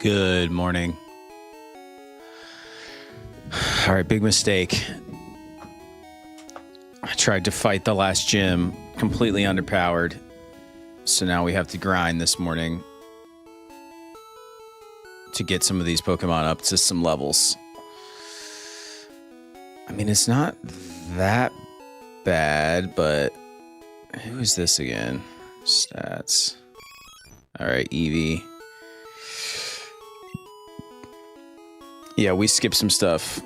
Good morning. All right, big mistake. I tried to fight the last gym, completely underpowered. So now we have to grind this morning to get some of these Pokemon up to some levels. I mean, it's not that bad, but who is this again? Stats. All right, Eevee. Yeah, we skipped some stuff.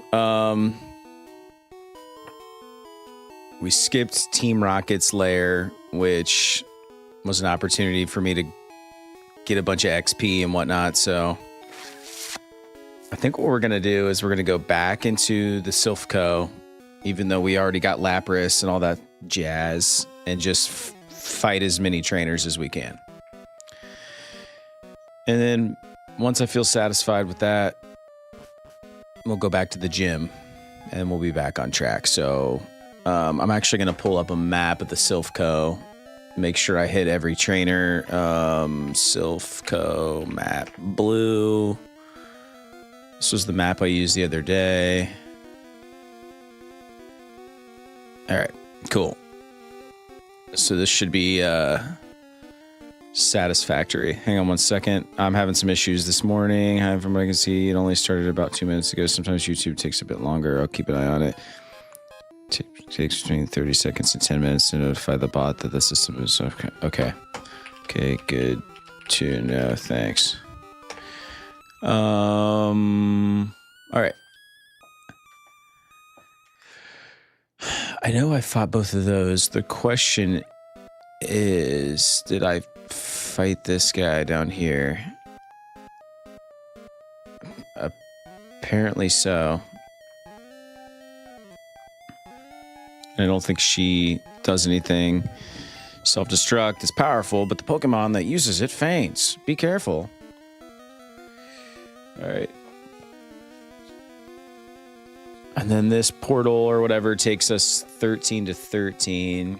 We skipped Team Rocket's lair, which was an opportunity for me to get a bunch of XP and whatnot. So I think what we're going to do is we're going to go back into the Silph Co, even though we already got Lapras and all that jazz, and just fight as many trainers as we can. And then once I feel satisfied with that, we'll go back to the gym and we'll be back on track. So I'm actually going to pull up a map of the Silph Co, make sure I hit every trainer. Silph Co map blue. This was the map I used the other day. All right, cool. So this should be satisfactory. Hang on one second. I'm having some issues this morning. From what I can see, it only started about 2 minutes ago. Sometimes YouTube takes a bit longer. I'll keep an eye on it. Takes between 30 seconds and 10 minutes to notify the bot that the system is okay. Okay, good to know. Thanks. All right. I know I fought both of those. The question is, did I fight this guy down here? Apparently so. I don't think she does anything. Self-destruct is powerful, but the Pokemon that uses it faints. Be careful. All right. And then this portal or whatever takes us 13 to 13.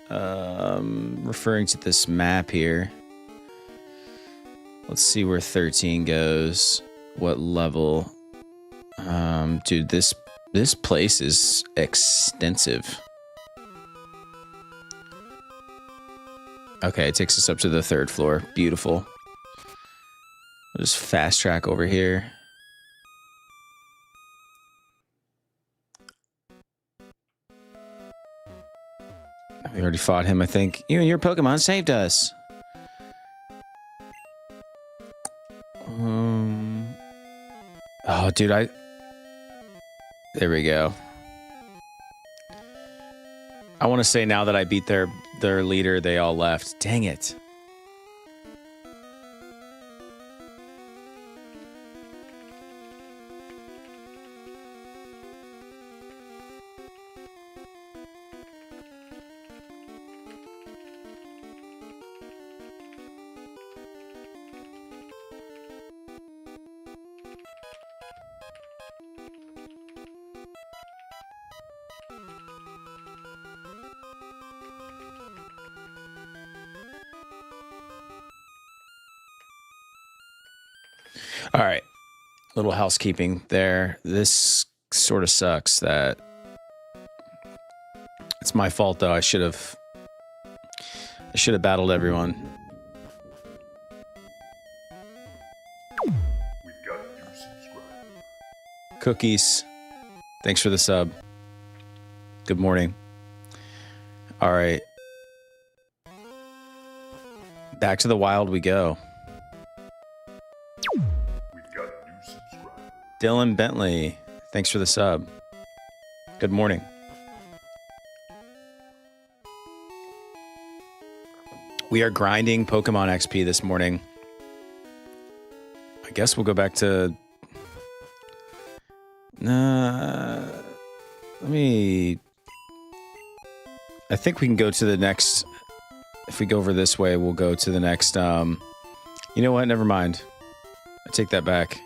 Referring to this map here. Let's see where 13 goes. What level? Dude, this place is extensive. Okay, it takes us up to the 3rd floor. Beautiful. I'll just fast track over here. We already fought him, I think. You and your Pokemon saved us. Oh, dude, there we go. I want to say now that I beat their leader, they all left. Dang it. All right, little housekeeping there. This sort of sucks that it's my fault though. I should have battled everyone. We've got a new subscriber. Cookies, thanks for the sub. Good morning. All right, back to the wild we go. Dylan Bentley, thanks for the sub. Good morning. We are grinding Pokemon XP this morning. I guess we'll go back to... I think we can go to the next... If we go over this way, we'll go to the next... You know what? Never mind. I take that back.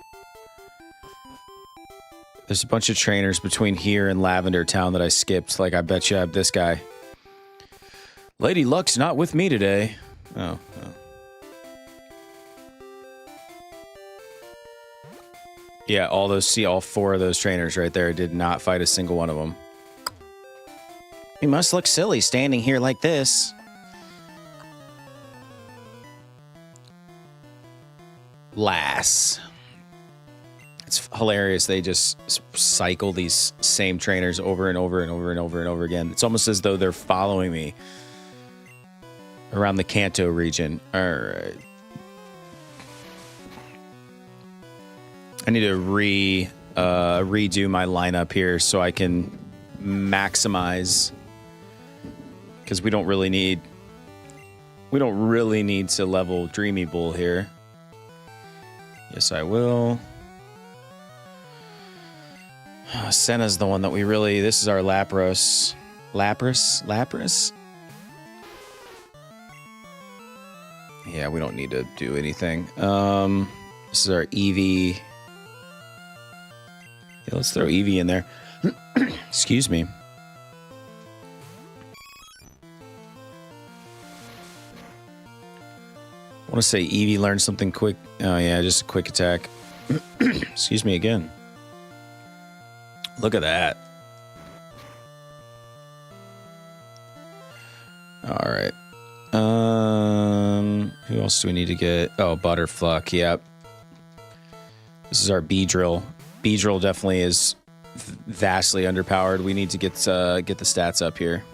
There's a bunch of trainers between here and Lavender Town that I skipped. Like, I bet you I have this guy. Lady Luck's not with me today. Oh. Yeah, all 4 of those trainers right there did not fight a single one of them. We must look silly standing here like this. Lass. It's hilarious. They just cycle these same trainers over and over and over and over and over again. It's almost as though they're following me around the Kanto region. All right. I need to redo my lineup here so I can maximize, because we don't really need to level Dreamy Bull here. Yes, I will. Senna's the one that we really... This is our Lapras. Lapras? Yeah, we don't need to do anything. This is our Eevee. Yeah, let's throw Eevee in there. Excuse me. I want to say Eevee learned something quick. Oh, yeah, just a quick attack. Excuse me again. Look at that. All right. Who else do we need to get? Oh, Butterfluck. Yep. This is our Beedrill. Beedrill definitely is vastly underpowered. We need to get the stats up here.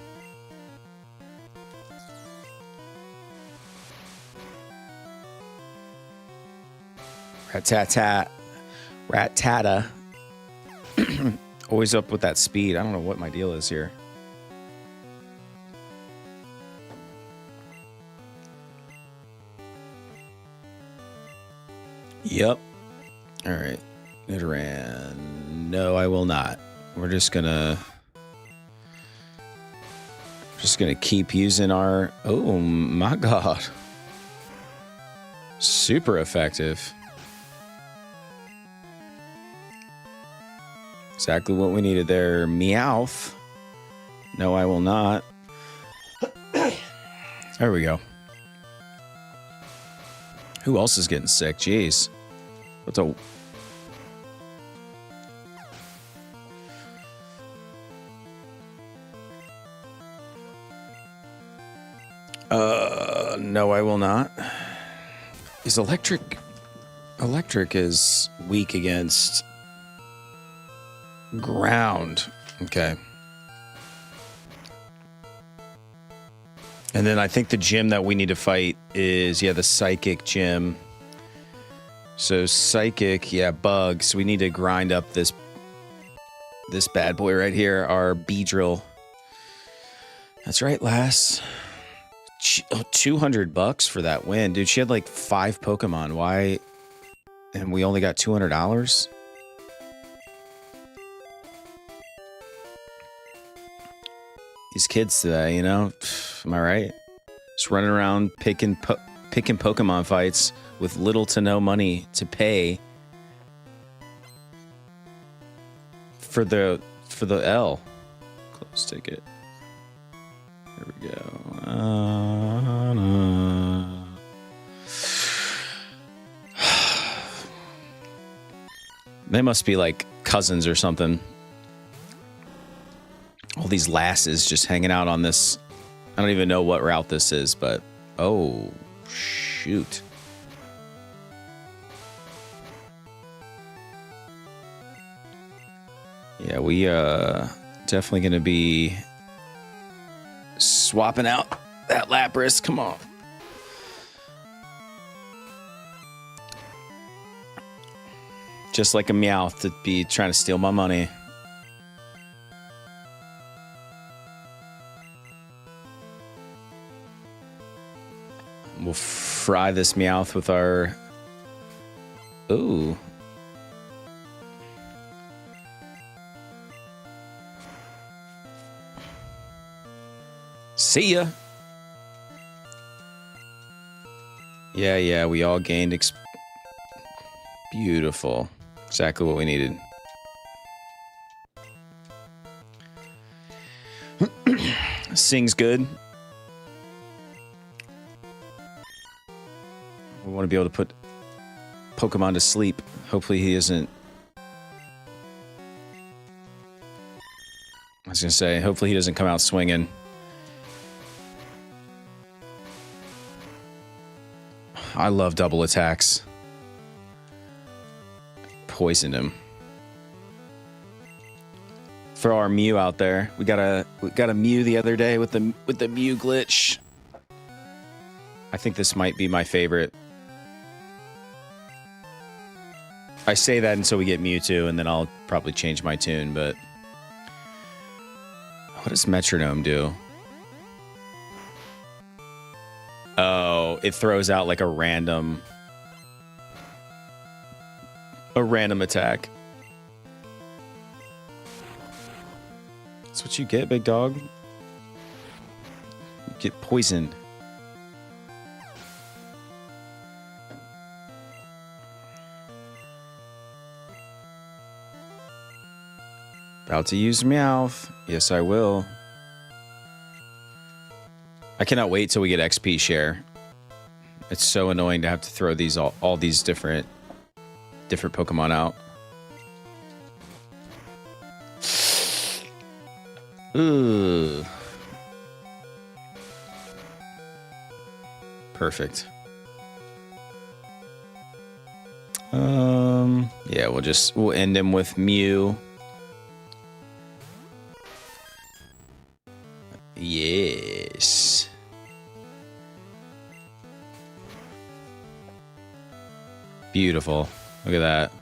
Rattata. Always up with that speed. I don't know what my deal is here. Yep. All right. Nidoran. No, I will not. We're just gonna keep using our... Oh my god. Super effective. Exactly what we needed there. Meowth. No, I will not. There we go. Who else is getting sick? Jeez. What's a... No, I will not. Is electric... Electric is weak against... ground. Okay. And then I think the gym that we need to fight is, yeah, the Psychic gym. So Psychic, yeah, Bugs. We need to grind up this bad boy right here, our Beedrill. That's right, lass. $200 for that win. Dude, she had like 5 Pokemon. Why? And we only got $200? These kids today, you know, am I right? Just running around picking Pokemon fights with little to no money to pay for the L. Close ticket. There we go. They must be like cousins or something. All these lasses just hanging out on this. I don't even know what route this is, but... Oh, shoot. Yeah, we definitely going to be swapping out that Lapras. Come on. Just like a Meowth to be trying to steal my money. We'll fry this Meowth with our... Ooh. See ya. Yeah, we all gained beautiful. Exactly what we needed. Sing's good. We want to be able to put Pokemon to sleep. Hopefully he isn't was going to say, hopefully he doesn't come out swinging. I love double attacks. Poisoned him. For our Mew out there, we got a Mew the other day with the Mew glitch. I think this might be my favorite. I say that until we get Mewtwo, and then I'll probably change my tune, but... What does Metronome do? Oh, it throws out like a random attack. That's what you get, big dog. You get poisoned. About to use Meowth. Yes, I will. I cannot wait till we get XP share. It's so annoying to have to throw these all these different Pokemon out. Ooh. Perfect. Yeah, we'll end him with Mew. Yes. Beautiful. Look at that.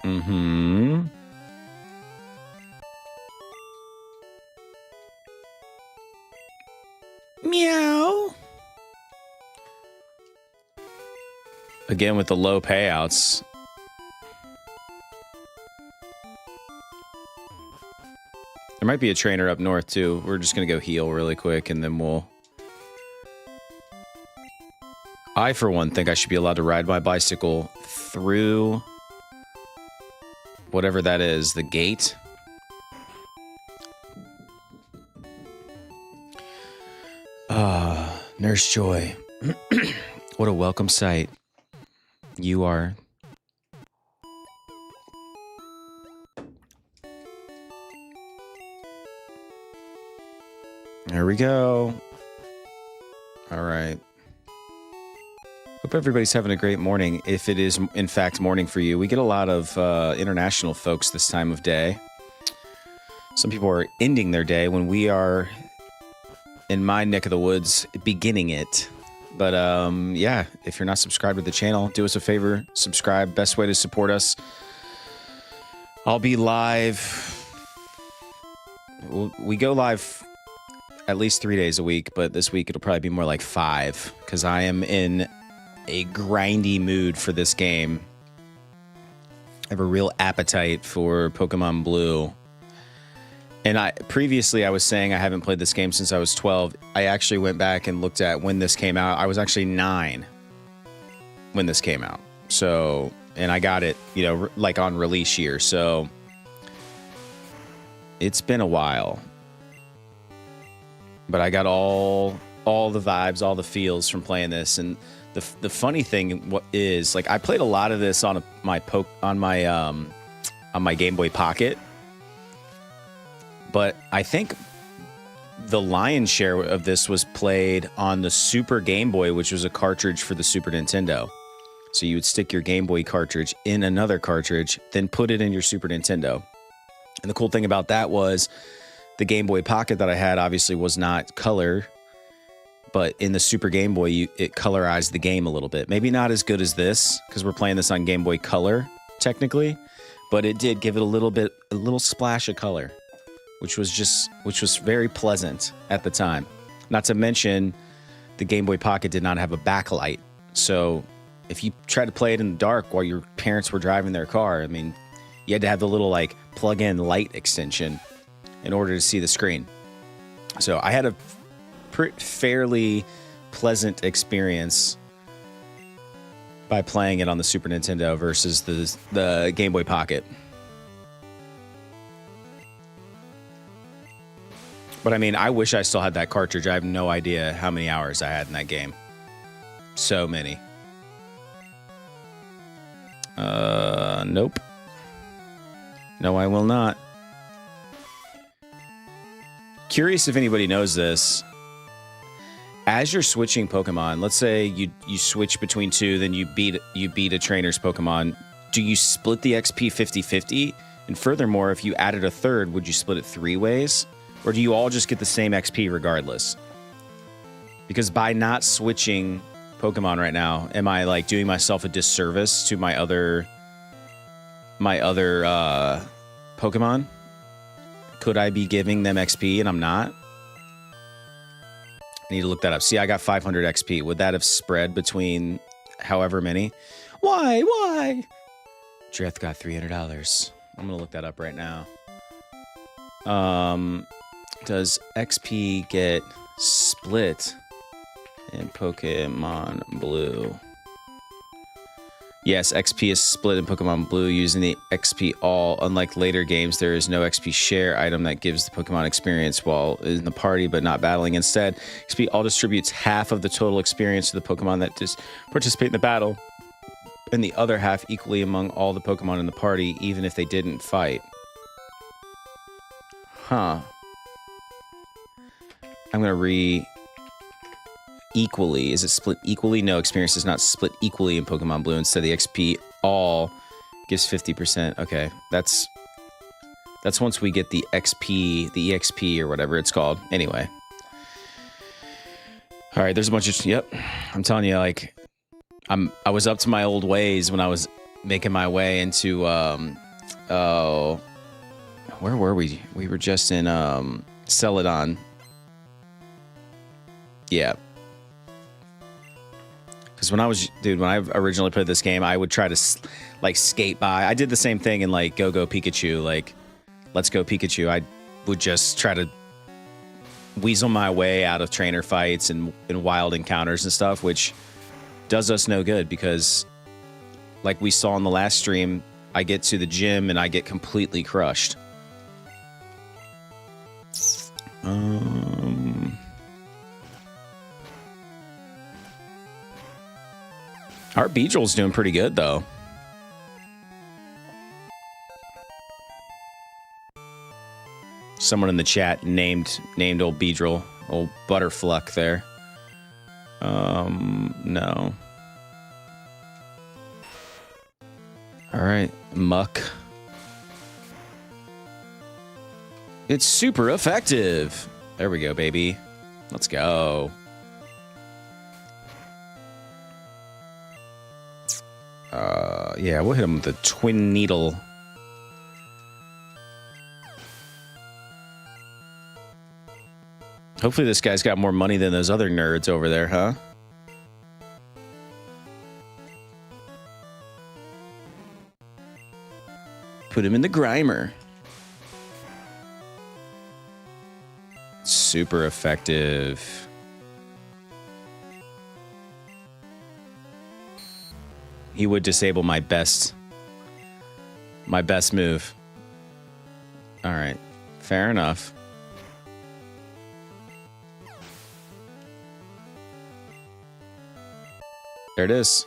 Mm-hmm. Meow. Again with the low payouts. There might be a trainer up north too. We're just gonna go heal really quick and then we'll... I, for one, think I should be allowed to ride my bicycle through whatever that is, the gate. Nurse Joy. What a welcome sight. You are. There we go. All right. Hope everybody's having a great morning. If it is, in fact, morning for you. We get a lot of international folks this time of day. Some people are ending their day when we are, in my neck of the woods, beginning it. But yeah, if you're not subscribed to the channel, do us a favor, subscribe. Best way to support us. I'll be live. We go live at least 3 days a week, but this week it'll probably be more like 5 because I am in a grindy mood for this game. I have a real appetite for Pokemon Blue. And previously I was saying I haven't played this game since I was 12. I actually went back and looked at when this came out. I was actually 9 when this came out. So, and I got it, you know, like on release year. So it's been a while. But I got all the vibes, all the feels from playing this. And the funny thing is, like, I played a lot of this on my Game Boy Pocket. But I think the lion's share of this was played on the Super Game Boy, which was a cartridge for the Super Nintendo. So you would stick your Game Boy cartridge in another cartridge, then put it in your Super Nintendo. And the cool thing about that was the Game Boy Pocket that I had obviously was not color, but in the Super Game Boy, it colorized the game a little bit. Maybe not as good as this, because we're playing this on Game Boy Color, technically, but it did give it a little splash of color, which was very pleasant at the time. Not to mention, the Game Boy Pocket did not have a backlight, so if you tried to play it in the dark while your parents were driving their car, I mean, you had to have the little, like, plug-in light extension in order to see the screen. So I had a fairly pleasant experience by playing it on the Super Nintendo versus the Game Boy Pocket. But I mean, I wish I still had that cartridge. I have no idea how many hours I had in that game. So many. Nope. No, I will not. Curious if anybody knows this. As you're switching Pokemon, let's say you switch between two, then you beat a trainer's Pokemon. Do you split the XP 50-50? And furthermore, if you added a third, would you split it 3 ways? Or do you all just get the same XP regardless? Because by not switching Pokemon right now, am I like doing myself a disservice to my other Pokemon? Could I be giving them XP and I'm not? I need to look that up. See, I got 500 XP. Would that have spread between however many? Why? Dreth got $300. I'm going to look that up right now. Does XP get split in Pokemon Blue? Yes, XP is split in Pokemon Blue using the XP All. Unlike later games, there is no XP share item that gives the Pokemon experience while in the party but not battling. Instead, XP All distributes half of the total experience to the Pokemon that just participate in the battle, and the other half equally among all the Pokemon in the party, even if they didn't fight. Huh. I'm going to equally. Is it split equally? No, experience is not split equally in Pokemon Blue. Instead, the XP all gives 50%. Okay, that's once we get the XP, the EXP or whatever it's called. Anyway. All right, there's a bunch of... Yep, I'm telling you, like, I was up to my old ways when I was making my way into... where were we? We were just in Celadon. Yeah. Because when I originally played this game, I would try to like skate by. I did the same thing in like Go Pikachu, like Let's Go Pikachu. I would just try to weasel my way out of trainer fights and wild encounters and stuff, which does us no good because, like we saw in the last stream, I get to the gym and I get completely crushed. Our Beedrill's doing pretty good, though. Someone in the chat named old Beedrill, old Butterfluck there. No. All right, Muck. It's super effective. There we go, baby. Let's go. Yeah, we'll hit him with the Twin Needle. Hopefully this guy's got more money than those other nerds over there, huh? Put him in the Grimer. Super effective. He would disable my best move. All right, fair enough. There it is.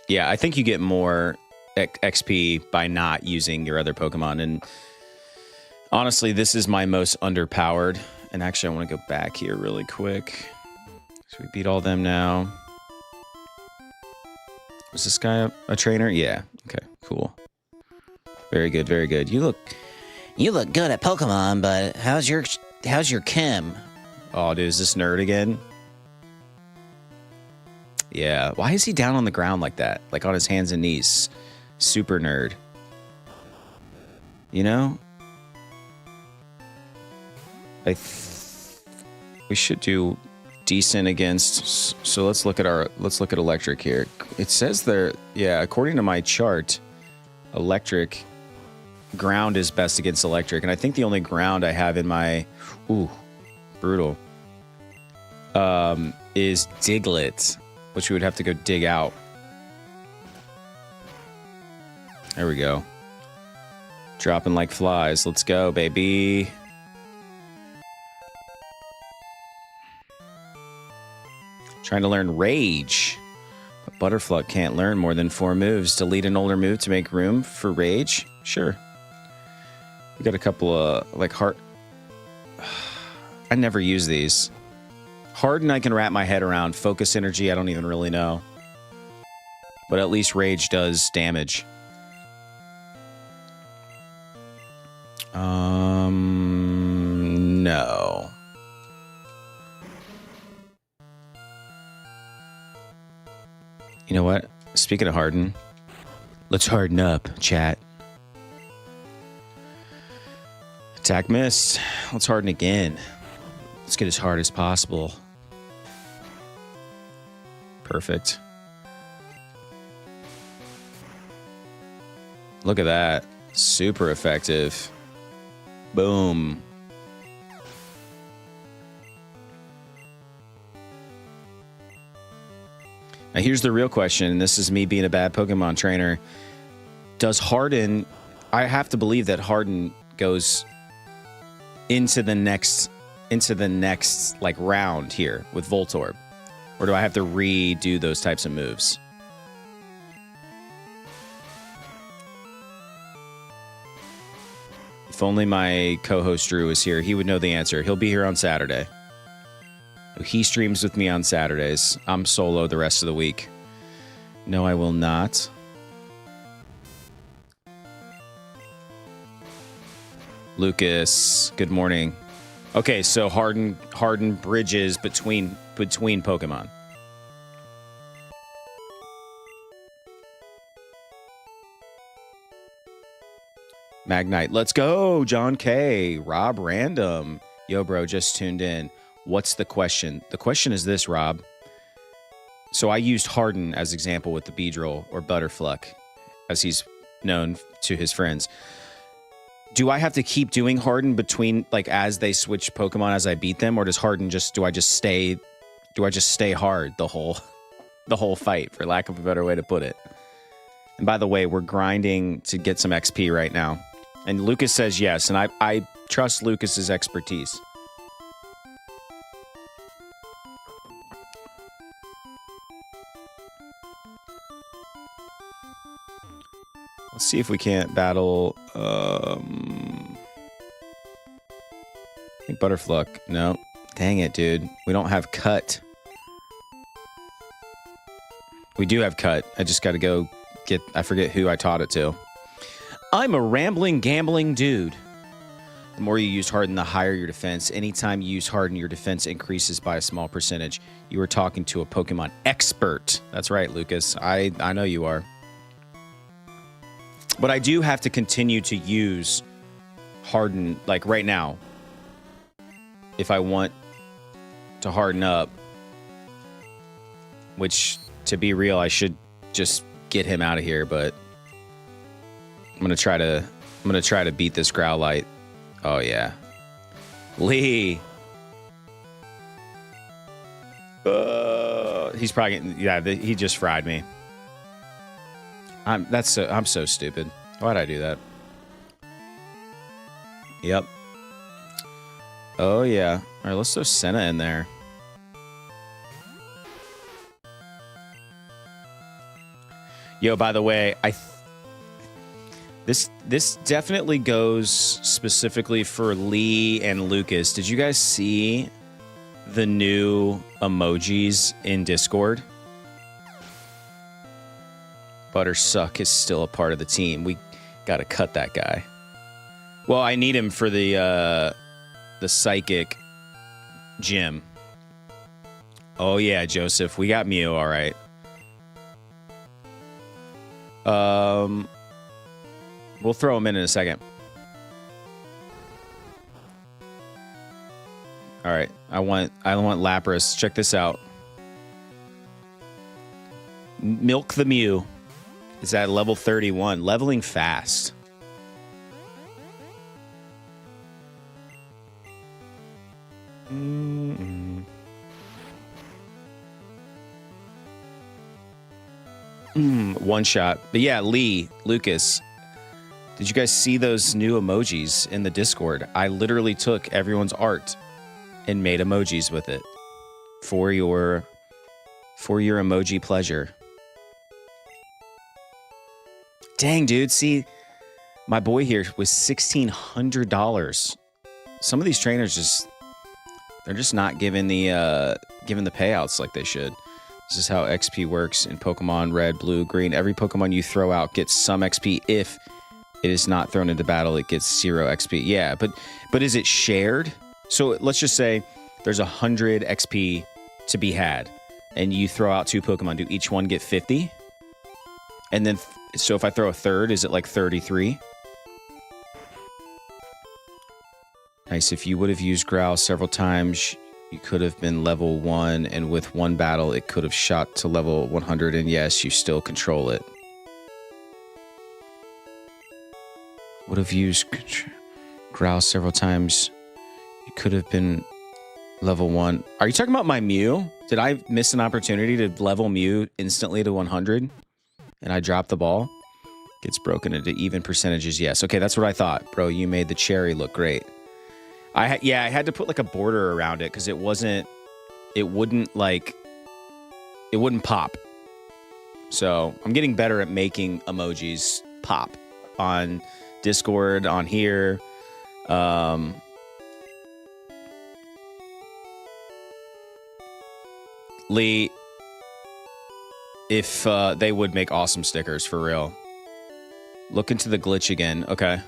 Yeah, I think you get more XP by not using your other Pokemon. And honestly, this is my most underpowered. And actually, I want to go back here really quick. So we beat all them now. Was this guy a trainer? Yeah. Okay, cool. Very good, very good. You look good at Pokemon, but how's your chem? Oh, dude, is this nerd again? Yeah. Why is he down on the ground like that? Like on his hands and knees. Super nerd. You know? We should do decent against, so let's look at electric here. It says there, yeah, according to my chart, electric ground is best against electric, and I think the only ground I have in my brutal is Diglett, which we would have to go dig out. There we go. Dropping like flies. Let's go, baby. Trying to learn Rage. But Butterfluck can't learn more than 4 moves. Delete an older move to make room for Rage? Sure. We got a couple of, like, heart... I never use these. Harden, I can wrap my head around. Focus energy, I don't even really know. But at least Rage does damage. No. You know what? Speaking of Harden, let's harden up, chat. Attack missed. Let's harden again. Let's get as hard as possible. Perfect. Look at that. Super effective. Boom. Now here's the real question, and this is me being a bad Pokemon trainer. Does Harden... I have to believe that Harden goes into the next like round here with Voltorb. Or do I have to redo those types of moves? If only my co-host Drew was here, he would know the answer. He'll be here on Saturday. He streams with me on Saturdays. I'm solo the rest of the week. No, I will not. Lucas, good morning. Okay, so Harden bridges between Pokemon. Magnite, let's go. John K. Rob Random. Yo, bro, just tuned in. What's the question? The question is this, Rob. So I used Harden as example with the Beedrill, or Butterfluck, as he's known to his friends. Do I have to keep doing Harden between, like, as they switch Pokemon as I beat them, or does Harden just do I just stay hard the whole fight, for lack of a better way to put it? And by the way, we're grinding to get some XP right now. And Lucas says yes, and I trust Lucas's expertise. Let's see if we can't battle... I think Butterfluck. No. Dang it, dude. We don't have Cut. We do have Cut. I just got to go get... I forget who I taught it to. I'm a rambling, gambling dude. The more you use Harden, the higher your defense. Anytime you use Harden, your defense increases by a small percentage. You are talking to a Pokemon expert. That's right, Lucas. I know you are. But I do have to continue to use Harden, like right now, if I want to harden up. Which, to be real, I should just get him out of here, but I'm gonna try to beat this Growlite. Oh yeah, Lee. He's probably getting, yeah. He just fried me. I'm so stupid. Why'd I do that? Yep. Oh yeah. All right, let's throw Senna in there. Yo, by the way, this definitely goes specifically for Lee and Lucas. Did you guys see the new emojis in Discord? Buttersuck is still a part of the team. We gotta cut that guy. Well, I need him for the psychic gym. Oh yeah, Joseph, we got Mew, all right. We'll throw him in a second. All right, I want Lapras. Check this out. Milk the Mew is at level 31, leveling fast. One shot. But yeah, Lee, Lucas, did you guys see those new emojis in the Discord? I literally took everyone's art and made emojis with it for your emoji pleasure. Dang, dude. See, My boy here was $1,600. Some of these trainers they're just not giving the payouts like they should. This is how XP works in Pokemon Red, Blue, Green. Every Pokemon you throw out gets some XP. If it is not thrown into battle, it gets 0 XP. Yeah, but is it shared? So let's just say there's 100 XP to be had, and you throw out 2 Pokemon. Do each one get 50? And then, so if I throw a third, is it like 33? Nice. If you would have used Growl several times, you could have been level 1, and with one battle, it could have shot to level 100, and yes, you still control it. Would have used Growl several times, you could have been level 1. Are you talking about my Mew? Did I miss an opportunity to level Mew instantly to 100, and I dropped the ball? Gets broken into even percentages, yes. Okay, that's what I thought. Bro, you made the cherry look great. I had to put like a border around it because it wouldn't pop. So I'm getting better at making emojis pop on Discord, on here. Lee, if they would make awesome stickers for real. Look into the glitch again. Okay.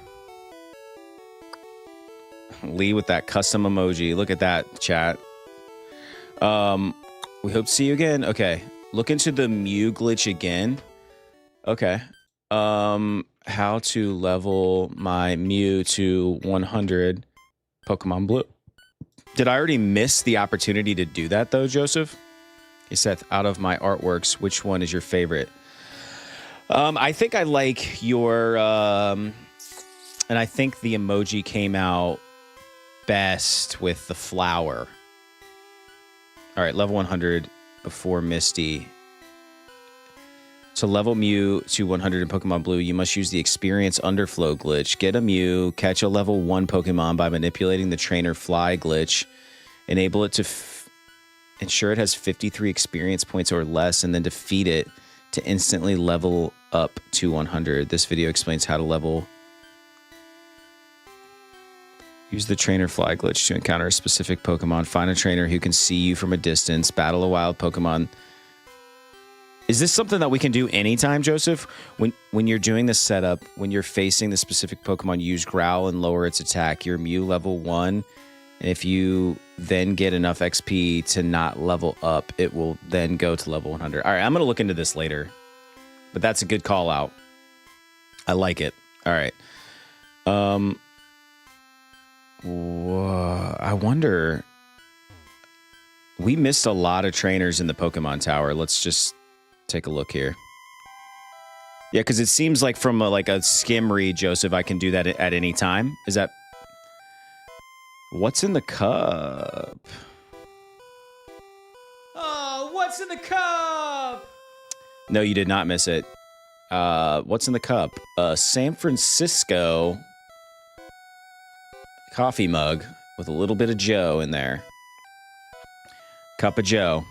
Lee with that custom emoji. Look at that, chat. We hope to see you again. Okay. Look into the Mew glitch again. Okay. How to level my Mew to 100 Pokemon Blue. Did I already miss the opportunity to do that, though, Joseph? He said, out of my artworks, which one is your favorite? I think I like your... and I think the emoji came out best with the flower. All right, level 100 before Misty. To level Mew to 100 in Pokemon Blue, you must use the Experience Underflow glitch. Get a Mew, catch a level 1 Pokemon by manipulating the Trainer Fly glitch. Enable it to ensure it has 53 experience points or less, and then defeat it to instantly level up to 100. This video explains how to level. Use the Trainer Fly glitch to encounter a specific Pokemon. Find a trainer who can see you from a distance. Battle a wild Pokemon. Is this something that we can do anytime, Joseph? When you're doing the setup, when you're facing the specific Pokemon, use Growl and lower its attack. Your Mew level 1. And if you then get enough XP to not level up, it will then go to level 100. All right, I'm going to look into this later. But that's a good call out. I like it. All right. I wonder... We missed a lot of trainers in the Pokemon Tower. Let's just take a look here. Yeah, because it seems like from a skim read, Joseph, I can do that at any time. Is that... What's in the cup? Oh, what's in the cup? No, you did not miss it. What's in the cup? San Francisco coffee mug with a little bit of Joe in there. Cup of Joe.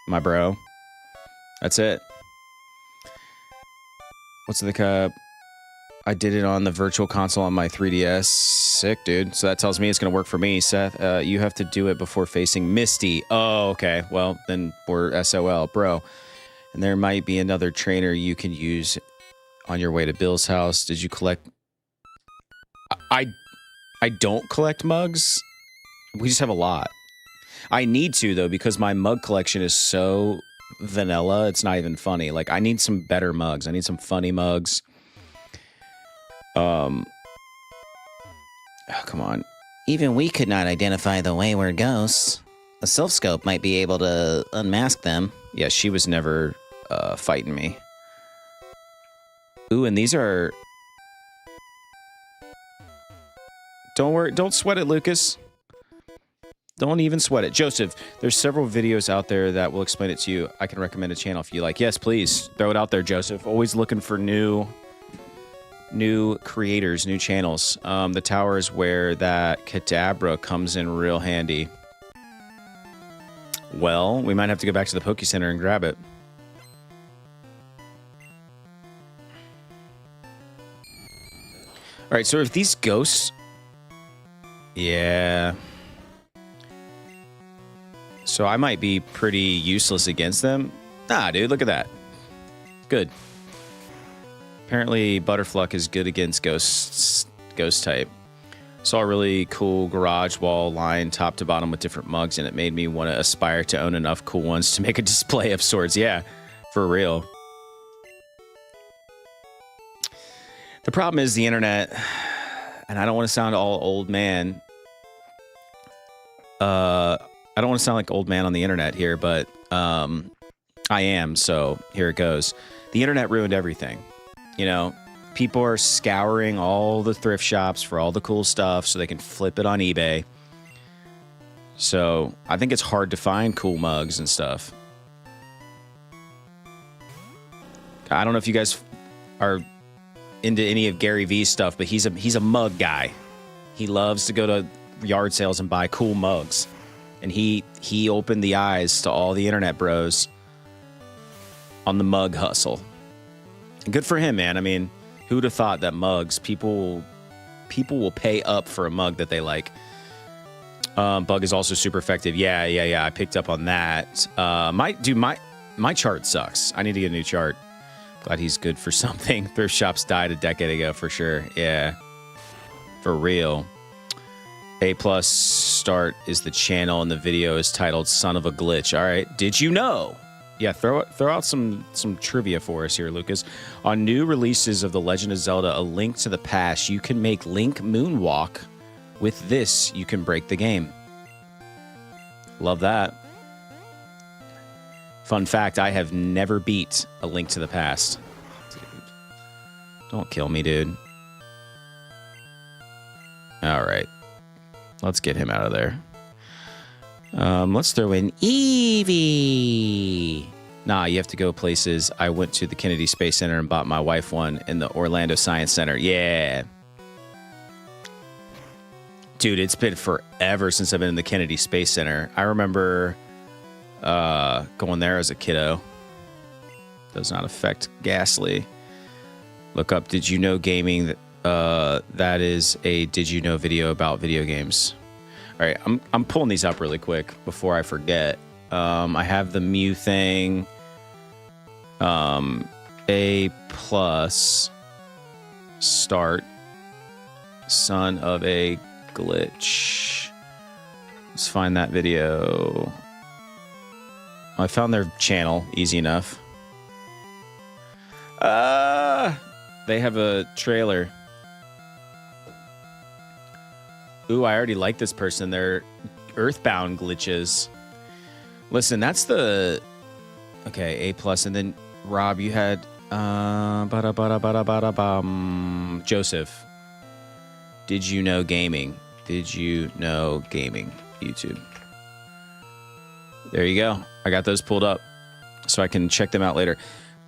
My bro. That's it. What's in the cup? I did it on the virtual console on my 3DS. Sick, dude. So that tells me it's going to work for me, Seth. You have to do it before facing Misty. Oh, okay. Well, then we're SOL, bro. And there might be another trainer you can use on your way to Bill's house. Did you collect... I don't collect mugs. We just have a lot. I need to, though, because my mug collection is so vanilla. It's not even funny. Like, I need some better mugs. I need some funny mugs. Oh, come on. Even we could not identify the wayward ghosts. A Silph Scope might be able to unmask them. Yeah, she was never fighting me. Ooh, and these are... Don't worry. Don't sweat it, Lucas. Don't even sweat it. Joseph, there's several videos out there that will explain it to you. I can recommend a channel if you like. Yes, please. Throw it out there, Joseph. Always looking for new creators, new channels. The tower is where that Kadabra comes in real handy. Well, we might have to go back to the Poké Center and grab it. right, so if these ghosts... Yeah. So I might be pretty useless against them. Nah, dude, look at that. Good. Apparently, Butterfluck is good against ghost type. Saw a really cool garage wall line top to bottom with different mugs, and it made me want to aspire to own enough cool ones to make a display of sorts. Yeah, for real. The problem is the internet, and I don't want to sound all old man. I don't want to sound like old man on the internet here, but I am, so here it goes. The internet ruined everything. You know, people are scouring all the thrift shops for all the cool stuff so they can flip it on eBay. So I think it's hard to find cool mugs and stuff. I don't know if you guys are into any of Gary V's stuff, but he's a mug guy. He loves to go to yard sales and buy cool mugs. And he opened the eyes to all the internet bros on the mug hustle. And good for him, man. I mean, who would have thought that mugs, people will pay up for a mug that they like. Bug is also super effective. Yeah. I picked up on that. My chart sucks. I need to get a new chart. Glad he's good for something. Thrift shops died a decade ago for sure. Yeah, for real. A+ start is the channel, and the video is titled "Son of a Glitch." All right, did you know? Yeah, throw out some trivia for us here, Lucas. On new releases of The Legend of Zelda: A Link to the Past, you can make Link moonwalk. With this, you can break the game. Love that. Fun fact, I have never beat A Link to the Past. Dude. Don't kill me, dude. All right. Let's get him out of there. Let's throw in Eevee. Nah, you have to go places. I went to the Kennedy Space Center and bought my wife one in the Orlando Science Center. Yeah. Dude, it's been forever since I've been in the Kennedy Space Center. I remember going there as a kiddo. Does not affect Ghastly. Look up Did You Know Gaming. That is a Did You Know video about video games. All right, I'm pulling these up really quick before I forget. I have the Mew thing. A+ start. Son of a Glitch. Let's find that video. I found their channel. Easy enough. They have a trailer. Ooh, I already like this person. They're Earthbound glitches. Listen, that's the... Okay, A+. And then, Rob, you had... Joseph. Did You Know Gaming? Did You Know Gaming? YouTube. There you go. I got those pulled up so I can check them out later.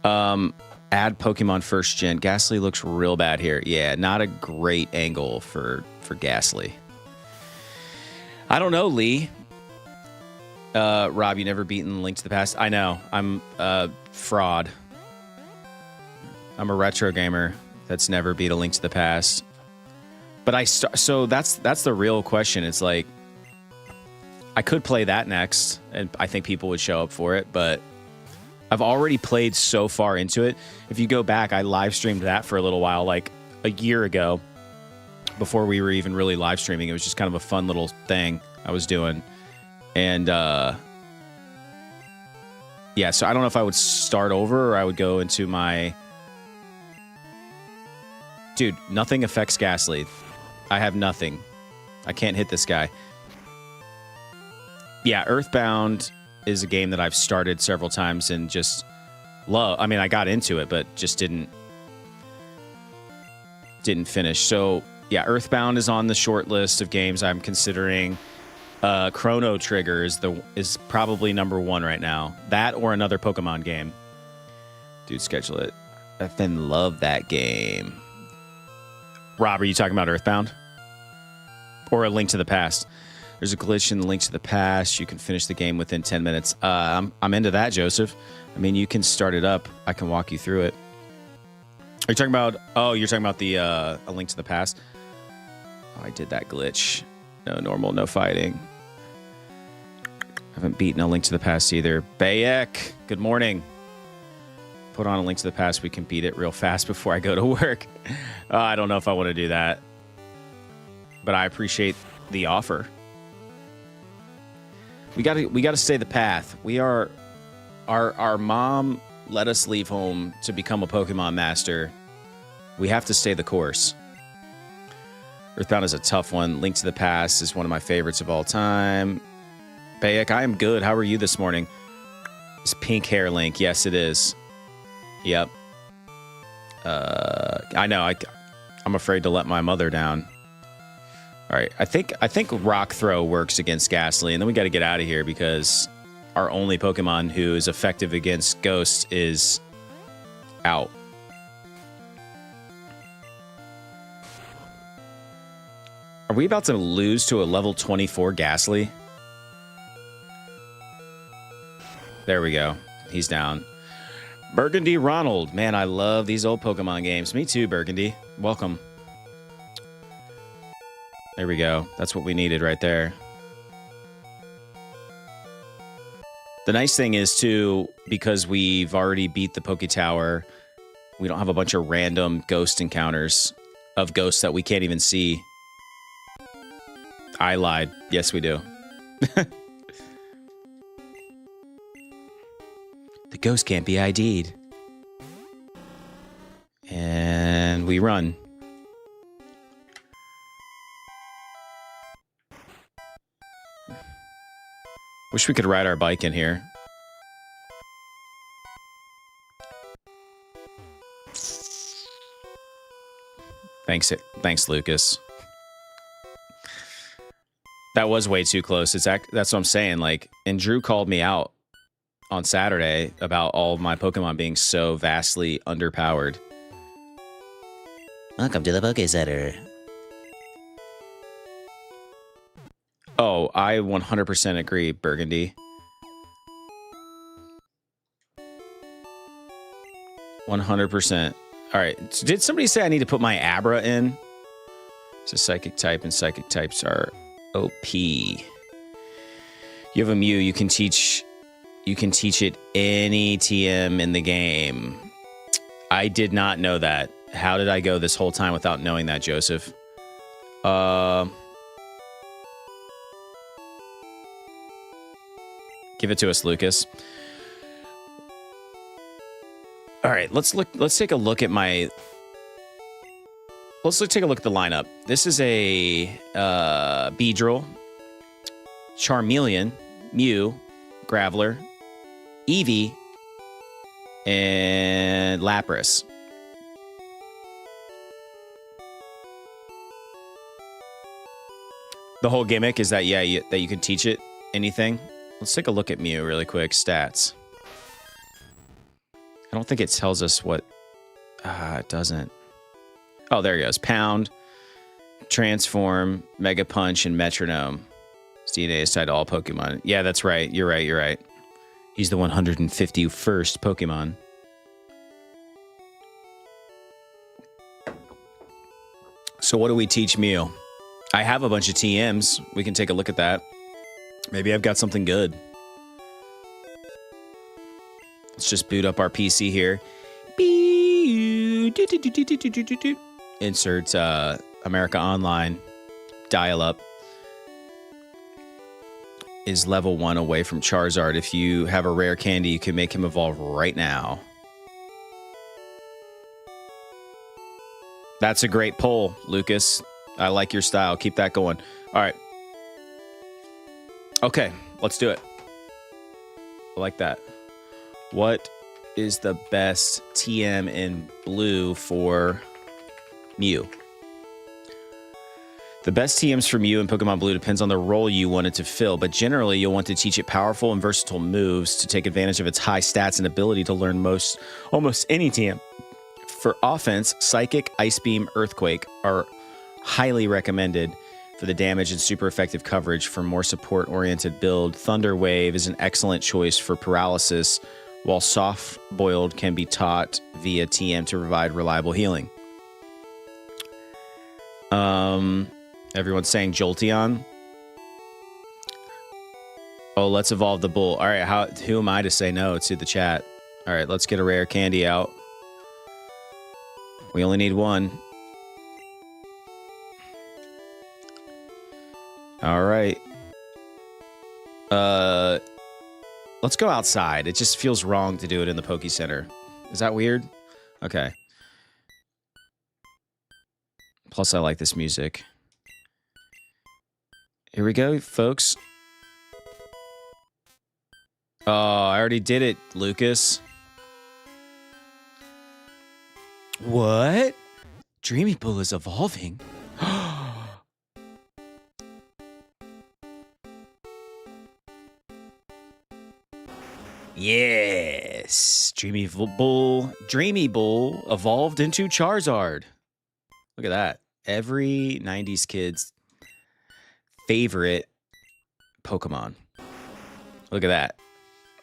Add Pokemon First Gen. Ghastly looks real bad here. Yeah, not a great angle for Ghastly. I don't know, Lee. Rob, you never beaten Link to the Past? I know. I'm a fraud. I'm a retro gamer that's never beat A Link to the Past. But so that's the real question. It's like, I could play that next, and I think people would show up for it, but I've already played so far into it. If you go back, I live streamed that for a little while, like a year ago, before we were even really live streaming. It was just kind of a fun little thing I was doing. And yeah, so I don't know if I would start over or I would go into my... Dude, nothing affects Ghastly. I have nothing. I can't hit this guy. Yeah, Earthbound is a game that I've started several times and just love. I mean, I got into it, but just didn't finish. So yeah, Earthbound is on the short list of games I'm considering. Chrono Trigger is probably number one right now. That or another Pokemon game. Dude, schedule it. I then love that game. Rob, are you talking about Earthbound? Or A Link to the Past? There's a glitch in Link to the Past. You can finish the game within 10 minutes. I'm into that, Joseph. I mean, you can start it up. I can walk you through it. you talking about? Oh, you're talking about the A Link to the Past. Oh, I did that glitch. No normal, no fighting. I haven't beaten A Link to the Past either. Bayek, good morning. Put on A Link to the Past. We can beat it real fast before I go to work. I don't know if I want to do that, but I appreciate the offer. We got to stay the path. We are our mom let us leave home to become a Pokemon master. We have to stay the course. Earthbound is a tough one. Link to the Past is one of my favorites of all time. Bayek, I am good. How are you this morning? It's pink hair Link. Yes, it is. Yep. I know. I'm afraid to let my mother down. All right. I think Rock Throw works against Ghastly, and then we got to get out of here because our only Pokemon who is effective against Ghost is out. Are we about to lose to a level 24 Ghastly? There we go. He's down. Burgundy Ronald. Man, I love these old Pokemon games. Me too, Burgundy. Welcome. There we go. That's what we needed right there. The nice thing is, too, because we've already beat the Poke Tower, we don't have a bunch of random ghost encounters of ghosts that we can't even see. I lied. Yes, we do. The ghost can't be ID'd. And we run. Wish we could ride our bike in here. Thanks, Lucas. That was way too close. That's what I'm saying. Like, and Drew called me out on Saturday about all of my Pokemon being so vastly underpowered. Welcome to the Poké Center. Oh, I 100% agree, Burgundy. 100%. All right. So did somebody say I need to put my Abra in? It's a Psychic type, and Psychic types are OP. You have a Mew. You can teach it any TM in the game. I did not know that. How did I go this whole time without knowing that, Joseph? Give it to us, Lucas. All right, let's take a look at my. Take a look at the lineup. This is a Beedrill, Charmeleon, Mew, Graveler, Eevee, and Lapras. The whole gimmick is that that you can teach it anything. Let's take a look at Mew really quick. Stats. I don't think it tells us what. It doesn't. Oh, there it goes. Pound, Transform, Mega Punch, and Metronome. His DNA is tied to all Pokemon. Yeah, that's right. You're right. He's the 151st Pokemon. So what do we teach Mew? I have a bunch of TMs. We can take a look at that. Maybe I've got something good. Let's just boot up our PC here. Insert America Online. Dial up. Is level 1 away from Charizard. If you have a rare candy, you can make him evolve right now. That's a great poll, Lucas. I like your style. Keep that going. All right. Okay, let's do it. I like that. What is the best TM in blue for Mew? The best TMs for Mew in Pokemon Blue depends on the role you want it to fill, but generally you'll want to teach it powerful and versatile moves to take advantage of its high stats and ability to learn almost any TM. For offense, Psychic, Ice Beam, Earthquake are highly recommended for the damage and super effective coverage. For more support-oriented build, Thunder Wave is an excellent choice for paralysis, while soft-boiled can be taught via TM to provide reliable healing. Everyone's saying Jolteon. Oh, let's evolve the bull. All right, who am I to say no to the chat? All right, let's get a rare candy out. We only need one. All right. Let's go outside. It just feels wrong to do it in the Poké Center. Is that weird? Okay. Plus, I like this music. Here we go, folks. Oh, I already did it, Lucas. What? Dreamy Bull is evolving? Yes. Dreamy Bull evolved into Charizard. Look at that. Every 90s kid's favorite Pokemon. Look at that.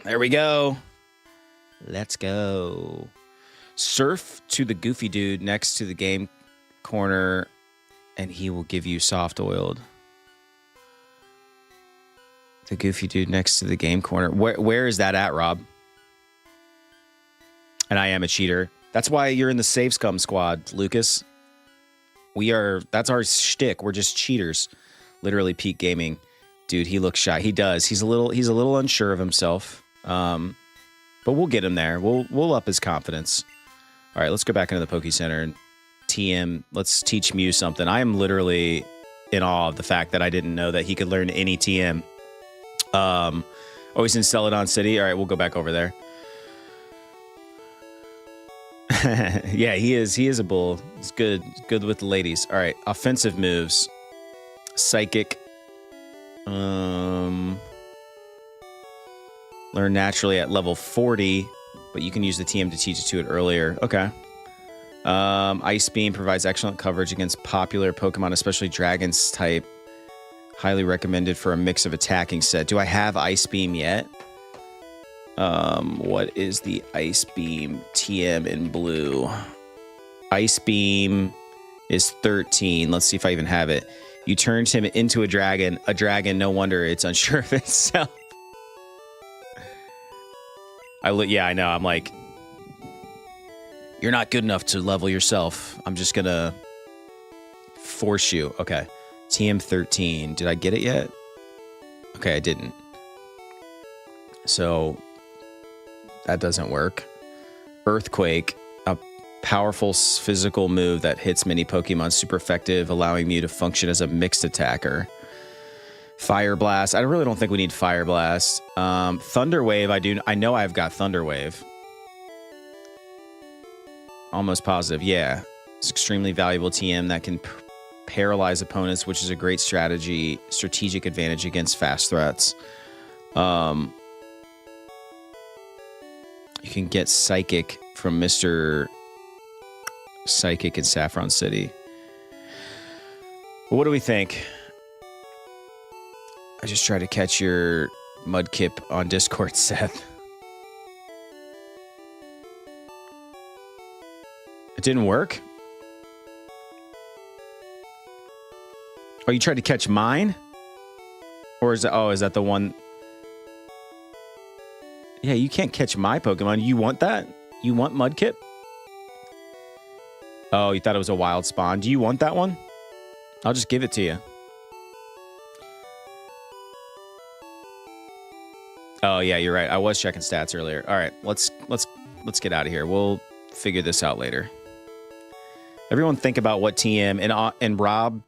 There we go. Let's go. Surf to the goofy dude next to the game corner, and he will give you soft oiled. The goofy dude next to the game corner. Where is that at, Rob? And I am a cheater. That's why you're in the Save Scum squad, Lucas. That's our shtick. We're just cheaters. Literally peak gaming. Dude, he looks shy. He does. He's a little unsure of himself. But we'll get him there. We'll up his confidence. All right, let's go back into the Poké Center and TM. Let's teach Mew something. I am literally in awe of the fact that I didn't know that he could learn any TM. Oh, he's in Celadon City. All right, we'll go back over there. Yeah, he is a bull. He's good with the ladies. All right, offensive moves. Psychic. Learn naturally at level 40, but you can use the TM to teach it to it earlier. Okay. Ice Beam provides excellent coverage against popular Pokemon, especially Dragon's type. Highly recommended for a mix of attacking set. Do I have Ice Beam yet? What is the Ice Beam TM in blue? Ice Beam is 13. Let's see if I even have it. You turned him into a dragon. A dragon, no wonder it's unsure of itself. Yeah, I know. I'm like, you're not good enough to level yourself. I'm just gonna force you. Okay. TM 13. Did I get it yet? Okay, I didn't. So that doesn't work. Earthquake, a powerful physical move that hits many Pokemon, super effective, allowing Mew to function as a mixed attacker. Fire Blast. I really don't think we need Fire Blast. Thunder Wave. I know I've got Thunder Wave. Almost positive. Yeah, it's extremely valuable TM that can paralyze opponents, which is a great strategic advantage against fast threats. You can get Psychic from Mr. Psychic in Saffron City. What do we think? I just tried to catch your Mudkip on Discord, Seth. It didn't work? Oh, you tried to catch mine? Or is that the one? Yeah, you can't catch my Pokemon. You want that? You want Mudkip? Oh, you thought it was a wild spawn. Do you want that one? I'll just give it to you. Oh, yeah, you're right. I was checking stats earlier. All right, let's get out of here. We'll figure this out later. Everyone think about what TM and Rob.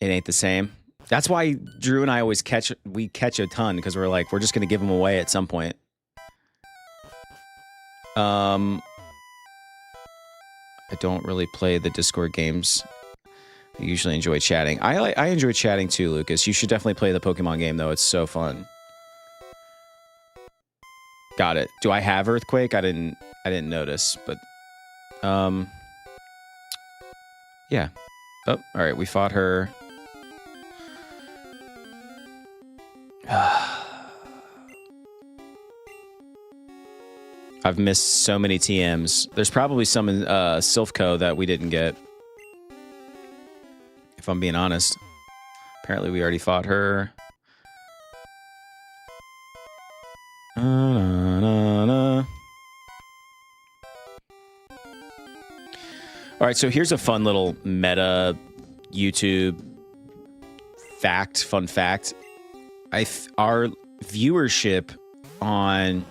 It ain't the same. That's why Drew and I always catch a ton, because we're just gonna give them away at some point. I don't really play the Discord games. I usually enjoy chatting. I enjoy chatting too, Lucas. You should definitely play the Pokemon game though. It's so fun. Got it. Do I have Earthquake? I didn't notice, but yeah. Oh, all right. We fought her. I've missed so many TMs. There's probably some in Silph Co that we didn't get. If I'm being honest. Apparently we already fought her. All right, so here's a fun little meta YouTube fun fact. Our viewership on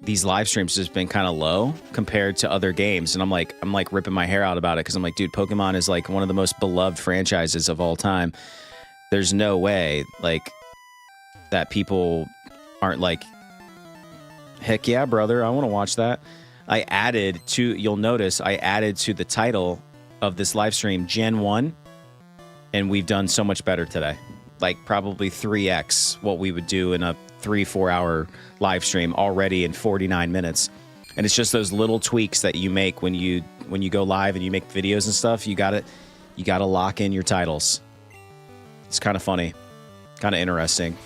these live streams has been kind of low compared to other games, and I'm like ripping my hair out about it because I'm like, dude, Pokemon is like one of the most beloved franchises of all time. There's no way like that people aren't like, heck yeah, brother, I want to watch that. You'll notice I added to the title of this live stream Gen 1, and we've done so much better today. Like probably 3x what we would do in a 3-4 hour live stream already in 49 minutes. And it's just those little tweaks that you make when you go live and you make videos and stuff. You gotta lock in your titles. It's kind of funny, kind of interesting.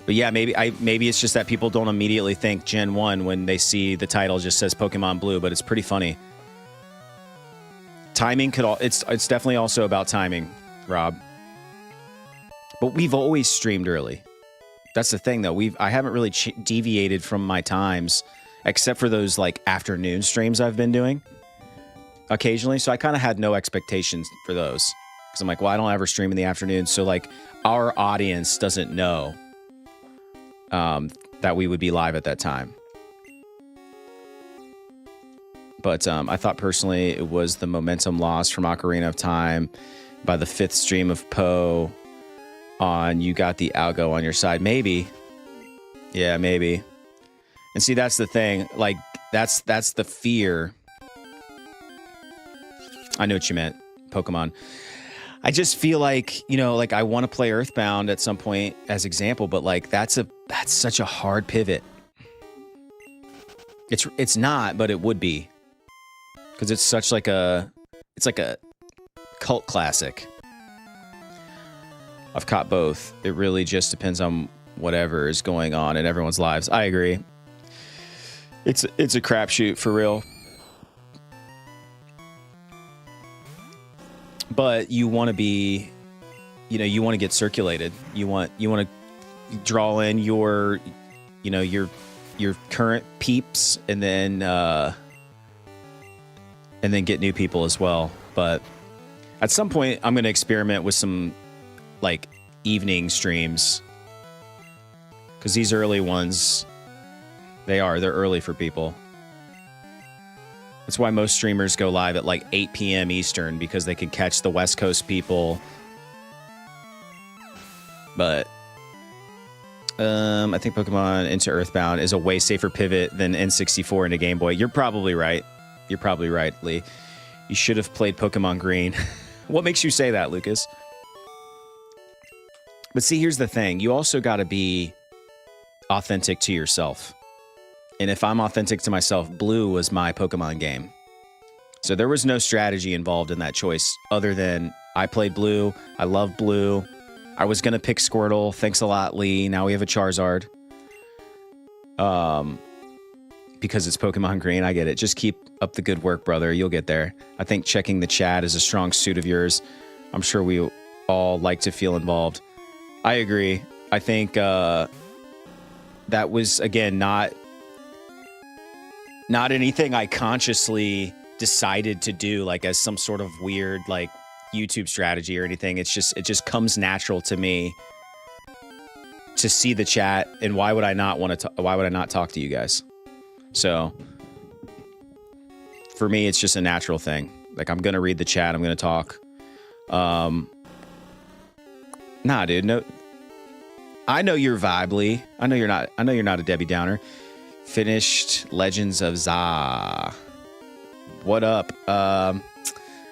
But yeah, maybe it's just that people don't immediately think Gen 1 when they see the title just says Pokemon Blue, but it's pretty funny. Timing it's definitely also about timing, Rob. But we've always streamed early. That's the thing, though. I haven't really deviated from my times, except for those like afternoon streams I've been doing occasionally. So I kind of had no expectations for those because I'm like, well, I don't ever stream in the afternoon, so like our audience doesn't know that we would be live at that time. But I thought personally it was the momentum lost from Ocarina of Time by the 5th stream of Poe on You Got the Algo on your side. Maybe. Yeah, maybe. And see, that's the thing. Like, that's the fear. I know what you meant, Pokemon. I just feel like, like I want to play Earthbound at some point as example, but like that's such a hard pivot. It's not, but it would be. Because it's such like it's like a cult classic. I've caught both. It really just depends on whatever is going on in everyone's lives. I agree. It's a crapshoot for real. But you want to be, you want to get circulated. You want to draw in your current peeps and then get new people as well. But at some point, I'm going to experiment with some like evening streams because these early ones, they're early for people. That's why most streamers go live at like 8 p.m. Eastern because they can catch the West Coast people. But I think Pokemon into Earthbound is a way safer pivot than N64 into Game Boy. You're probably right. You're probably right, Lee. You should have played Pokemon Green. What makes you say that, Lucas? But see, here's the thing. You also got to be authentic to yourself. And if I'm authentic to myself, Blue was my Pokemon game. So there was no strategy involved in that choice other than I played Blue. I love Blue. I was going to pick Squirtle. Thanks a lot, Lee. Now we have a Charizard. Because it's Pokemon Green. I get it. Just keep up the good work, brother. You'll get there. I think checking the chat is a strong suit of yours. I'm sure we all like to feel involved. I agree. I think that was, again, not anything I consciously decided to do, like as some sort of weird like YouTube strategy or anything. It just comes natural to me to see the chat, and why would I not talk to you guys? So for me, it's just a natural thing. Like I'm gonna read the chat, I'm gonna talk. Nah, dude, no. I know you're vibely. I know you're not a Debbie Downer. Finished Legends of Za. What up? I'm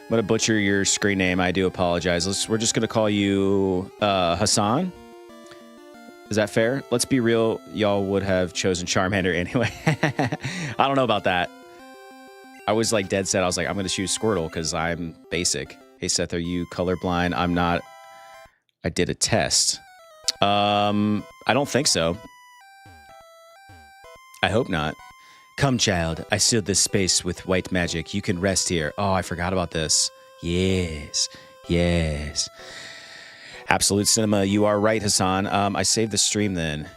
gonna butcher your screen name. I do apologize. We're just gonna call you Hassan. Is that fair? Let's be real. Y'all would have chosen Charmander anyway. I don't know about that. I was like dead set. I was like, I'm gonna choose Squirtle because I'm basic. Hey Seth, are you colorblind? I'm not. I did a test. I don't think so. I hope not. Come, child. I sealed this space with white magic. You can rest here. Oh, I forgot about this. Yes. Yes. Absolute Cinema. You are right, Hassan. I saved the stream then.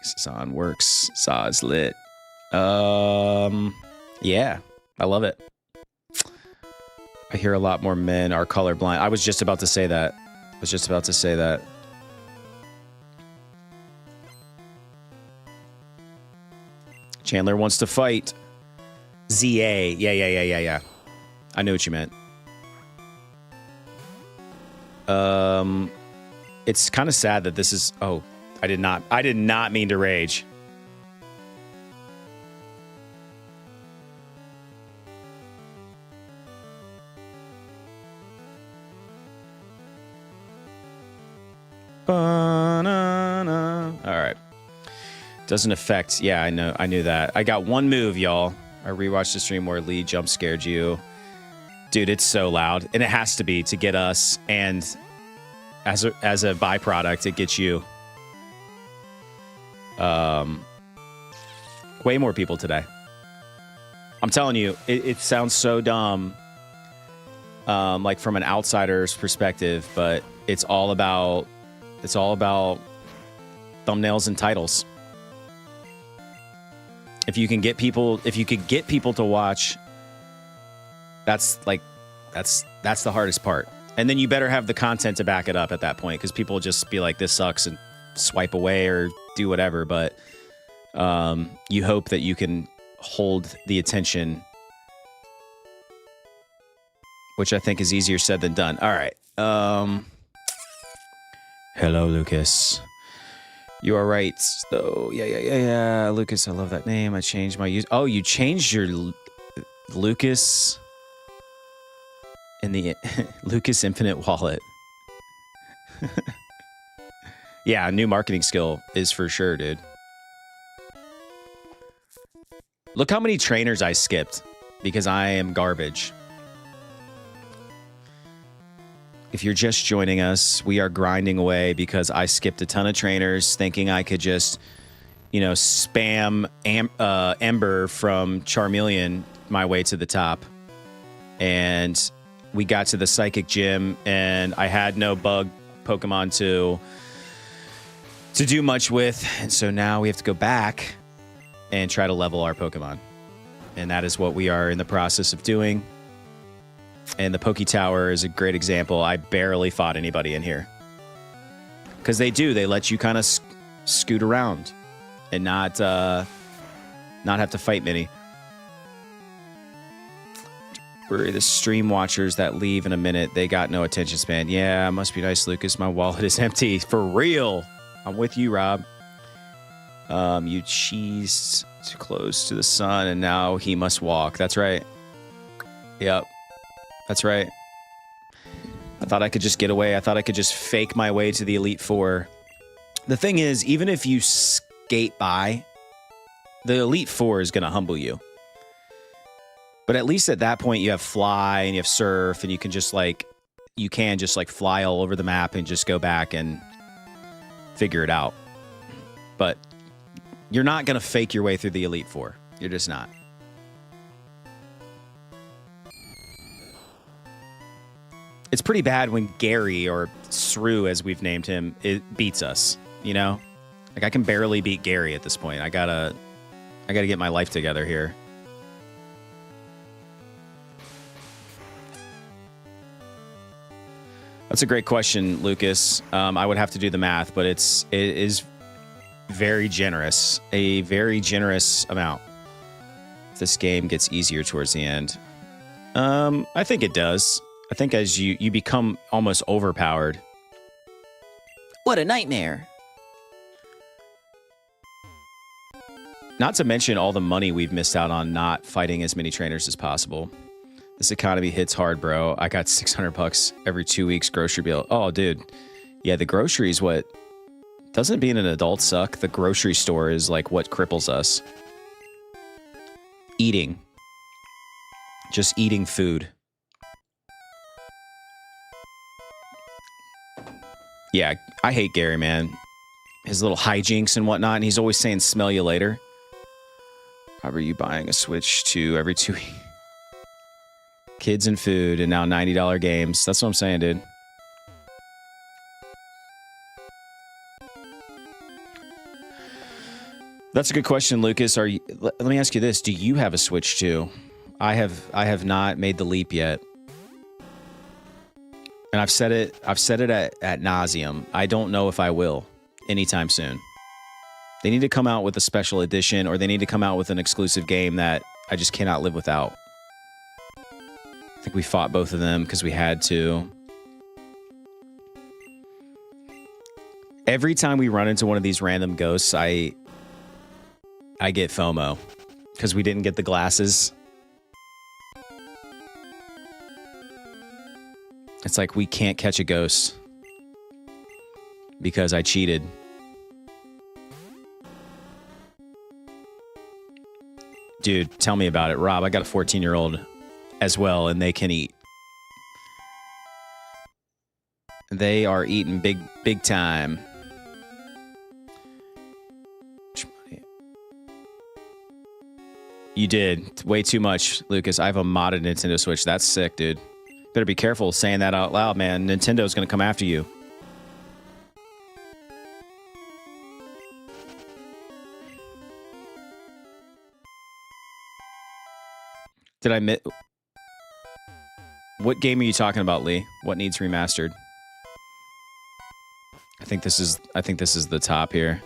Hassan works. Saw's lit. Yeah. I love it. I hear a lot more men are colorblind. I was just about to say that. Chandler wants to fight. ZA. Yeah. I knew what you meant. It's kind of sad that this is... Oh, I did not mean to rage. Banana. All right. Doesn't affect. Yeah, I know. I knew that. I got one move, y'all. I rewatched the stream where Lee jump scared you. Dude, it's so loud. And it has to be to get us. And as a byproduct, it gets you. Way more people today. I'm telling you, it sounds so dumb. Like from an outsider's perspective, but it's all about thumbnails and titles. If you could get people to watch, that's the hardest part. And then you better have the content to back it up at that point, because people will just be like, this sucks, and swipe away or do whatever. But you hope that you can hold the attention, which I think is easier said than done. All right. Hello, Lucas. You are right, though. Yeah. Lucas, I love that name. I changed my use. Oh, you changed your Lucas in the Lucas Infinite Wallet. Yeah, a new marketing skill is for sure, dude. Look how many trainers I skipped because I am garbage. If you're just joining us, we are grinding away because I skipped a ton of trainers thinking I could just, spam Ember from Charmeleon my way to the top. And we got to the Psychic Gym, and I had no bug Pokemon to do much with. And so now we have to go back and try to level our Pokemon. And that is what we are in the process of doing. And the Poké Tower is a great example. I barely fought anybody in here. Because they let you kind of scoot around and not have to fight many. We're the stream watchers that leave in a minute. They got no attention span. Yeah, must be nice, Lucas. My wallet is empty. For real. I'm with you, Rob. You cheesed too close to the sun, and now he must walk. That's right. Yep. That's right. I thought I could just get away. I thought I could just fake my way to the Elite Four. The thing is, even if you skate by, the Elite Four is going to humble you. But at least at that point, you have Fly and you have Surf, and you can just fly all over the map and just go back and figure it out. But you're not going to fake your way through the Elite Four. You're just not. It's pretty bad when Gary, or Sru as we've named him, it beats us, Like, I can barely beat Gary at this point. I gotta get my life together here. That's a great question, Lucas. I would have to do the math, but it is very generous. A very generous amount. This game gets easier towards the end. I think it does. I think as you become almost overpowered. What a nightmare. Not to mention all the money we've missed out on not fighting as many trainers as possible. This economy hits hard, bro. I got $600 every 2 weeks grocery bill. Oh, dude. Yeah, the groceries, doesn't being an adult suck? The grocery store is like what cripples us. Eating. Just eating food. Yeah, I hate Gary, man. his little hijinks and whatnot, and he's always saying "smell you later." How are you buying a Switch 2 every 2 weeks? Kids and food, and now $90 games. That's what I'm saying, dude. That's a good question, Lucas. Let me ask you this: do you have a Switch 2? I have not made the leap yet, and I've said it at nauseum. I don't know if I will anytime soon. They need to come out with a special edition, or they need to come out with an exclusive game that I just cannot live without. I think we fought both of them because we had to. Every time we run into one of these random ghosts, I get FOMO because we didn't get the glasses. It's like we can't catch a ghost because I cheated. Dude, tell me about it. Rob, I got a 14-year-old as well, and they can eat. They are eating big time. You did. Way too much, Lucas. I have a modded Nintendo Switch. That's sick, dude. Better be careful saying that out loud, man. Nintendo's going to come after you. Did I miss? What game are you talking about, Lee? What needs remastered? I think this is the top here.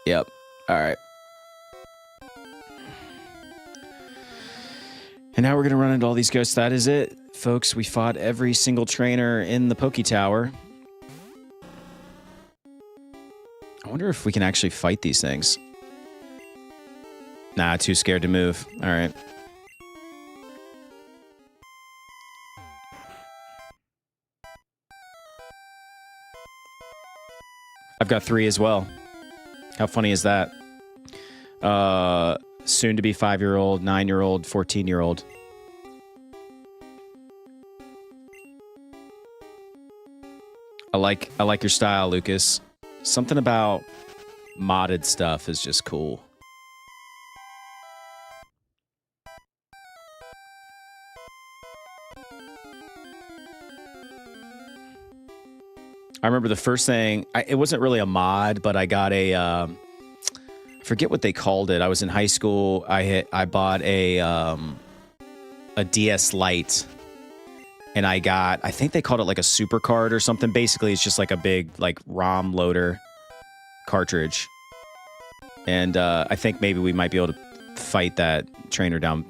Yep. All right. And now we're going to run into all these ghosts. That is it, folks. We fought every single trainer in the Poké Tower. I wonder if we can actually fight these things. Nah, too scared to move. All right. I've got 3 as well. How funny is that? Soon to be 5-year-old, 9-year-old, 14-year-old. I like your style, Lucas. Something about modded stuff is just cool. I remember the first thing, it wasn't really a mod, but I got a, I forget what they called it. I was in high school. I bought a DS Lite, and I think they called it like a super card or something. Basically, it's just like a big like ROM loader cartridge. And I think maybe we might be able to fight that trainer down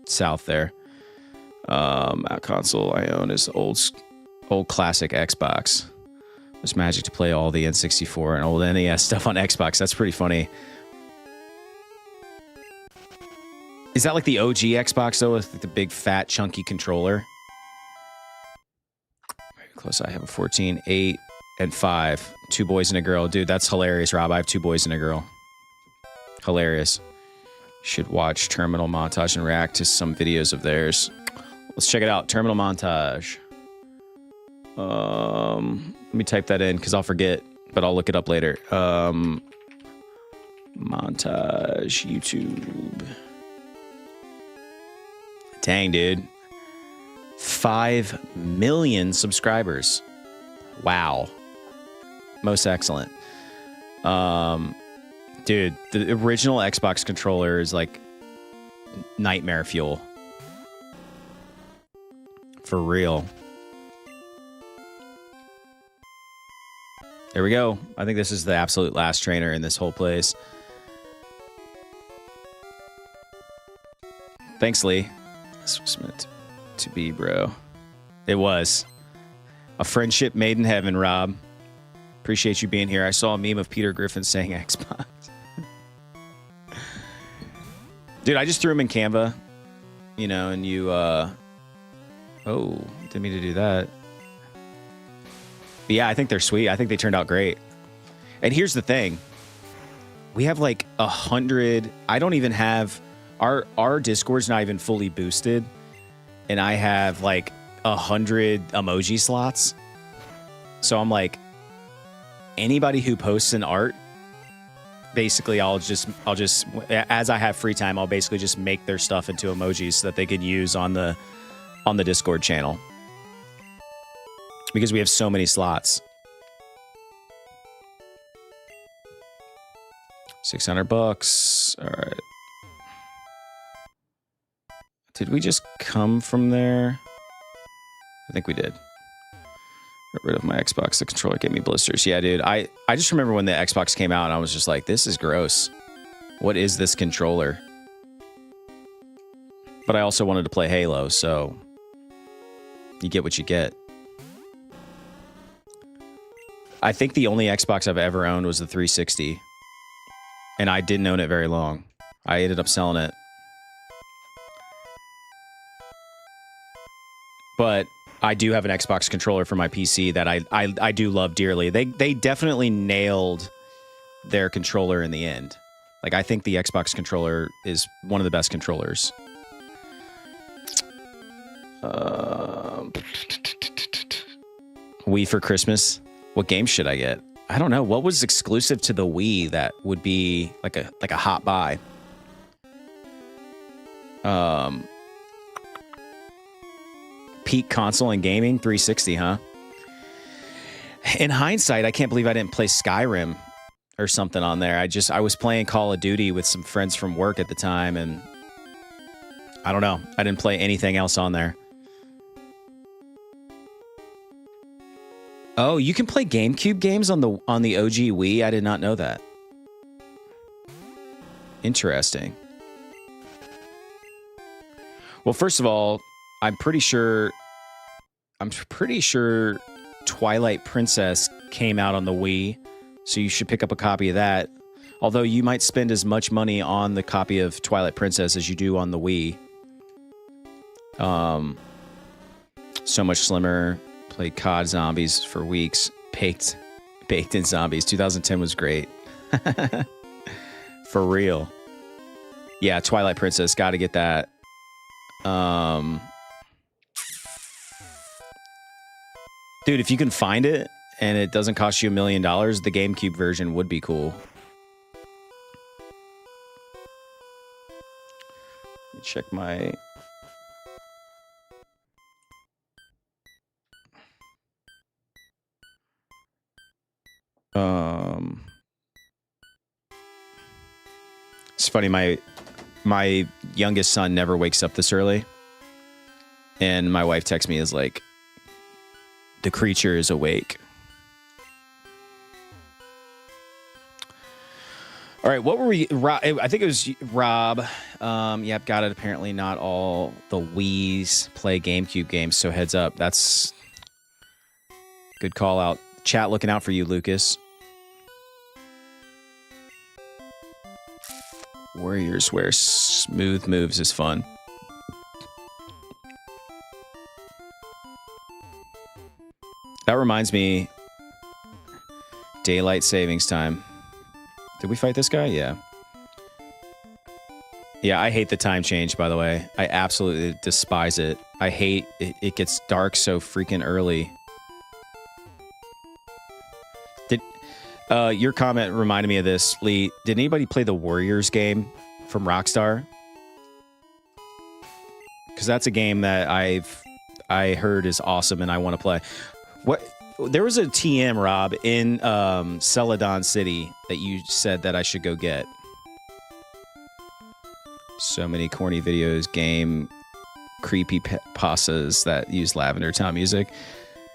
south there. That console I own is old classic Xbox. It's magic to play all the N64 and old NES stuff on Xbox. That's pretty funny. Is that like the OG Xbox, though, with the big, fat, chunky controller? Very close. I have a 14, 8, and 5. 2 boys and a girl. Dude, that's hilarious, Rob. I have 2 boys and a girl. Hilarious. Should watch Terminal Montage and react to some videos of theirs. Let's check it out. Terminal Montage. Let me type that in because I'll forget, but I'll look it up later. Montage YouTube. Dang, dude. 5 million subscribers. Wow. Most excellent. Dude, the original Xbox controller is like nightmare fuel. For real. There we go. I think this is the absolute last trainer in this whole place. Thanks, Lee. This was meant to be, bro. It was. A friendship made in heaven, Rob. Appreciate you being here. I saw a meme of Peter Griffin saying Xbox. Dude, I just threw him in Canva. You know, and you, oh, didn't mean to do that. But yeah, I think they're sweet. I think they turned out great. And here's the thing. We have like 100. I don't even have our Discord's not even fully boosted. And I have like 100 emoji slots. So I'm like, anybody who posts an art, basically I'll just as I have free time, I'll basically just make their stuff into emojis so that they could use on the Discord channel. Because we have so many slots. $600. All right. Did we just come from there? I think we did. Got rid of my Xbox. The controller gave me blisters. Yeah, dude. I just remember when the Xbox came out and I was just like, this is gross. What is this controller? But I also wanted to play Halo, so you get what you get. I think the only Xbox I've ever owned was the 360. And I didn't own it very long. I ended up selling it. But I do have an Xbox controller for my PC that I do love dearly. They definitely nailed their controller in the end. Like, I think the Xbox controller is one of the best controllers. Wii for Christmas. What game should I get? I don't know. What was exclusive to the Wii that would be like a hot buy? Peak console and gaming, 360, huh? In hindsight, I can't believe I didn't play Skyrim or something on there. I was playing Call of Duty with some friends from work at the time, and I don't know. I didn't play anything else on there. Oh, you can play GameCube games on the OG Wii? I did not know that. Interesting. Well, first of all, I'm pretty sure Twilight Princess came out on the Wii, so you should pick up a copy of that. Although you might spend as much money on the copy of Twilight Princess as you do on the Wii. So much slimmer. Played COD Zombies for weeks. Baked in Zombies. 2010 was great. For real. Yeah, Twilight Princess. Got to get that. Dude, if you can find it and it doesn't cost you $1 million, the GameCube version would be cool. Let me check my... It's funny, my youngest son never wakes up this early. And my wife texts me as like, the creature is awake. All right, what were we... I think it was Rob. Yep, got it. Apparently not all the Wii's play GameCube games, so heads up. That's... good call out. Chat looking out for you, Lucas. Warriors where smooth moves is fun. That reminds me, daylight savings time. Did we fight this guy? Yeah. Yeah, I hate the time change, by the way. I absolutely despise it. I hate it. It gets dark so freaking early. Your comment reminded me of this, Lee. Did anybody play the Warriors game from Rockstar? Because that's a game that I heard is awesome and I want to play. What? There was a TM, Rob, in Celadon City that you said that I should go get. So many corny videos, game, creepy pastas that use Lavender Town music.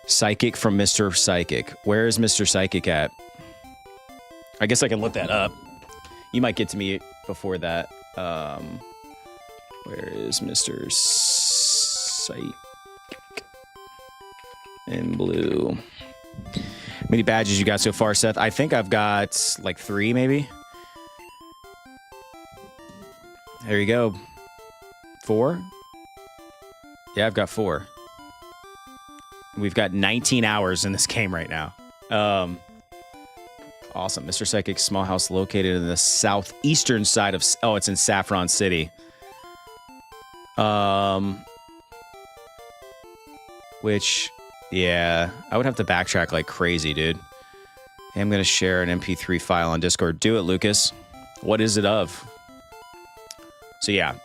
Psychic from Mr. Psychic. Where is Mr. Psychic at? I guess I can look that up. You might get to me before that. Where is Mr. Psychic in blue? How many badges you got so far, Seth? I think I've got like 3, maybe. There you go. 4? Yeah, I've got 4. We've got 19 hours in this game right now. Awesome. Mr. Psychic's small house located in the southeastern side of... Oh, it's in Saffron City. Which, yeah, I would have to backtrack like crazy, dude. Hey, I'm going to share an MP3 file on Discord. Do it, Lucas. What is it of? So, yeah.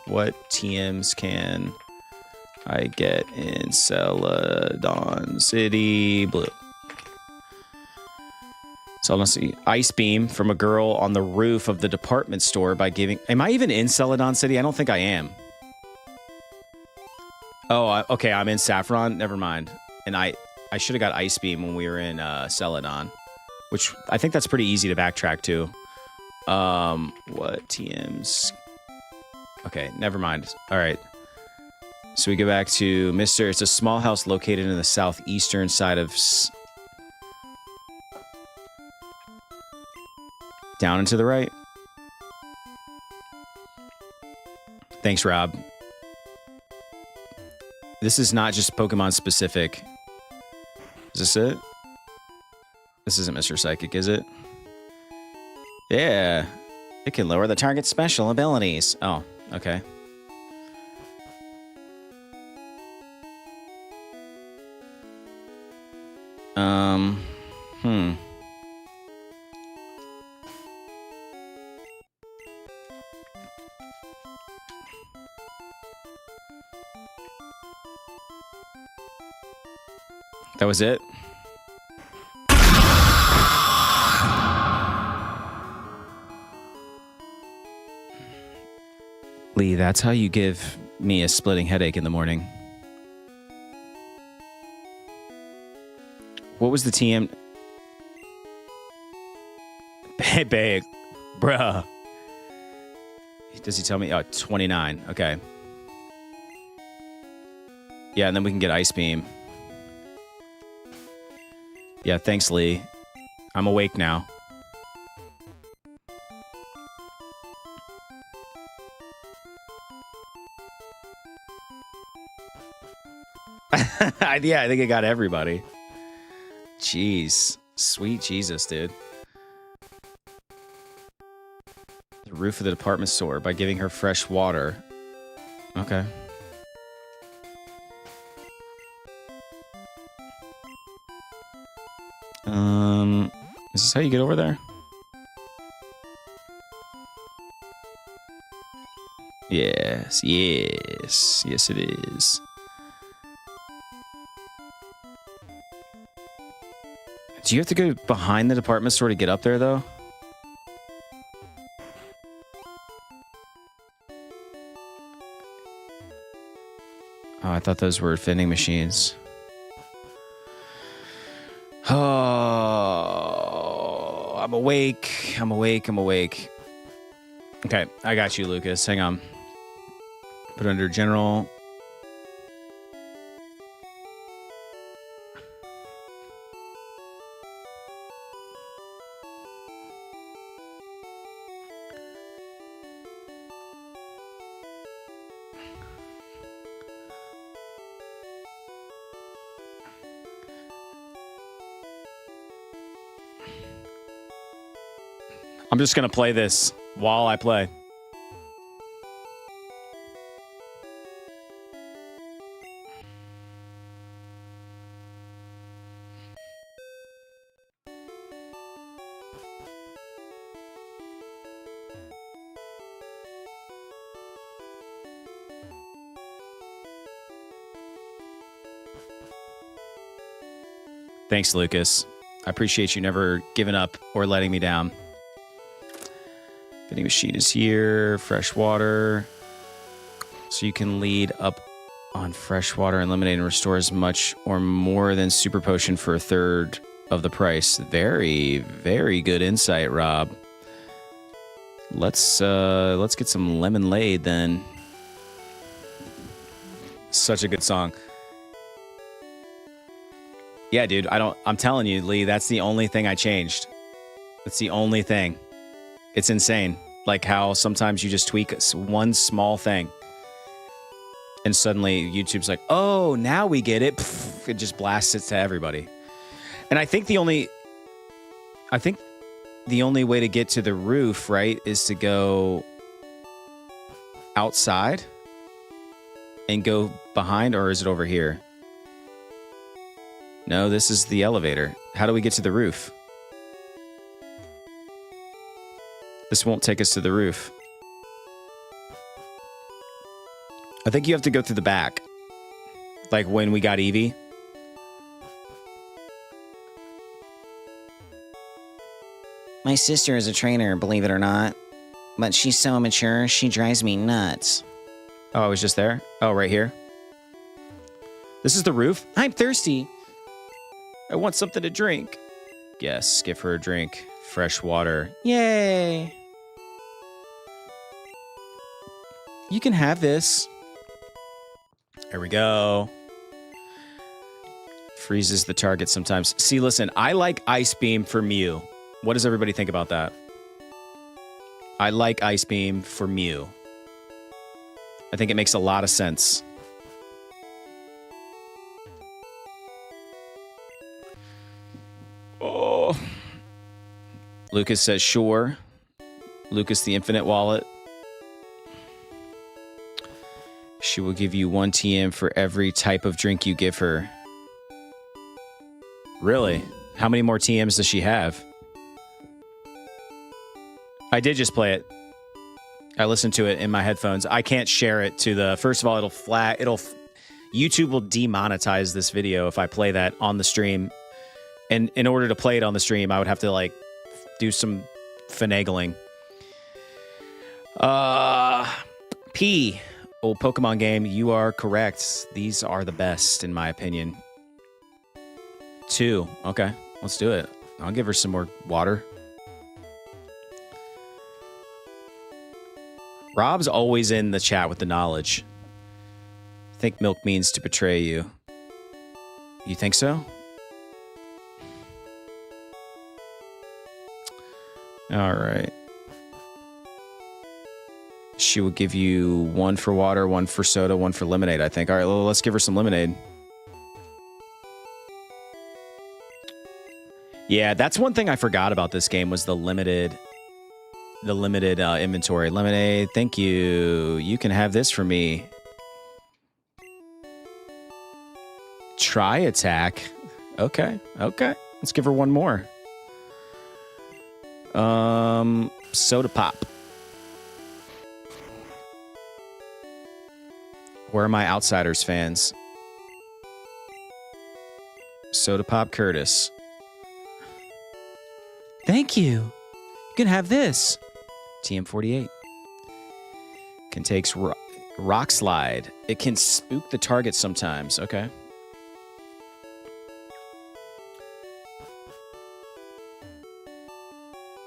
What TMs can I get in Celadon City Blue? So let's see. Ice beam from a girl on the roof of the department store by giving... Am I even in Celadon City? I don't think I am. Oh, okay. I'm in Saffron. Never mind. And I should have got ice beam when we were in Celadon, which I think that's pretty easy to backtrack to. What TMs? Okay, never mind. All right. So we go back to Mr. It's a small house located in the southeastern side of... Down and to the right. Thanks, Rob. This is not just Pokemon specific. Is this it? This isn't Mr. Psychic, is it? Yeah. It can lower the target's special abilities. Oh, okay. That was it? Lee, that's how you give me a splitting headache in the morning. What was the TM? Big, bruh. Does he tell me? Oh, 29. Okay. Yeah, and then we can get Ice Beam. Yeah, thanks, Lee. I'm awake now. Yeah, I think it got everybody. Jeez. Sweet Jesus, dude. The roof of the department store by giving her fresh water. Okay. Is this how you get over there? Yes, yes, yes it is. Do you have to go behind the department store to get up there, though? Oh, I thought those were vending machines. Oh, I'm awake. I'm awake. I'm awake. Okay, I got you, Lucas. Hang on. Put it under general. I'm just going to play this while I play. Thanks, Lucas. I appreciate you never giving up or letting me down. Vending machine is here. Fresh water. So you can lead up on fresh water, eliminate and restore as much or more than super potion for a third of the price. Very, very good insight, Rob. Let's get some lemonade then. Such a good song. Yeah, dude, I'm telling you, Lee, that's the only thing I changed. That's the only thing. It's insane. Like how sometimes you just tweak one small thing and suddenly YouTube's like, oh, now we get it. Pff, it just blasts it to everybody. And I think the only way to get to the roof, right, is to go outside and go behind, or is it over here? No, this is the elevator. How do we get to the roof? This won't take us to the roof. I think you have to go through the back. Like when we got Eevee. My sister is a trainer, believe it or not. But she's so immature, she drives me nuts. Oh, I was just there? Oh, right here. This is the roof? I'm thirsty. I want something to drink. Yes, give her a drink. Fresh water. Yay! You can have this. There we go. Freezes the target sometimes. See, listen, I like Ice Beam for Mew. What does everybody think about that? I like Ice Beam for Mew. I think it makes a lot of sense. Oh. Lucas says, sure. Lucas the Infinite Wallet. She will give you 1 TM for every type of drink you give her. Really? How many more TMs does she have? I did just play it. I listened to it in my headphones. I can't share it to the... First of all, YouTube will demonetize this video if I play that on the stream. And in order to play it on the stream, I would have to, like, do some finagling. P. Old Pokemon game, you are correct. These are the best, in my opinion. 2. Okay, let's do it. I'll give her some more water. Rob's always in the chat with the knowledge. I think milk means to betray you. You think so? All right. She will give you 1 for water, 1 for soda, 1 for lemonade, I think. All right, well, let's give her some lemonade. Yeah, that's one thing I forgot about this game was the limited inventory. Lemonade, thank you. You can have this for me. Try attack. Okay. Let's give her 1 more. Soda pop. Where are my Outsiders fans? Soda pop Curtis. Thank you. You can have this. TM48. Takes rock slide. It can spook the target sometimes. Okay.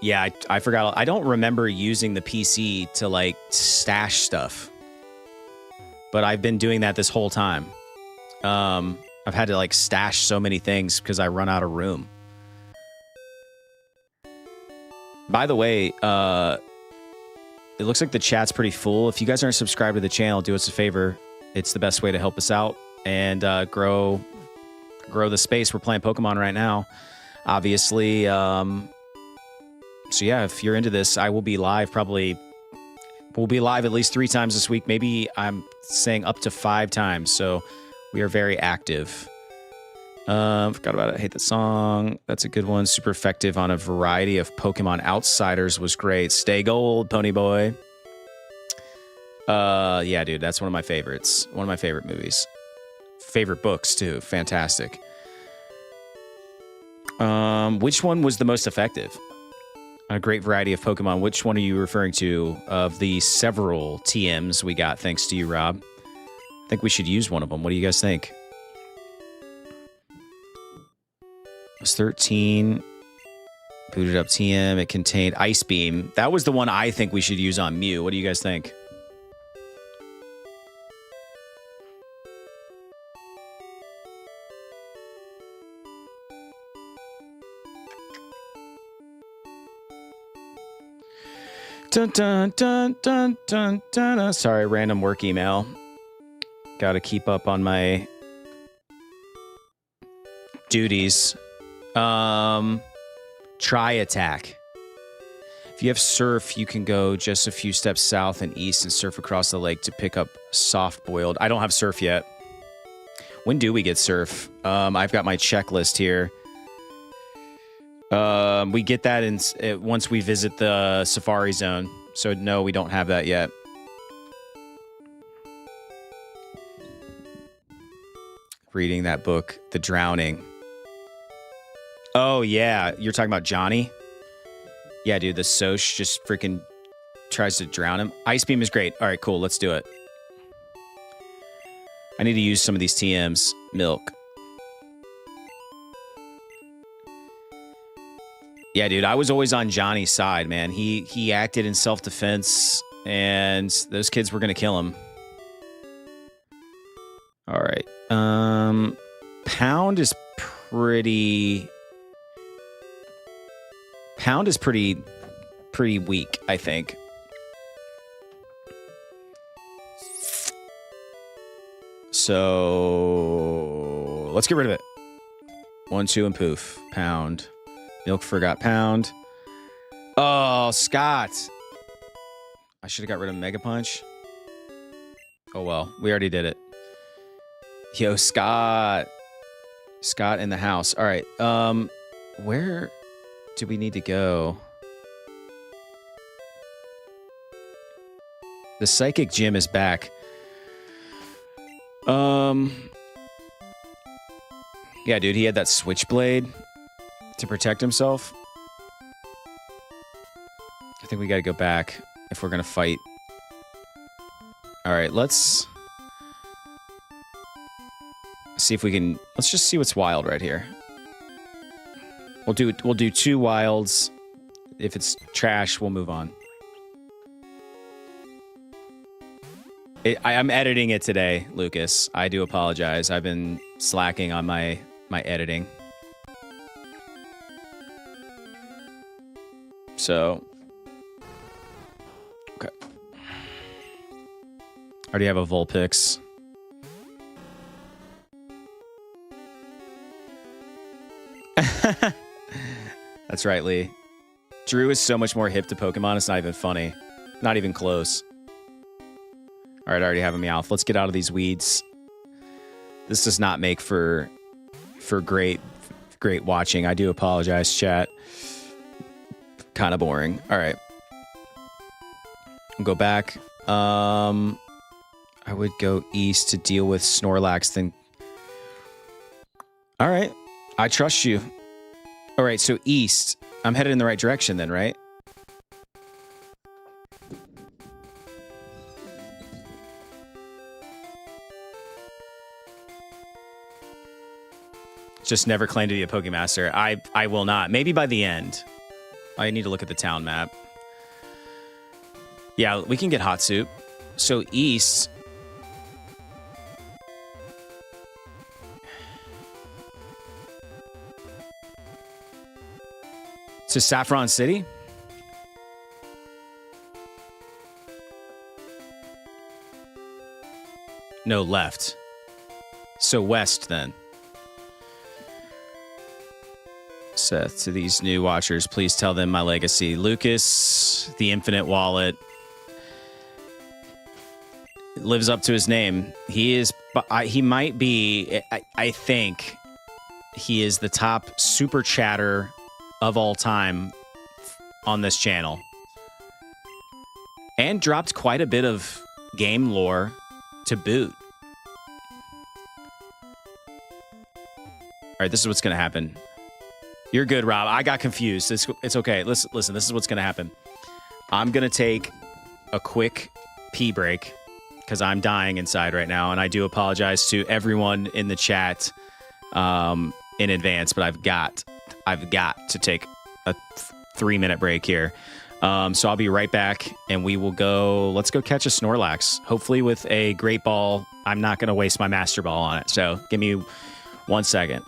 Yeah, I forgot. I don't remember using the PC to, like, stash stuff. But I've been doing that this whole time. I've had to, like, stash so many things because I run out of room. By the way, it looks like the chat's pretty full. If you guys aren't subscribed to the channel, do us a favor. It's the best way to help us out and grow the space. We're playing Pokemon right now, obviously. So yeah, if you're into this, I will be live we'll be live at least 3 times this week. Maybe I'm saying up to 5 times. So we are very active. Forgot about it. I hate the song. That's a good one. Super effective on a variety of Pokemon. Outsiders was great. Stay gold, Pony Boy. Yeah, dude, that's one of my favorites. One of my favorite movies. Favorite books, too. Fantastic. Which one was the most effective? A great variety of Pokemon. Which one are you referring to of the several TMs we got thanks to you, Rob? I think we should use one of them. What do you guys think? It was 13. Booted up TM. It contained Ice Beam. That was the one I think we should use on Mew. What do you guys think? Dun, dun, dun, dun, dun, dun. Sorry, random work email. Got to keep up on my duties. Try attack. If you have surf, you can go just a few steps south and east and surf across the lake to pick up soft boiled. I don't have surf yet. When do we get surf? I've got my checklist here. We get that once we visit the Safari Zone. So no, we don't have that yet. Reading that book, The Drowning. Oh, yeah. You're talking about Johnny? Yeah, dude, the Soch just freaking tries to drown him. Ice Beam is great. All right, cool. Let's do it. I need to use some of these TMs. Milk. Yeah, dude, I was always on Johnny's side, man. He acted in self-defense, and those kids were going to kill him. All right. Pound is pretty weak, I think. So let's get rid of it. 1, 2, and poof. Pound. Milk forgot Pound. Oh, Scott. I should have got rid of Mega Punch. Oh, well. We already did it. Yo, Scott. Scott in the house. All right. Where do we need to go? The Psychic Gym is back. Yeah, dude, he had that Switchblade to protect himself. I think we gotta go back if we're gonna fight. All right, let's see if we can. Let's just see what's wild right here. We'll do 2 wilds. If it's trash, we'll move on. I'm editing it today, Lucas. I do apologize. I've been slacking on my editing. So, okay. I already have a Vulpix. That's right, Lee. Drew is so much more hip to Pokemon, it's not even funny. Not even close. All right, I already have a Meowth. Let's get out of these weeds. This does not make for great watching. I do apologize, chat. Kind of boring. All right. I'll go back. I would go east to deal with Snorlax, then. All right. I trust you. All right, so east. I'm headed in the right direction then, right? Just never claim to be a Pokemaster. I will not. Maybe by the end. I need to look at the town map. Yeah, we can get Hot Soup. So east. To Saffron City? No, left. So west then. Seth, to these new watchers, please tell them my legacy. Lucas, the Infinite Wallet, lives up to his name. He might be, I think, he is the top super chatter of all time on this channel. And dropped quite a bit of game lore to boot. All right, this is what's going to happen. You're good, Rob. I got confused. It's okay. Listen, this is what's going to happen. I'm going to take a quick pee break because I'm dying inside right now, and I do apologize to everyone in the chat in advance, but I've got to take a 3-minute break here. So I'll be right back, and we will go. Let's go catch a Snorlax, hopefully with a Great Ball. I'm not going to waste my Master Ball on it, so give me 1 second.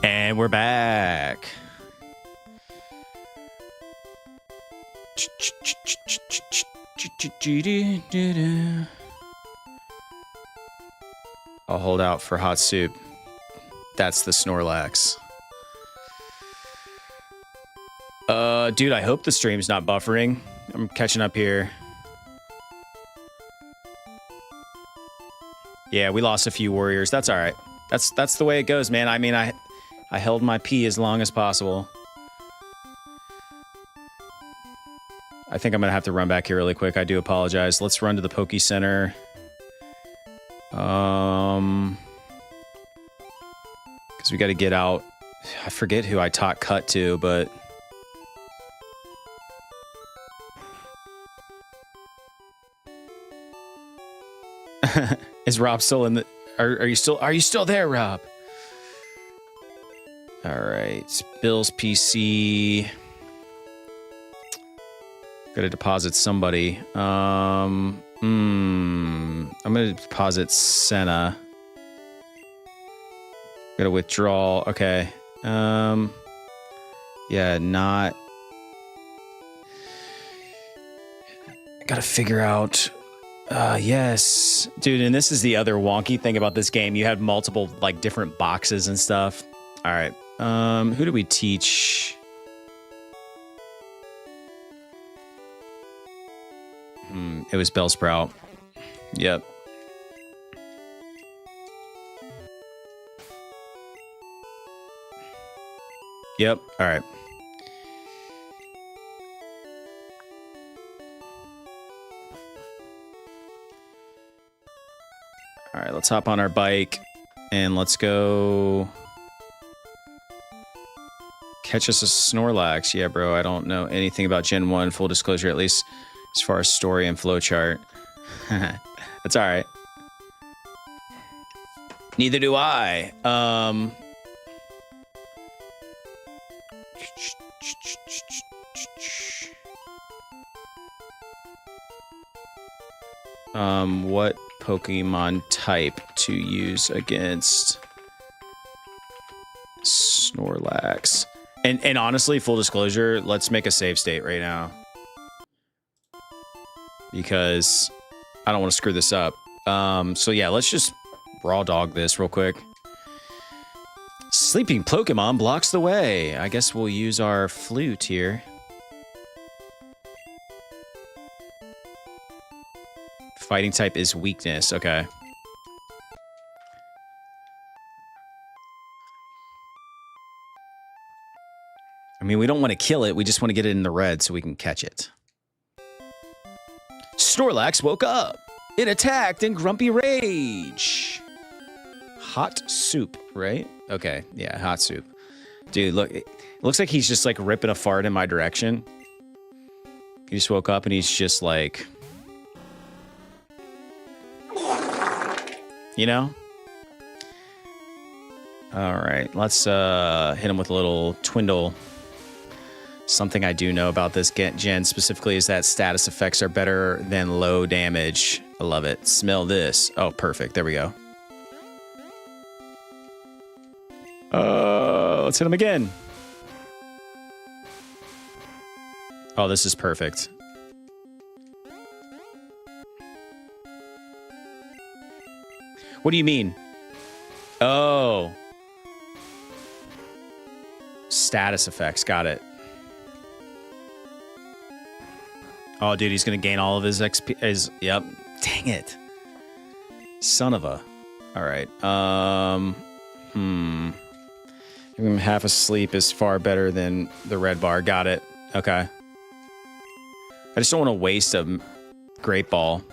And we're back. I'll hold out for hot soup. That's the Snorlax. Dude, I hope the stream's not buffering. I'm catching up here. Yeah, we lost a few warriors. That's all right. That's the way it goes, man. I mean, I held my pee as long as possible. I think I'm gonna have to run back here really quick. I do apologize. Let's run to the Poke Center. Because we got to get out. I forget who I taught cut to, but is Rob still in the? Are you still there, Rob? All right, Bill's PC. Got to deposit somebody. I'm gonna deposit Senna. Got to withdraw. Okay. Yeah, not. Got to figure out. Yes, dude. And this is the other wonky thing about this game. You had multiple like different boxes and stuff. All right. Who do we teach? It was Bellsprout. Yep. Yep. All right. All right, let's hop on our bike and let's go catch us a Snorlax. Yeah, bro, I don't know anything about Gen 1, full disclosure, at least as far as story and flowchart. That's all right. Neither do I. What Pokemon type to use against Snorlax? And honestly, full disclosure, let's make a save state right now, because I don't want to screw this up. So yeah, let's just raw dog this real quick. Sleeping Pokemon blocks the way. I guess we'll use our flute here. Fighting type is weakness. Okay. I mean, we don't want to kill it. We just want to get it in the red so we can catch it. Snorlax woke up. It attacked in grumpy rage. Hot soup, right? Okay, yeah, hot soup. Dude, look, it looks like he's just like ripping a fart in my direction. He just woke up and he's just like, you know? All right, let's hit him with a little Twindle. Something I do know about this gen specifically is that status effects are better than low damage. I love it. Smell this. Oh, perfect. There we go. Let's hit him again. Oh, this is perfect. What do you mean? Oh. Status effects. Got it. Oh, dude, he's going to gain all of his XP. Yep. Dang it. Son of a. All right. Half asleep is far better than the red bar. Got it. Okay. I just don't want to waste a Great Ball.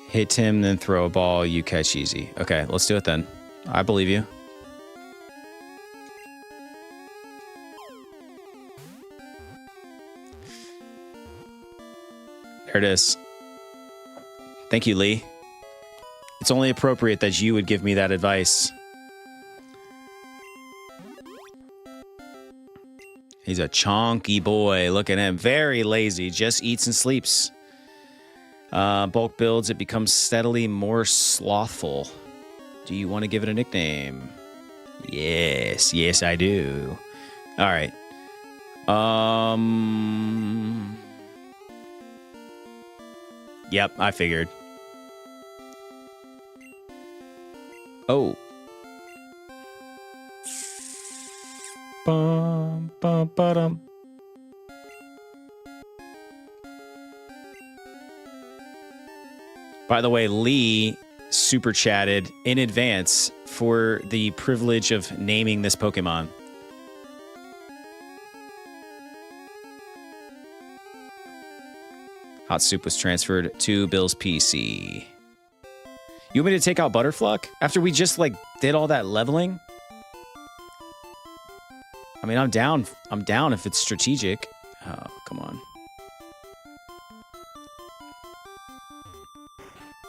Hit him, then throw a ball. You catch easy. Okay, let's do it then. I believe you. There it is. Thank you, Lee. It's only appropriate that you would give me that advice. He's a chonky boy. Look at him. Very lazy. Just eats and sleeps. Bulk builds, it becomes steadily more slothful. Do you want to give it a nickname? Yes, yes, I do. All right. Yep, I figured. Oh. Bum, bum, ba-dum. By the way, Lee super chatted in advance for the privilege of naming this Pokemon. Hot Soup was transferred to Bill's PC. You want me to take out Butterfluck after we just like did all that leveling? I mean, I'm down. I'm down if it's strategic. Oh, come on.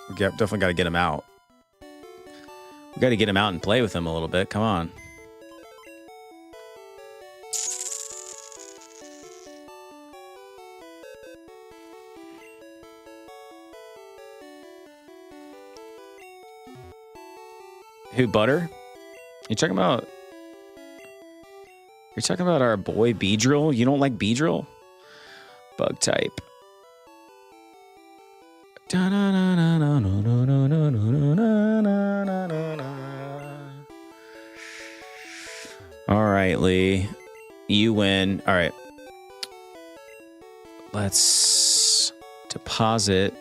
We definitely got to get him out. We got to get him out and play with him a little bit. Come on. Who, Butter? You talking about? You're talking about our boy Beedrill? You don't like Beedrill? Bug type. All right, Lee. You win. All right. Let's deposit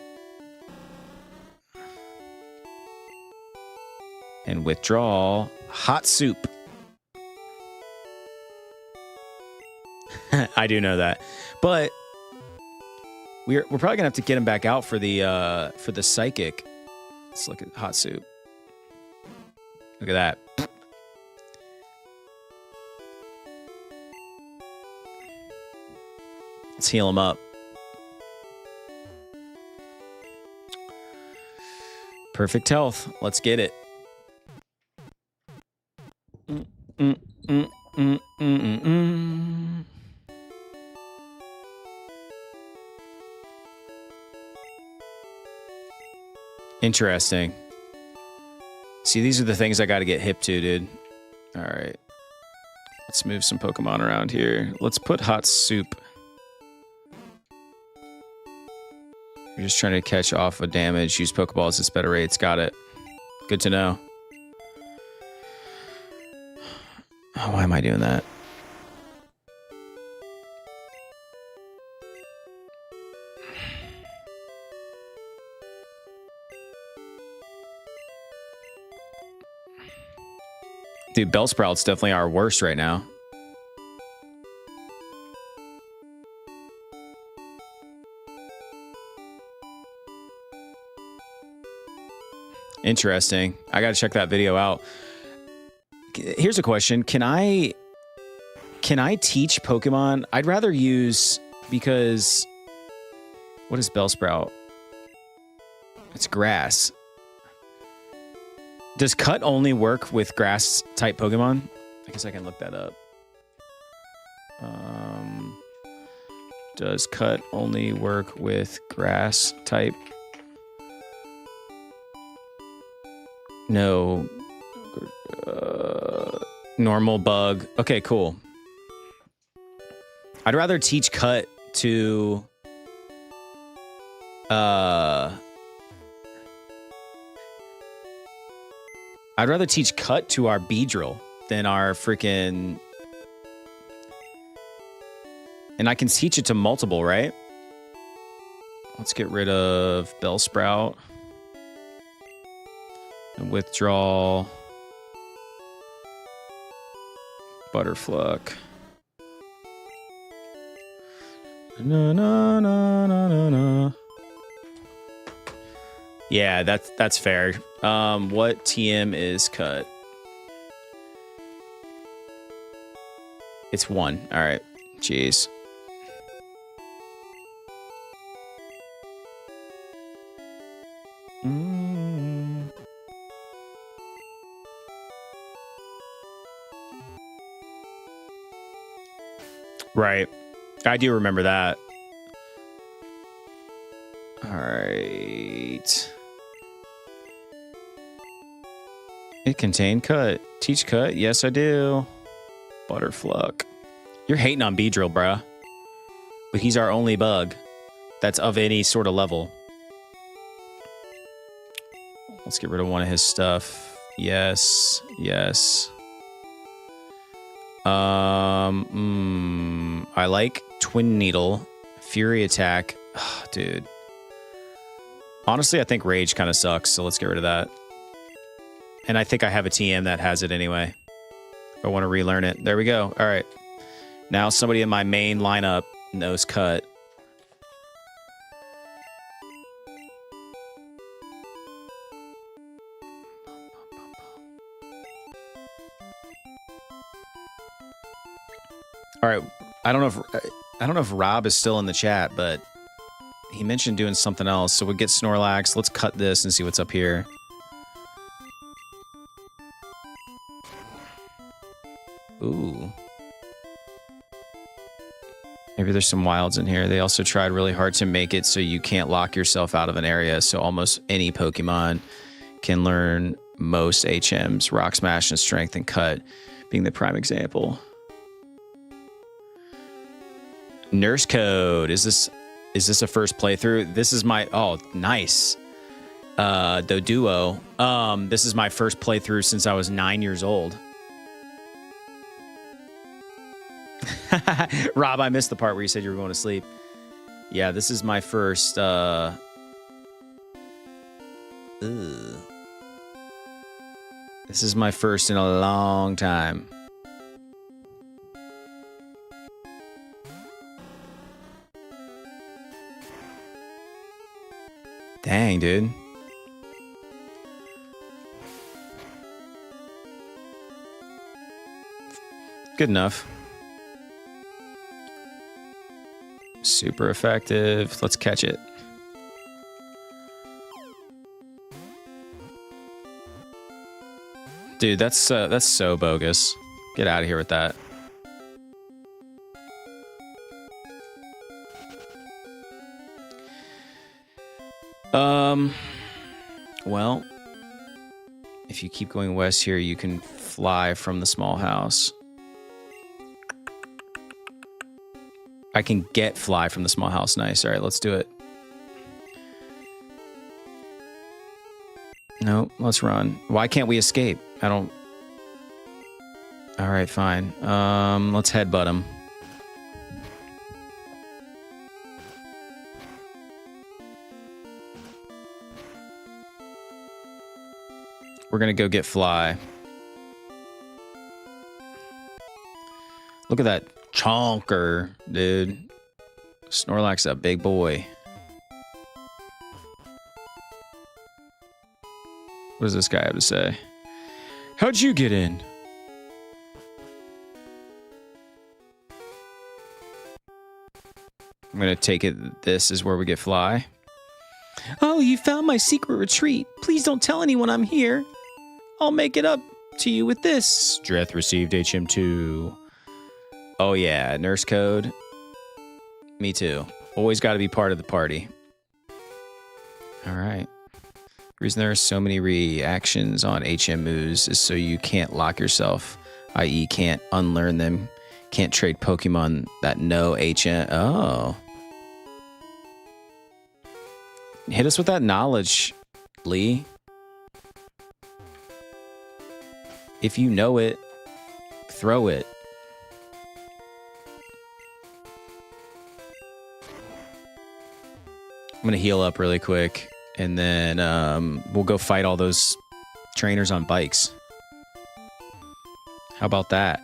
and withdraw Hot Soup. I do know that, but we're probably gonna have to get him back out for the psychic. Let's look at Hot Soup. Look at that. Let's heal him up. Perfect health. Let's get it. Interesting. See, these are the things I got to get hip to, dude. All right. Let's move some Pokemon around here. Let's put Hot Soup. You're just trying to catch off a damage. Use Pokeballs at better rates. Got it. Good to know. Oh, why am I doing that? Dude, Bellsprout's definitely our worst right now. Interesting. I gotta check that video out. Here's a question. Can I teach Pokemon? I'd rather use, because what is Bellsprout? It's grass. Does Cut only work with grass type Pokemon? I guess I can look that up. Does Cut only work with grass type? No. Normal, bug. Okay, cool. I'd rather teach Cut to I'd rather teach Cut to our Beedrill than our freaking... And I can teach it to multiple, right? Let's get rid of Bellsprout. And withdraw Butterfluck. Na, na, na, na, na, na. Yeah, that's fair. What TM is Cut? It's 1. All right. Jeez. Right. I do remember that. All right. It contained cut. Teach cut? Yes, I do. Butterfluck. You're hating on Beedrill, bruh. But he's our only bug that's of any sort of level. Let's get rid of one of his stuff. Yes. Yes. I like Twin Needle. Fury Attack. Oh, dude. Honestly, I think Rage kind of sucks, so let's get rid of that. And I think I have a TM that has it anyway. If I want to relearn it. There we go. All right. Now somebody in my main lineup knows cut. All right. I don't know if Rob is still in the chat, but he mentioned doing something else. So we'll get Snorlax. Let's cut this and see what's up here. Ooh. Maybe there's some wilds in here. They also tried really hard to make it so you can't lock yourself out of an area. So almost any Pokemon can learn most HMs, Rock Smash and Strength and Cut being the prime example. Nurse Code. Is this a first playthrough? This is my, oh, nice. The duo. This is my first playthrough since I was 9 years old. Rob, I missed the part where you said you were going to sleep. Yeah, this is my first, This is my first in a long time. Dang, dude. Good enough. Super effective. Let's catch it. Dude, that's so bogus. Get out of here with that. Well, if you keep going west here, you can fly from the small house. I can get fly from the small house. Nice. All right, let's do it. Nope, let's run. Why can't we escape? I don't... All right, fine. Let's headbutt him. We're gonna go get fly. Look at that chonker, dude. Snorlax is a big boy. What does this guy have to say? How'd you get in? I'm gonna take it this is where we get fly. Oh, you found my secret retreat. Please don't tell anyone I'm here. I'll make it up to you with this. Dreth received HM2. Oh yeah, nurse code. Me too. Always got to be part of the party. All right. The reason there are so many reactions on HM moves is so you can't lock yourself, i.e. can't unlearn them, can't trade Pokemon that know HM. Oh. Hit us with that knowledge, Lee. If you know it, throw it. I'm going to heal up really quick, and then we'll go fight all those trainers on bikes. How about that?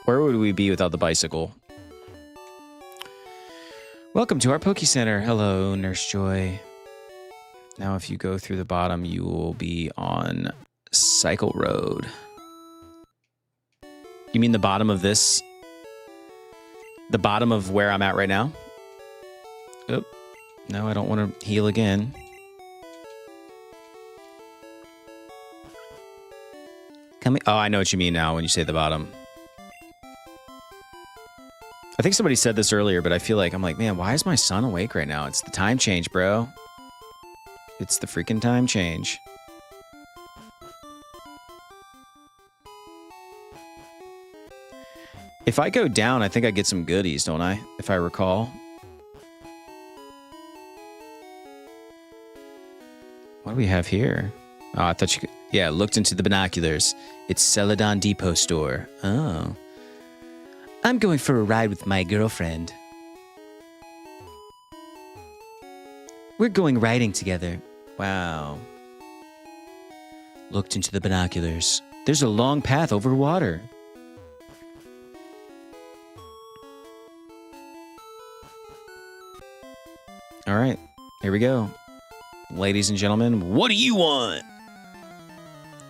Where would we be without the bicycle? Welcome to our Poke Center. Hello, Nurse Joy. Now, if you go through the bottom, you will be on Cycle Road. You mean the bottom of this? The bottom of where I'm at right now? Oh, no, I don't want to heal again. Coming. Oh, I know what you mean now when you say the bottom. I think somebody said this earlier, but I feel like, I'm like, man, why is my son awake right now? It's the time change, bro. It's the freaking time change. If I go down, I think I get some goodies, don't I? If I recall. What do we have here? Oh, I thought you could... Yeah, looked into the binoculars. It's Celadon Depot store. Oh. I'm going for a ride with my girlfriend. We're going riding together. Wow. Looked into the binoculars. There's a long path over water. All right, here we go. Ladies and gentlemen, what do you want?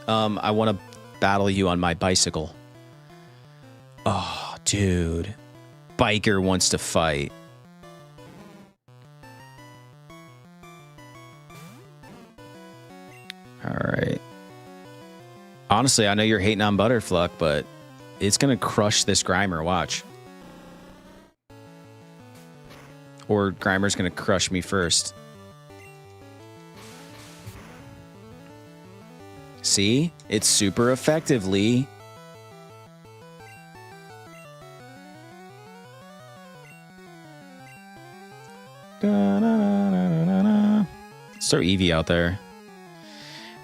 I want to battle you on my bicycle. Oh, dude. Biker wants to fight. All right. Honestly, I know you're hating on Butterfluck, but it's going to crush this Grimer. Watch. Or Grimer's going to crush me first. See? It's super effectively. So Eevee out there.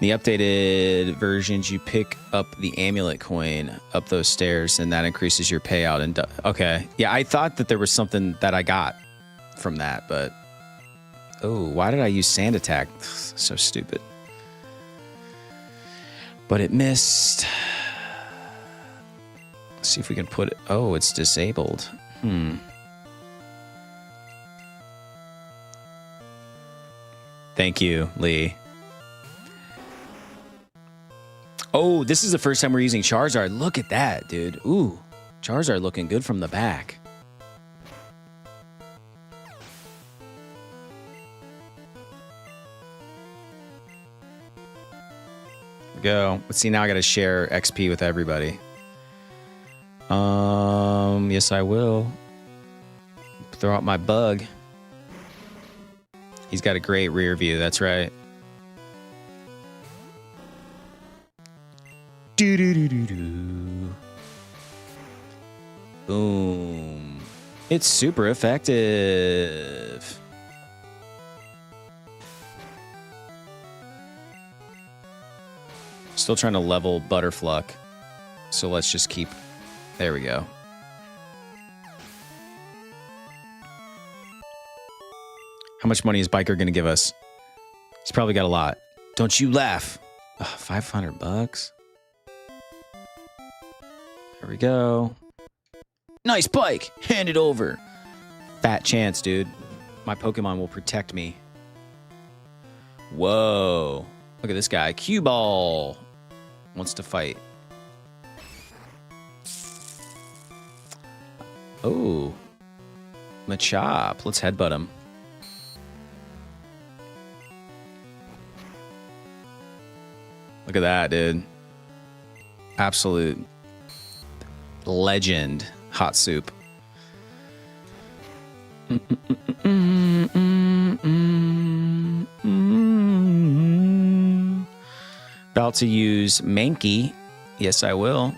In the updated versions, you pick up the amulet coin up those stairs, and that increases your payout. And okay, yeah, I thought that there was something that I got from that, but oh, why did I use Sand Attack? So stupid. But it missed. Let's see if we can put it. Oh, it's disabled. Thank you, Lee. Oh, this is the first time we're using Charizard. Look at that, dude. Ooh, Charizard looking good from the back. Go. Let's see, now I gotta share XP with everybody. Yes, I will. Throw out my bug. He's got a great rear view, that's right. Do-do-do-do-do. Boom. It's super effective. Still trying to level Butterfluck. So let's just keep... There we go. How much money is Biker going to give us? He's probably got a lot. Don't you laugh. Ugh, $500. There we go. Nice bike. Hand it over. Fat chance, dude. My Pokemon will protect me. Whoa. Look at this guy. Cue Ball. Wants to fight. Oh. Machop. Let's headbutt him. Look at that, dude. Absolute legend. Hot soup. About to use Mankey. Yes, I will.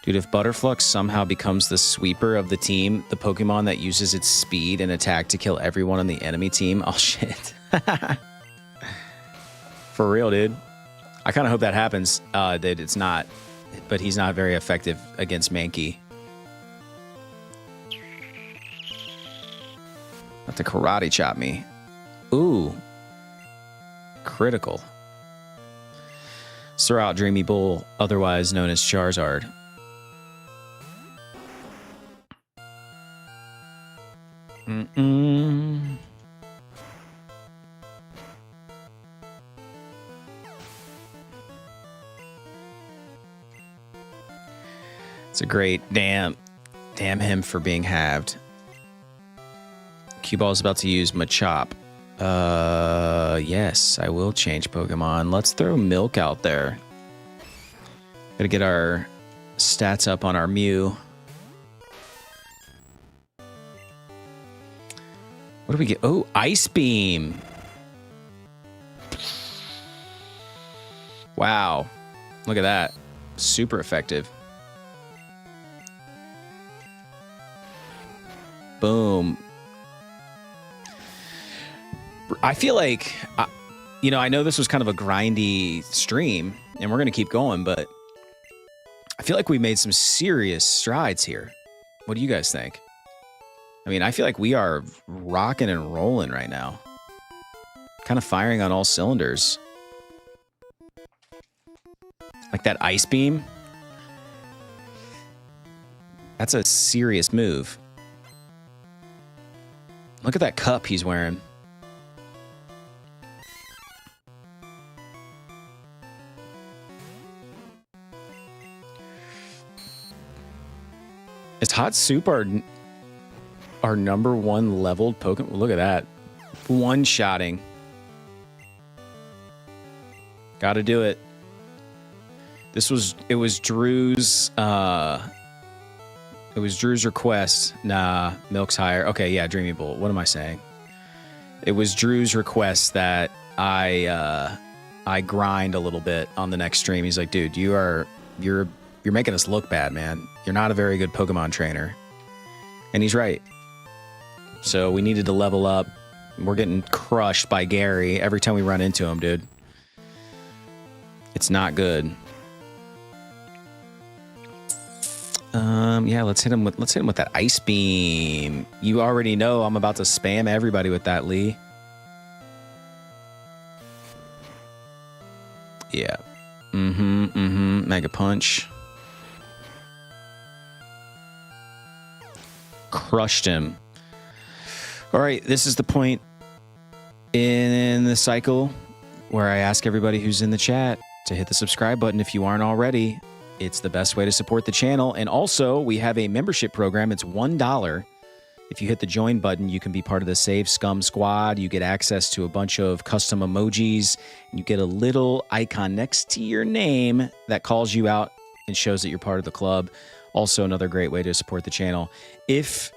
Dude, if Butterfluck somehow becomes the sweeper of the team, the Pokemon that uses its speed and attack to kill everyone on the enemy team, oh shit. For real, dude. I kind of hope that happens. That it's not, but he's not very effective against Mankey. Not to karate chop me. Ooh. Critical. Throw out Dreamy Bull, otherwise known as Charizard. It's a great damn him for being halved. Cue Ball is about to use Machop. Yes, I will change Pokemon. Let's throw Milk out there. Gotta get our stats up on our Mew. What do we get? Oh, Ice Beam. Wow. Look at that. Super effective. Boom. I feel like, you know, I know this was kind of a grindy stream, and we're going to keep going, but I feel like we made some serious strides here. What do you guys think? I mean, I feel like we are rocking and rolling right now. Kind of firing on all cylinders. Like that Ice Beam. That's a serious move. Look at that cup he's wearing. Is Hot Soup our number one leveled Pokemon? Look at that. One-shotting. Gotta do it. It was Drew's request. Nah, Milk's higher. Okay, yeah, Dreamy Bolt. What am I saying? It was Drew's request that I grind a little bit on the next stream. He's like, dude, you're making us look bad, man. You're not a very good Pokemon trainer. And he's right. So we needed to level up. We're getting crushed by Gary every time we run into him, dude. It's not good. Yeah, let's hit him with that Ice Beam. You already know I'm about to spam everybody with that, Lee. Yeah. Mega Punch. Crushed him. All right, this is the point in the cycle where I ask everybody who's in the chat to hit the subscribe button if you aren't already. It's the best way to support the channel. And also, we have a membership program. It's $1. If you hit the join button, you can be part of the Save Scum squad. You get access to a bunch of custom emojis. And you get a little icon next to your name that calls you out and shows that you're part of the club. Also, another great way to support the channel. If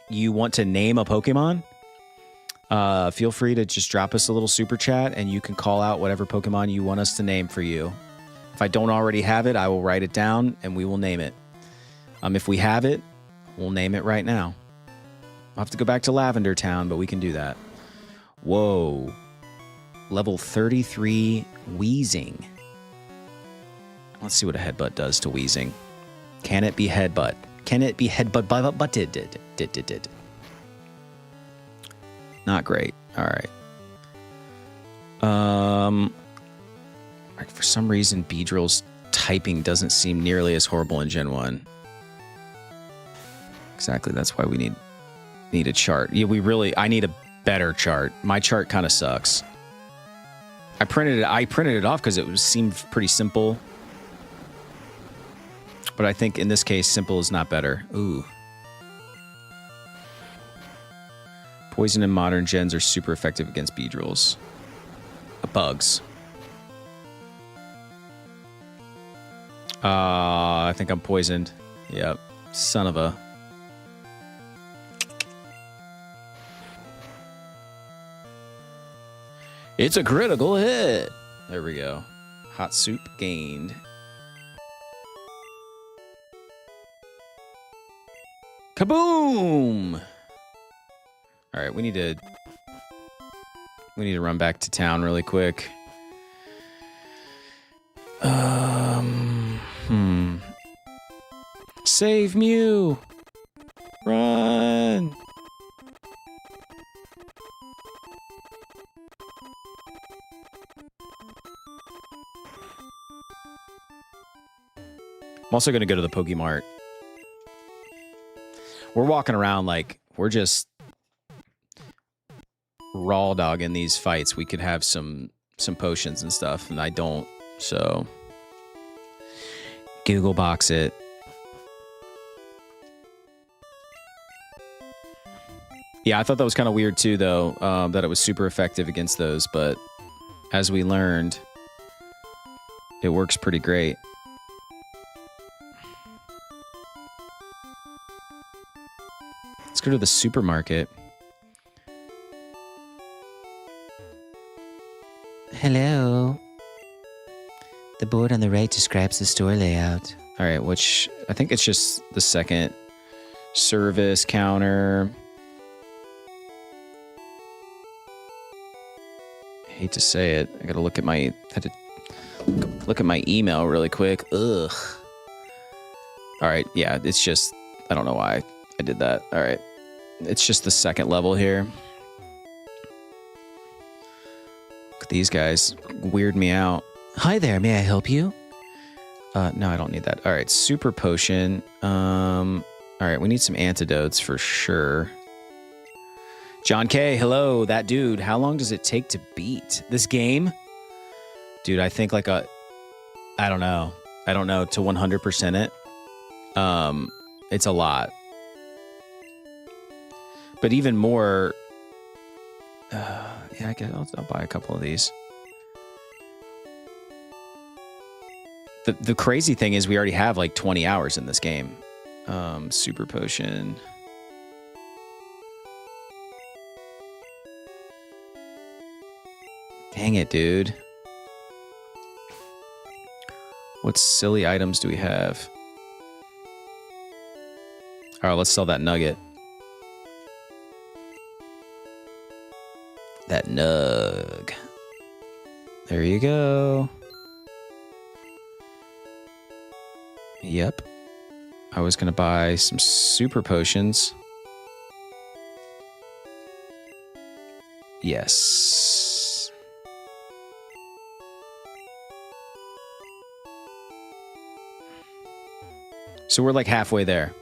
you want to name a Pokemon, feel free to just drop us a little super chat and you can call out whatever Pokemon you want us to name for you. If I don't already have it, I will write it down and we will name it. If we have it, we'll name it right now. I'll have to go back to Lavender Town, but we can do that. Whoa. Level 33 Wheezing. Let's see what a headbutt does to Wheezing. Can it be headbutt? Can it be headbutt? Did. Not great. All right. For some reason, Beedrill's typing doesn't seem nearly as horrible in Gen 1. Exactly. That's why we need a chart. Yeah, I need a better chart. My chart kind of sucks. I printed it off because it seemed pretty simple. But I think in this case, simple is not better. Ooh. Poison and modern gens are super effective against Beedrills. Bugs. I think I'm poisoned. Yep. Son of a... It's a critical hit. There we go. Hot Soup gained. Kaboom! All right, we need to run back to town really quick. Save Mew! Run! I'm also going to go to the Pokemart. We're walking around like we're just raw dogging these fights. We could have some potions and stuff, and I don't, so Google box it. Yeah, I thought that was kind of weird too, though, that it was super effective against those. But as we learned, it works pretty great. Let's go to the supermarket. Hello. The board on the right describes the store layout. All right, which I think it's just the second service counter. Hate to say it. I gotta look at my email really quick. Ugh. All right, yeah, it's just I don't know why I did that. All right, it's just the second level here. Look at these guys, weird me out. Hi there, may I help you? No, I don't need that. All right, super potion. All right, we need some antidotes for sure. John K, hello, that dude. How long does it take to beat this game? Dude, I think like I don't know, to 100% it. It's a lot. But even more, yeah, I guess I'll buy a couple of these. The crazy thing is we already have like 20 hours in this game. Super potion. Dang it, dude. What silly items do we have? All right, let's sell that nugget. That nug. There you go. Yep. I was going to buy some super potions. Yes. So we're like halfway there.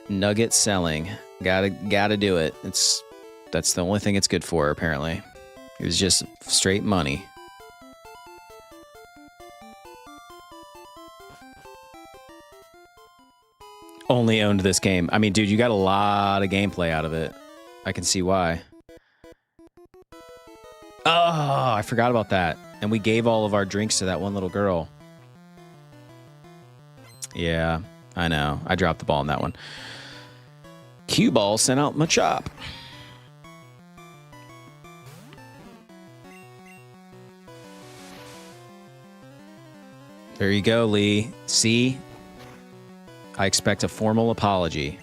Nugget selling. Gotta do it. That's the only thing it's good for, apparently. It was just straight money. Only owned this game. I mean, dude, you got a lot of gameplay out of it. I can see why. Oh, I forgot about that. And we gave all of our drinks to that one little girl. Yeah, I know. I dropped the ball on that one. Cue Ball sent out my chop. There you go, Lee. See? I expect a formal apology.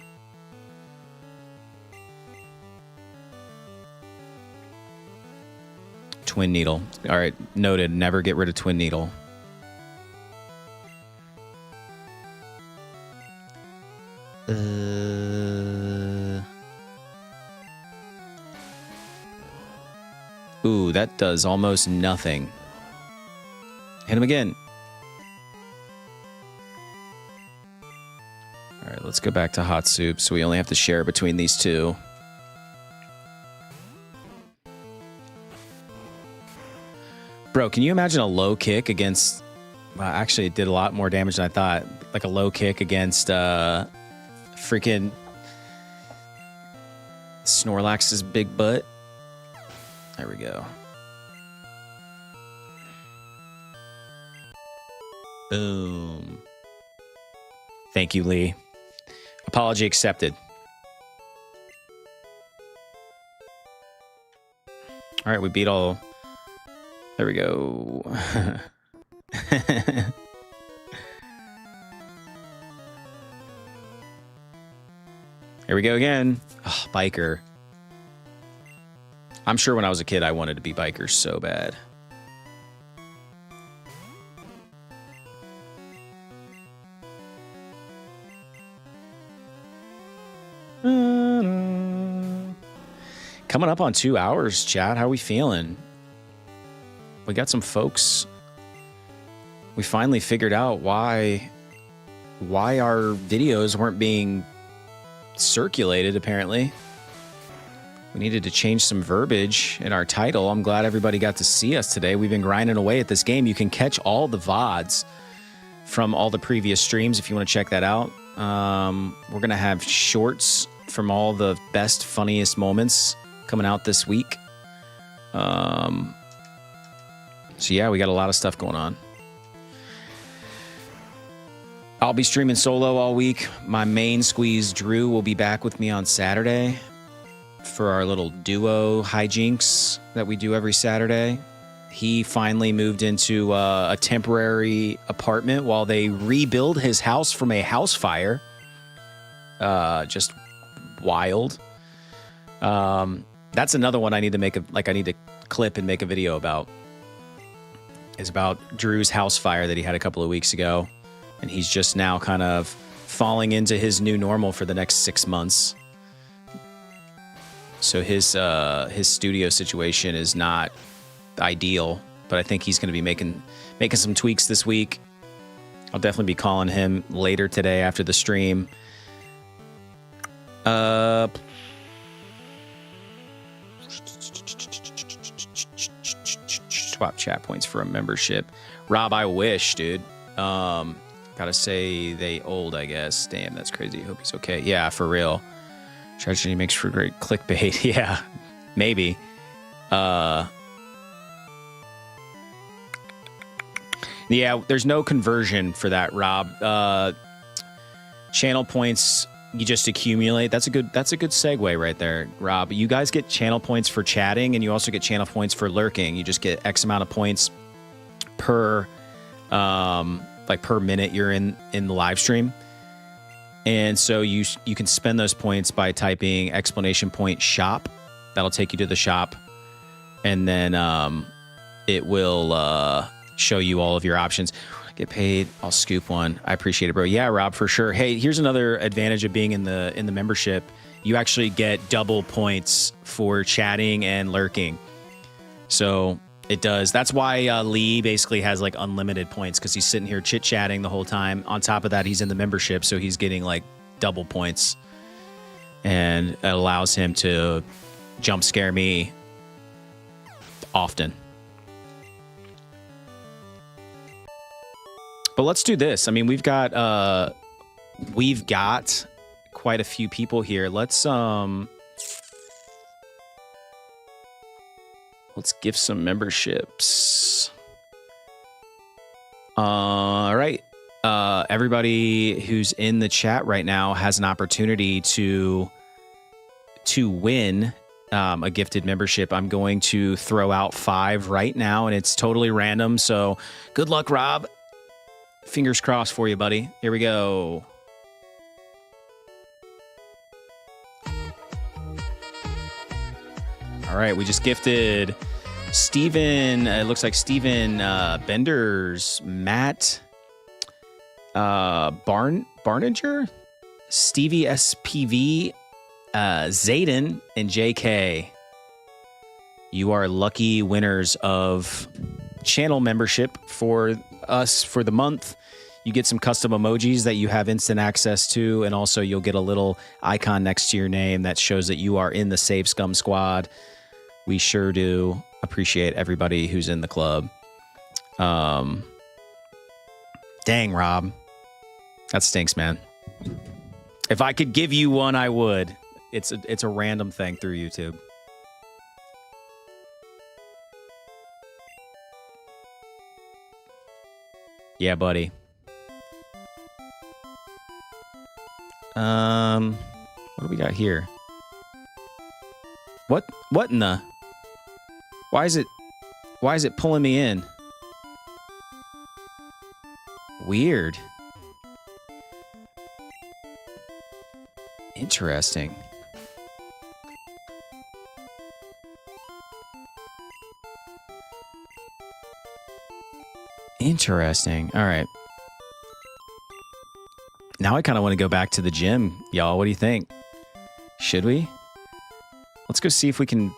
Twin Needle. All right, noted. Never get rid of Twin Needle. Ooh, that does almost nothing. Hit him again. All right, let's go back to hot soup. So we only have to share between these two. Bro, can you imagine a low kick against... Well, actually, it did a lot more damage than I thought. Like a low kick against freaking Snorlax's big butt. There we go. Boom. Thank you, Lee. Apology accepted. All right, we beat all... There we go. Here we go again. Oh, biker. I'm sure when I was a kid, I wanted to be biker so bad. Coming up on 2 hours, chat. How are we feeling? We got some folks. We finally figured out why our videos weren't being circulated, apparently. We needed to change some verbiage in our title. I'm glad everybody got to see us today. We've been grinding away at this game. You can catch all the VODs from all the previous streams if you want to check that out. We're going to have shorts from all the best, funniest moments coming out this week. So yeah, we got a lot of stuff going on. I'll be streaming solo all week. My main squeeze, Drew, will be back with me on Saturday for our little duo hijinks that we do every Saturday. He finally moved into a temporary apartment while they rebuild his house from a house fire. Just wild. That's another one I need to make I need to clip and make a video about. Is about Drew's house fire that he had a couple of weeks ago. And he's just now kind of falling into his new normal for the next 6 months. So his studio situation is not ideal, but I think he's going to be making some tweaks this week. I'll definitely be calling him later today after the stream. Swap chat points for a membership. Rob, I wish, dude. Gotta say they old, I guess. Damn, that's crazy. Hope he's okay. Yeah, for real. Tragedy makes for great clickbait. Yeah, maybe. Yeah, there's no conversion for that, Rob. Channel points you just accumulate. That's a good segue right there, Rob. You guys get channel points for chatting, and you also get channel points for lurking. You just get X amount of points per per minute you're in the live stream. And so you can spend those points by typing !shop. That'll take you to the shop. And then it will show you all of your options. Get paid, I'll scoop one. I appreciate it, bro. Yeah, Rob, for sure. Hey, here's another advantage of being in the membership. You actually get double points for chatting and lurking. So it does. That's why Lee basically has like unlimited points, because he's sitting here chit-chatting the whole time. On top of that, he's in the membership, so he's getting like double points. And it allows him to jump scare me often. But let's do this. I mean, we've got quite a few people here. Let's give some memberships. All right. Everybody who's in the chat right now has an opportunity to win a gifted membership. I'm going to throw out 5 right now, and it's totally random. So good luck, Rob. Fingers crossed for you, buddy. Here we go. All right, we just gifted Steven. It looks like Steven Benders, Matt Barninger, Stevie SPV, Zayden, and JK. You are lucky winners of channel membership for us for the month. You get some custom emojis that you have instant access to, and also you'll get a little icon next to your name that shows that you are in the Save Scum squad. We sure do appreciate everybody who's in the club. Dang, Rob. That stinks, man. If I could give you one, I would. It's a random thing through YouTube. Yeah, buddy. What do we got here? What in the? Why is it pulling me in? Weird. Interesting. Interesting. All right. Now I kind of want to go back to the gym, y'all. What do you think? Should we? Let's go see if we can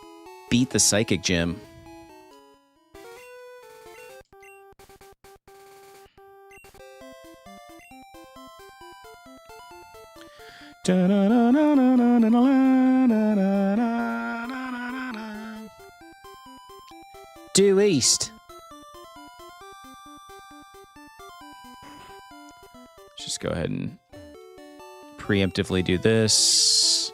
beat the psychic gym. Due east. go ahead and preemptively do this.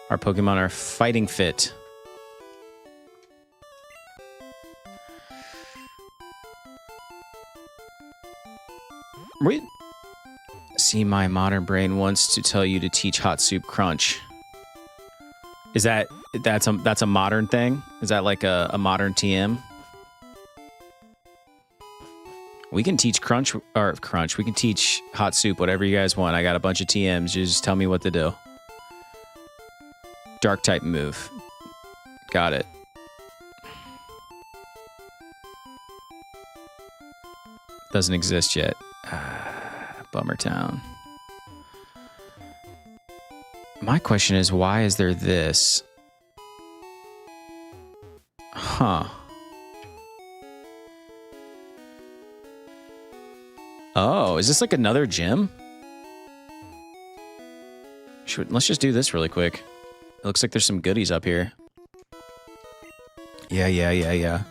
Our Pokemon are fighting fit. Wait. See, my modern brain wants to tell you to teach Hot Soup Crunch. Is that's a modern thing? Is that like a modern TM? We can teach Crunch. We can teach Hot Soup, whatever you guys want. I got a bunch of TMs. You just tell me what to do. Dark type move. Got it. Doesn't exist yet. Bummer Town. My question is, why is there this? Huh. Oh, is this like another gym? Let's just do this really quick. It looks like there's some goodies up here. Yeah.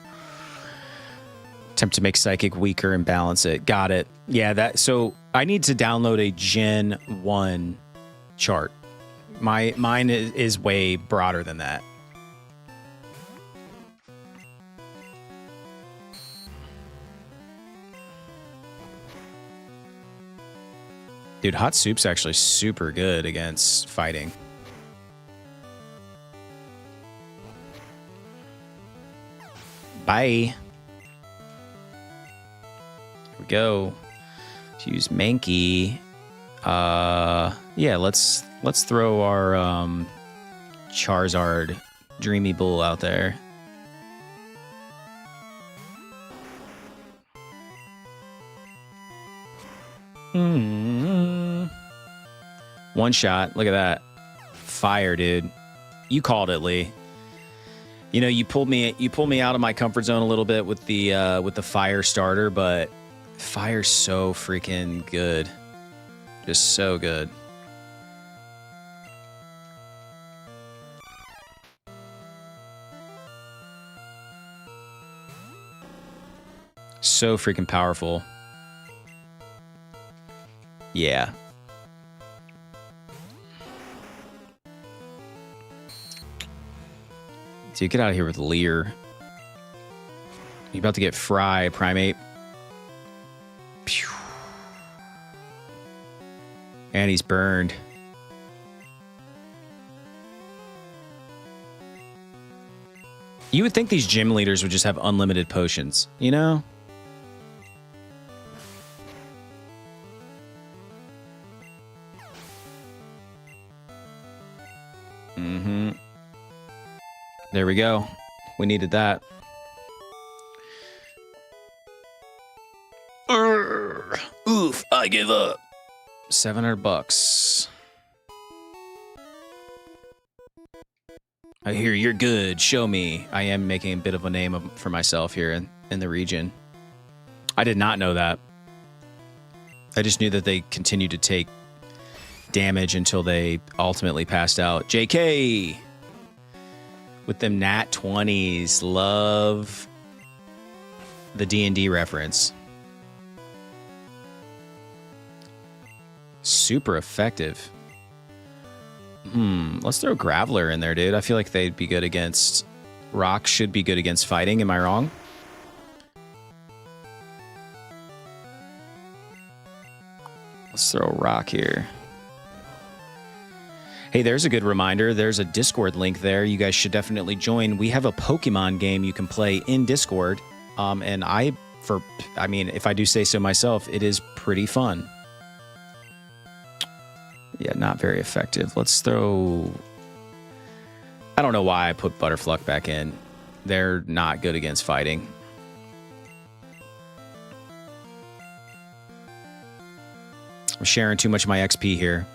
Attempt to make Psychic weaker and balance it. Got it. Yeah, so I need to download a Gen 1 chart. Mine is way broader than that. Dude, Hot Soup's actually super good against fighting. Bye. Here we go. Let's use Mankey. Yeah, let's throw our Charizard Dreamy Bull out there. One shot. Look at that. Fire, dude. You called it, Lee. You know, you pulled me out of my comfort zone a little bit with the fire starter, but fire's so freaking good. Just so good. So freaking powerful. Yeah. Dude, get out of here with Leer. You about to get Fry, Primate. Pew. And he's burned. You would think these gym leaders would just have unlimited potions, you know? There we go. We needed that. Oof, I give up. $700. I hear you're good. Show me. I am making a bit of a name for myself here in the region. I did not know that. I just knew that they continued to take damage until they ultimately passed out. JK! With them nat 20s. Love the D&D reference. Super effective. Let's throw Graveler in there, dude. I feel like they'd be good against... Rock should be good against fighting. Am I wrong? Let's throw Rock here. Hey, there's a good reminder. There's a Discord link there. You guys should definitely join. We have a Pokemon game you can play in Discord. And if I do say so myself, it is pretty fun. Yeah, not very effective. Let's throw... I don't know why I put Butterfluck back in. They're not good against fighting. I'm sharing too much of my XP here.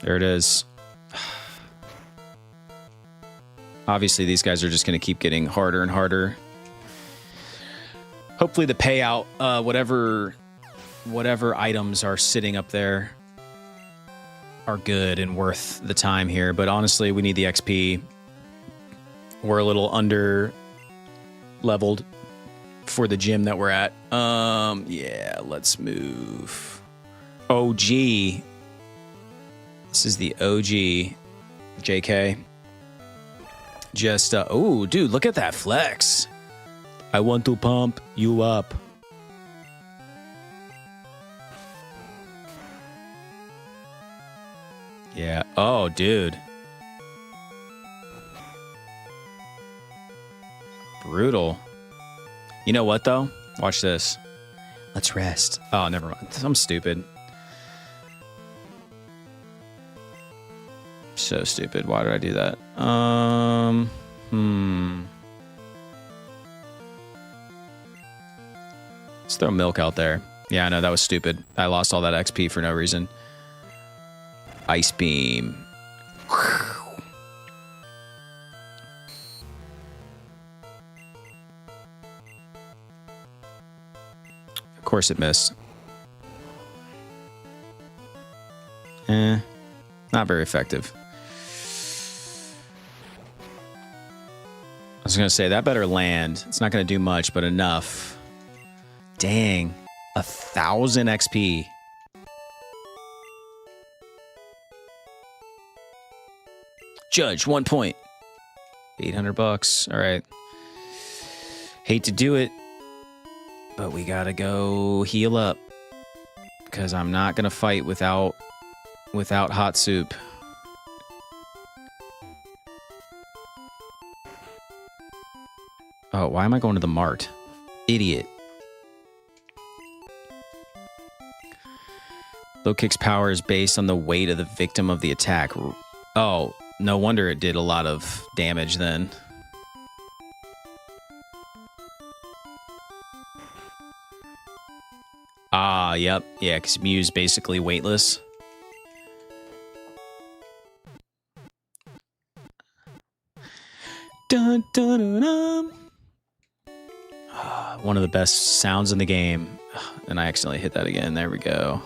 There it is. Obviously, these guys are just going to keep getting harder and harder. Hopefully the payout, whatever items are sitting up there are good and worth the time here. But honestly, we need the XP. We're a little under leveled for the gym that we're at. Yeah, let's move. OG. This is the OG JK. Just, oh, dude, look at that flex. I want to pump you up. Yeah. Oh, dude. Brutal. You know what, though? Watch this. Let's rest. Oh, never mind. I'm stupid. So stupid. Why did I do that? Let's throw milk out there. Yeah, I know, that was stupid. I lost all that XP for no reason. Ice beam. Of course it missed. Not very effective. I was going to say, that better land. It's not going to do much, but enough. Dang. 1,000 XP. Judge, 1 point. 800 bucks. All right. Hate to do it, but we got to go heal up. Because I'm not going to fight without hot soup. Oh, why am I going to the mart? Idiot. Low kick's power is based on the weight of the victim of the attack. Oh, no wonder it did a lot of damage then. Ah, yep. Yeah, because Mew's basically weightless. Dun, dun, dun, dun. One of the best sounds in the game. And I accidentally hit that again. There we go.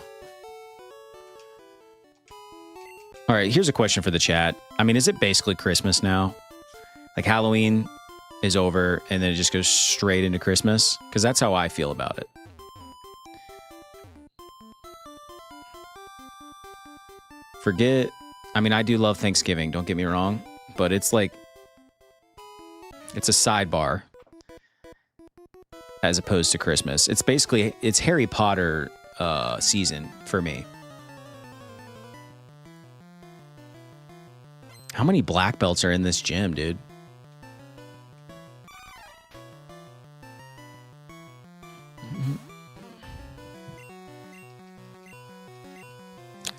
All right, here's a question for the chat. I mean, is it basically Christmas now? Like Halloween is over and then it just goes straight into Christmas? Because that's how I feel about it. Forget, I mean, I do love Thanksgiving, don't get me wrong. But it's like, it's a sidebar as opposed to Christmas. It's basically, it's Harry Potter season for me. How many black belts are in this gym, dude?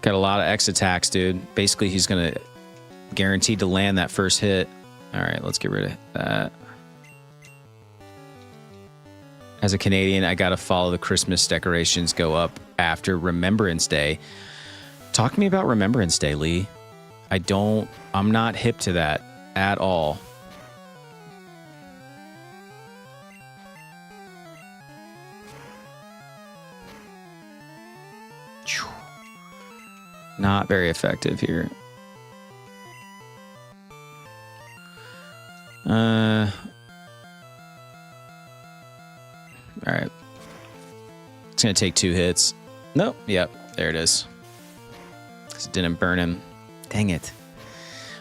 Got a lot of X attacks, dude. Basically, he's going to guaranteed to land that first hit. All right, let's get rid of that. As a Canadian, I got to follow the Christmas decorations go up after Remembrance Day. Talk to me about Remembrance Day, Lee. I'm not hip to that at all. Not very effective here. All right. It's going to take 2 hits. Nope. Yep. There it is. It didn't burn him. Dang it.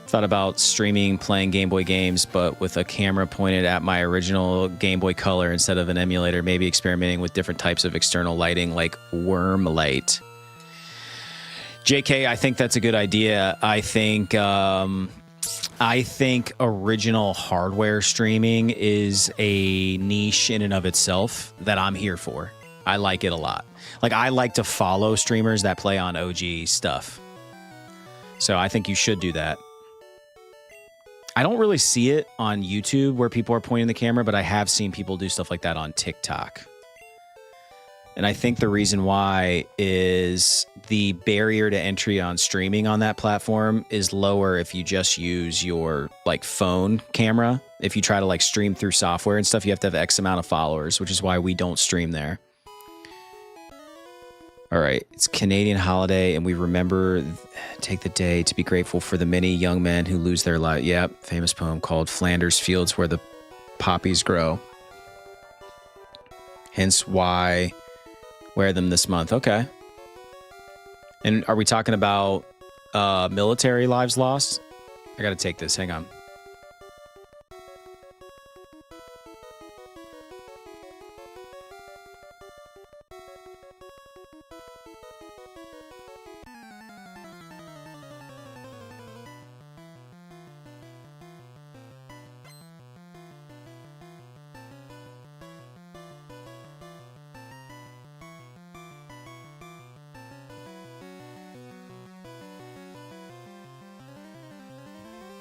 Thought about streaming playing Game Boy games, but with a camera pointed at my original Game Boy Color instead of an emulator. Maybe experimenting with different types of external lighting like worm light. JK, I think that's a good idea. I think original hardware streaming is a niche in and of itself that I'm here for. I like it a lot. Like, I like to follow streamers that play on OG stuff. So I think you should do that. I don't really see it on YouTube where people are pointing the camera, but I have seen people do stuff like that on TikTok. And I think the reason why is the barrier to entry on streaming on that platform is lower if you just use your like phone camera. If you try to like stream through software and stuff, you have to have X amount of followers, which is why we don't stream there. All right, it's Canadian holiday, and we remember, take the day to be grateful for the many young men who lose their life. Yep, famous poem called Flanders Fields Where the Poppies Grow. Hence why wear them this month. Okay. And are we talking about military lives lost? I got to take this. Hang on.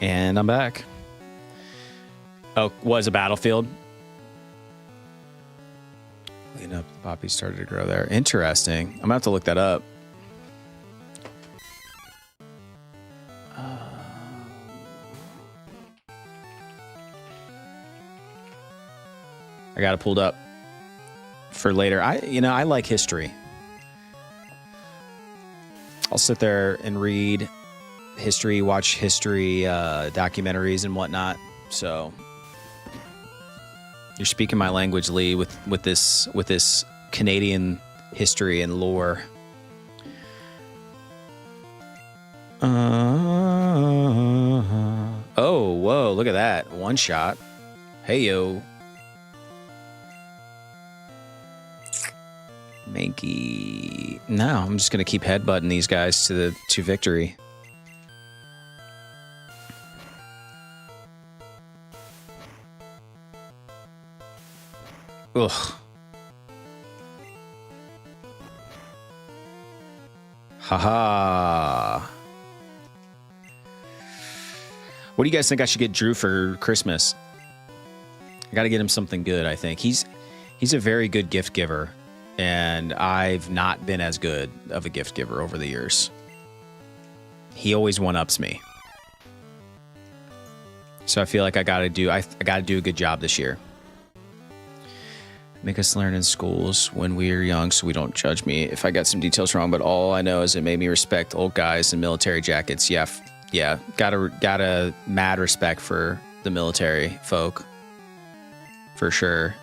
And I'm back. Oh, was a battlefield. Clean up, the poppies started to grow there. Interesting. I'm gonna have to look that up. I got it pulled up for later. I like history. I'll sit there and read history, watch history documentaries and whatnot. So you're speaking my language, Lee, with this Canadian history and lore. Oh, whoa, look at that. One shot. Hey, yo. Mankey. No, I'm just going to keep headbutting these guys to victory. Ugh. Haha. What do you guys think I should get Drew for Christmas? I got to get him something good, I think. He's a very good gift giver, and I've not been as good of a gift giver over the years. He always one-ups me. So I feel like I got to do a good job this year. Make us learn in schools when we were young so we don't judge me if I got some details wrong, but all I know is it made me respect old guys in military jackets. Yeah, got a mad respect for the military folk. For sure.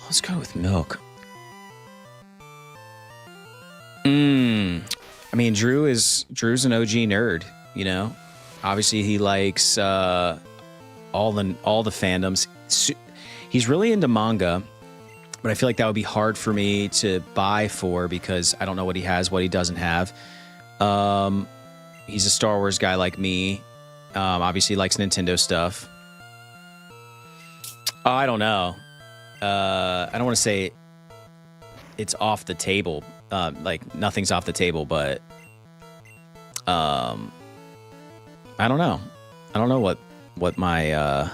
Let's go with milk. I mean, Drew's an OG nerd, you know? Obviously he likes all the fandoms. He's really into manga, but I feel like that would be hard for me to buy for because I don't know what he has, what he doesn't have. He's a Star Wars guy like me. Obviously likes Nintendo stuff. Oh, I don't know. I don't want to say it's off the table. Like nothing's off the table, but I don't know. I don't know what my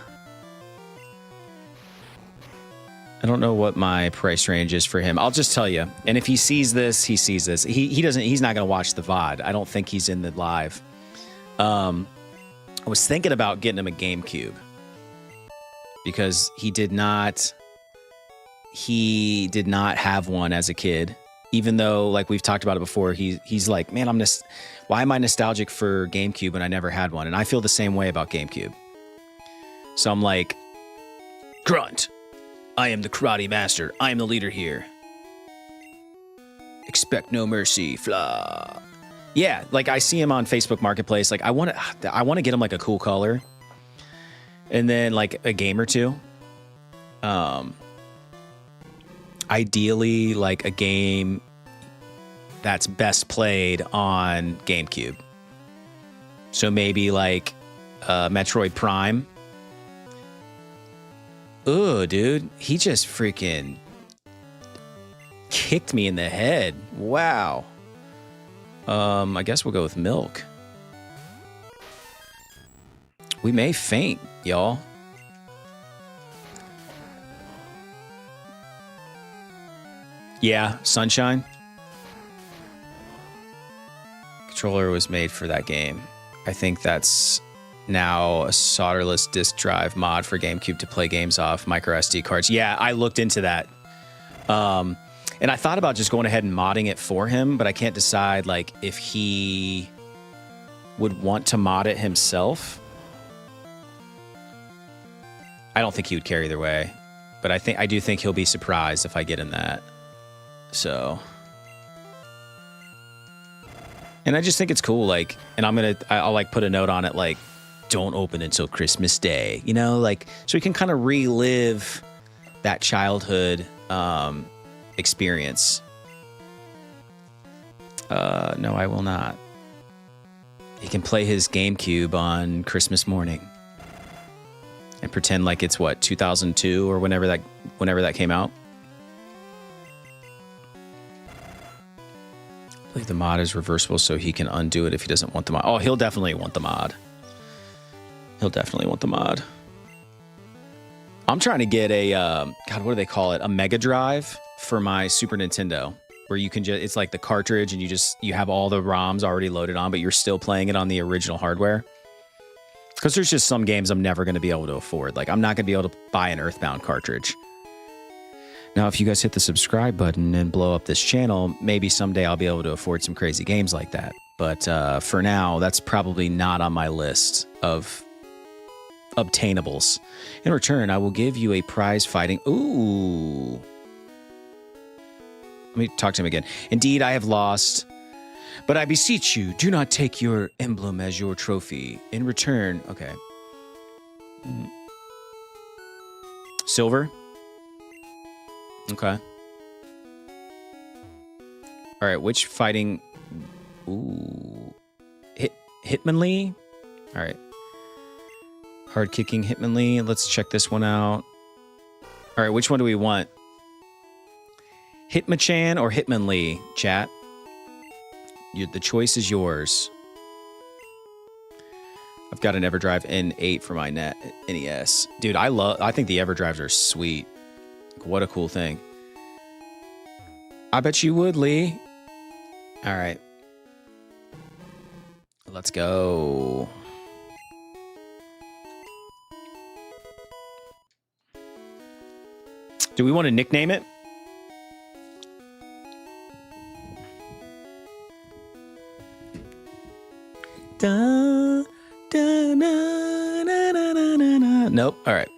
I don't know what my price range is for him. I'll just tell you. And if he sees this, he sees this. He's not going to watch the VOD. I don't think he's in the live. I was thinking about getting him a GameCube because he did not have one as a kid. Even though, like we've talked about it before, he's like, man, why am I nostalgic for GameCube and I never had one? And I feel the same way about GameCube. So I'm like, Grunt. I am the karate master. I am the leader here. Expect no mercy. Flah. Yeah, like I see him on Facebook Marketplace. Like I want to get him like a cool color, and then like a game or two. Ideally, like a game that's best played on GameCube. So maybe like Metroid Prime. Oh, dude, he just freaking kicked me in the head. Wow. I guess we'll go with milk. We may faint, y'all. Yeah, Sunshine. Controller was made for that game. I think that's now a solderless disk drive mod for GameCube to play games off micro SD cards. Yeah, I looked into that. And I thought about just going ahead and modding it for him, but I can't decide like if he would want to mod it himself. I don't think he would care either way, but I do think he'll be surprised if I get him that. So, and I just think it's cool. Like, and I'll like put a note on it, like, don't open until Christmas Day, you know, like, so we can kind of relive that childhood, experience. No, I will not. He can play his GameCube on Christmas morning and pretend like it's what, 2002 or whenever that came out. I believe the mod is reversible, so he can undo it if he doesn't want the mod. Oh, he'll definitely want the mod. He'll definitely want the mod. I'm trying to get a, God, what do they call it? A Mega Drive for my Super Nintendo, where you can just, it's like the cartridge and you have all the ROMs already loaded on, but you're still playing it on the original hardware. Because there's just some games I'm never going to be able to afford. Like, I'm not going to be able to buy an Earthbound cartridge. Now, if you guys hit the subscribe button and blow up this channel, maybe someday I'll be able to afford some crazy games like that. But for now, that's probably not on my list of obtainables. In return, I will give you a prize fighting... Ooh. Let me talk to him again. Indeed, I have lost... But I beseech you, do not take your emblem as your trophy. In return, okay. Silver? Okay. All right, which fighting... Ooh. Hitmonlee? All right. Hard kicking Hitmonlee. Let's check this one out. All right, which one do we want? Hitmonchan or Hitmonlee, chat? The choice is yours. I've got an EverDrive N8 for my NES. Dude, I think the EverDrives are sweet. What a cool thing. I bet you would, Lee. All right. Let's go. Do we want to nickname it? Da, da, na, na, na, na, na. Nope. All right.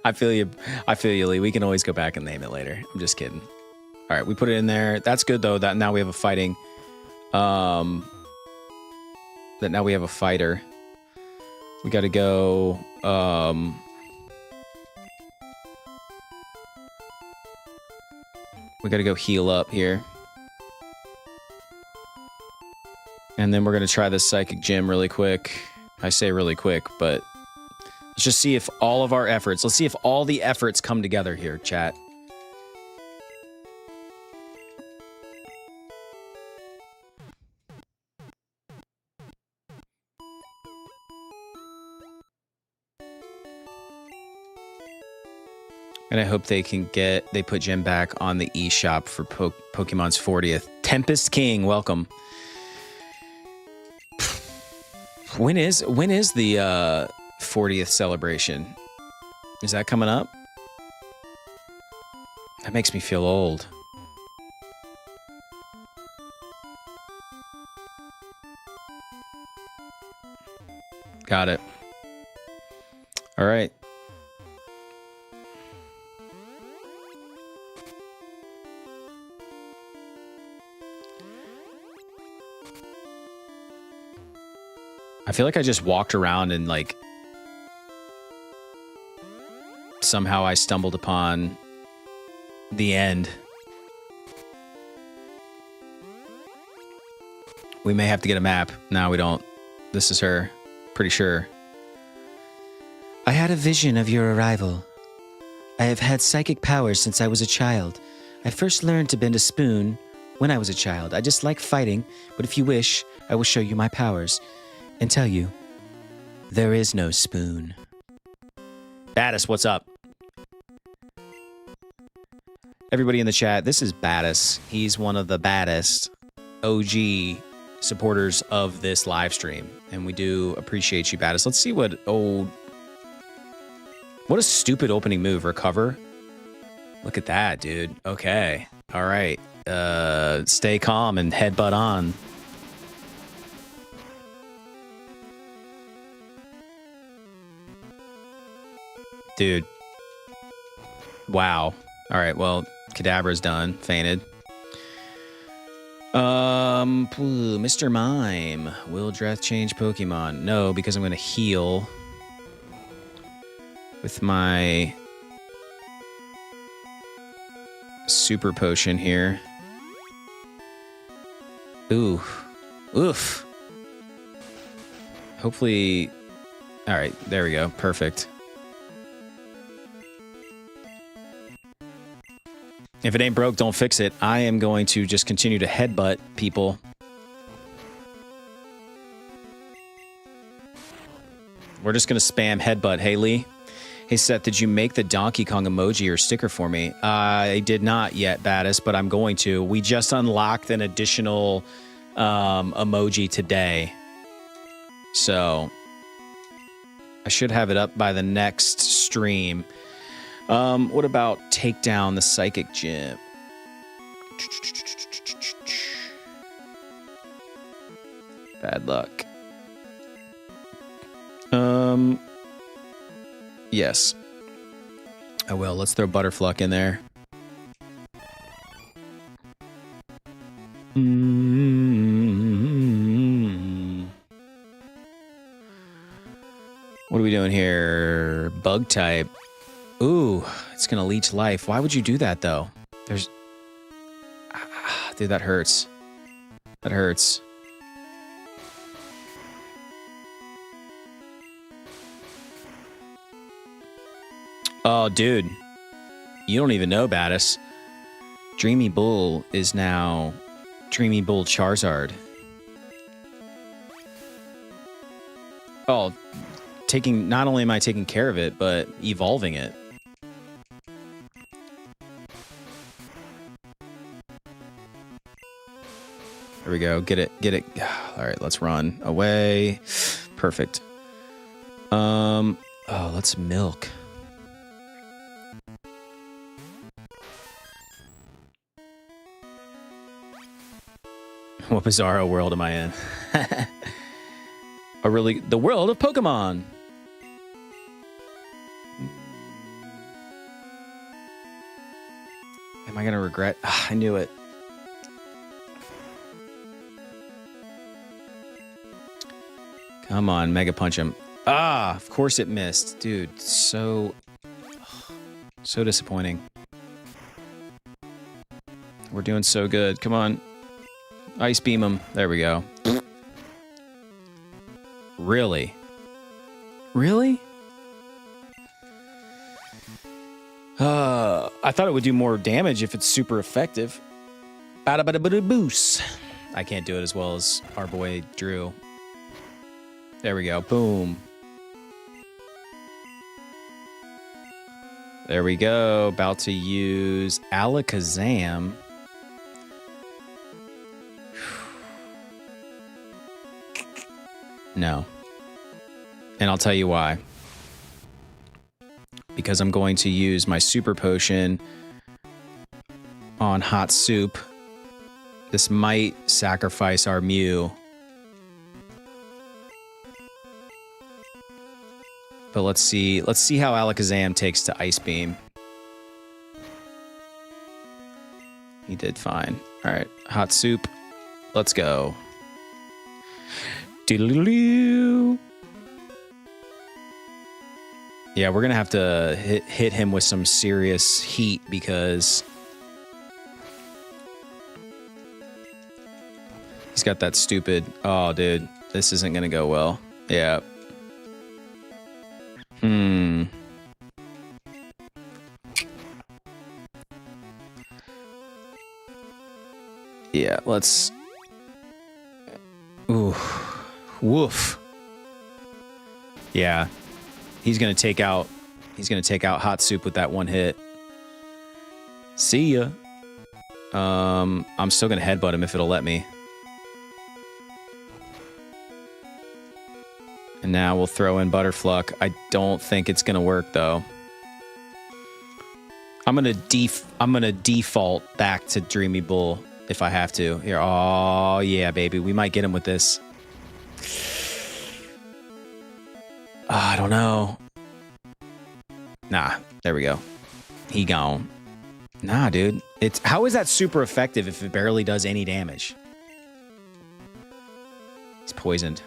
I feel you. I feel you, Lee. We can always go back and name it later. I'm just kidding. All right, we put it in there. That's good though. That now we have a fighting. That now we have a fighter. We got to go. We got to go heal up here. And then we're going to try this Psychic Gym really quick. I say really quick, but let's just see if all of our efforts, let's see if all the efforts come together here, chat. And I hope they put Gem back on the eShop for Pokemon's 40th. Tempest King, welcome. When is the 40th celebration? Is that coming up? That makes me feel old. Got it. All right. I feel like I just walked around and like somehow I stumbled upon the end. We may have to get a map. No, we don't. This is her. Pretty sure. I had a vision of your arrival. I have had psychic powers since I was a child. I first learned to bend a spoon when I was a child. I just like fighting, but if you wish, I will show you my powers and tell you, there is no spoon. Battis, what's up? Everybody in the chat, this is Battis. He's one of the baddest OG supporters of this live stream. And we do appreciate you, Battis. Let's see what old... What a stupid opening move. Recover? Look at that, dude. Okay. All right. Stay calm and headbutt on. Dude. Wow. All right, well, Kadabra's done. Fainted. Mr. Mime. Will Dreth change Pokemon? No, because I'm going to heal with my super potion here. Ooh. Oof. Hopefully... All right, there we go. Perfect. If it ain't broke, don't fix it. I am going to just continue to headbutt people. We're just going to spam headbutt. Hey, Lee. Hey, Seth, did you make the Donkey Kong emoji or sticker for me? I did not yet, Battis, but I'm going to. We just unlocked an additional emoji today. So I should have it up by the next stream. What about take down the Psychic Gym? Bad luck. Yes. I will. Let's throw Butterfluck in there. What are we doing here? Bug type. Ooh, it's gonna leech life. Why would you do that, though? There's... dude, that hurts. That hurts. Oh, dude. You don't even know, Battis. Dreamy Bull is now Dreamy Bull Charizard. Oh, not only am I taking care of it, but evolving it. There we go. Get it. Get it. All right, let's run away. Perfect. Oh, let's milk. What bizarro world am I in? The world of Pokemon. Am I gonna regret? I knew it. Come on, Mega Punch him. Of course it missed. Dude, so disappointing. We're doing so good. Come on. Ice Beam him. There we go. Really? Really? I thought it would do more damage if it's super effective. Bada bada bada boos. I can't do it as well as our boy Drew. There we go. Boom. There we go. About to use Alakazam. No. And I'll tell you why. Because I'm going to use my super potion on Hot Soup. This might sacrifice our Mew. But let's see how Alakazam takes to Ice Beam. He did fine. All right, Hot Soup. Let's go. Doodle-doo-doo. Yeah, we're gonna have to hit him with some serious heat because he's got that stupid... Oh, dude, this isn't gonna go well. Yeah. Yeah, let's... Ooh. Woof. Yeah. He's going to take out He's going to take out Hot Soup with that one hit. See ya. I'm still going to headbutt him if it'll let me. And now we'll throw in Butterfluck. I don't think it's going to work, though. I'm gonna default back to Dreamy Bull if I have to. Here, oh yeah, baby, we might get him with this. I don't know. Nah, there we go. He gone. Nah, dude. How is that super effective if it barely does any damage? He's poisoned.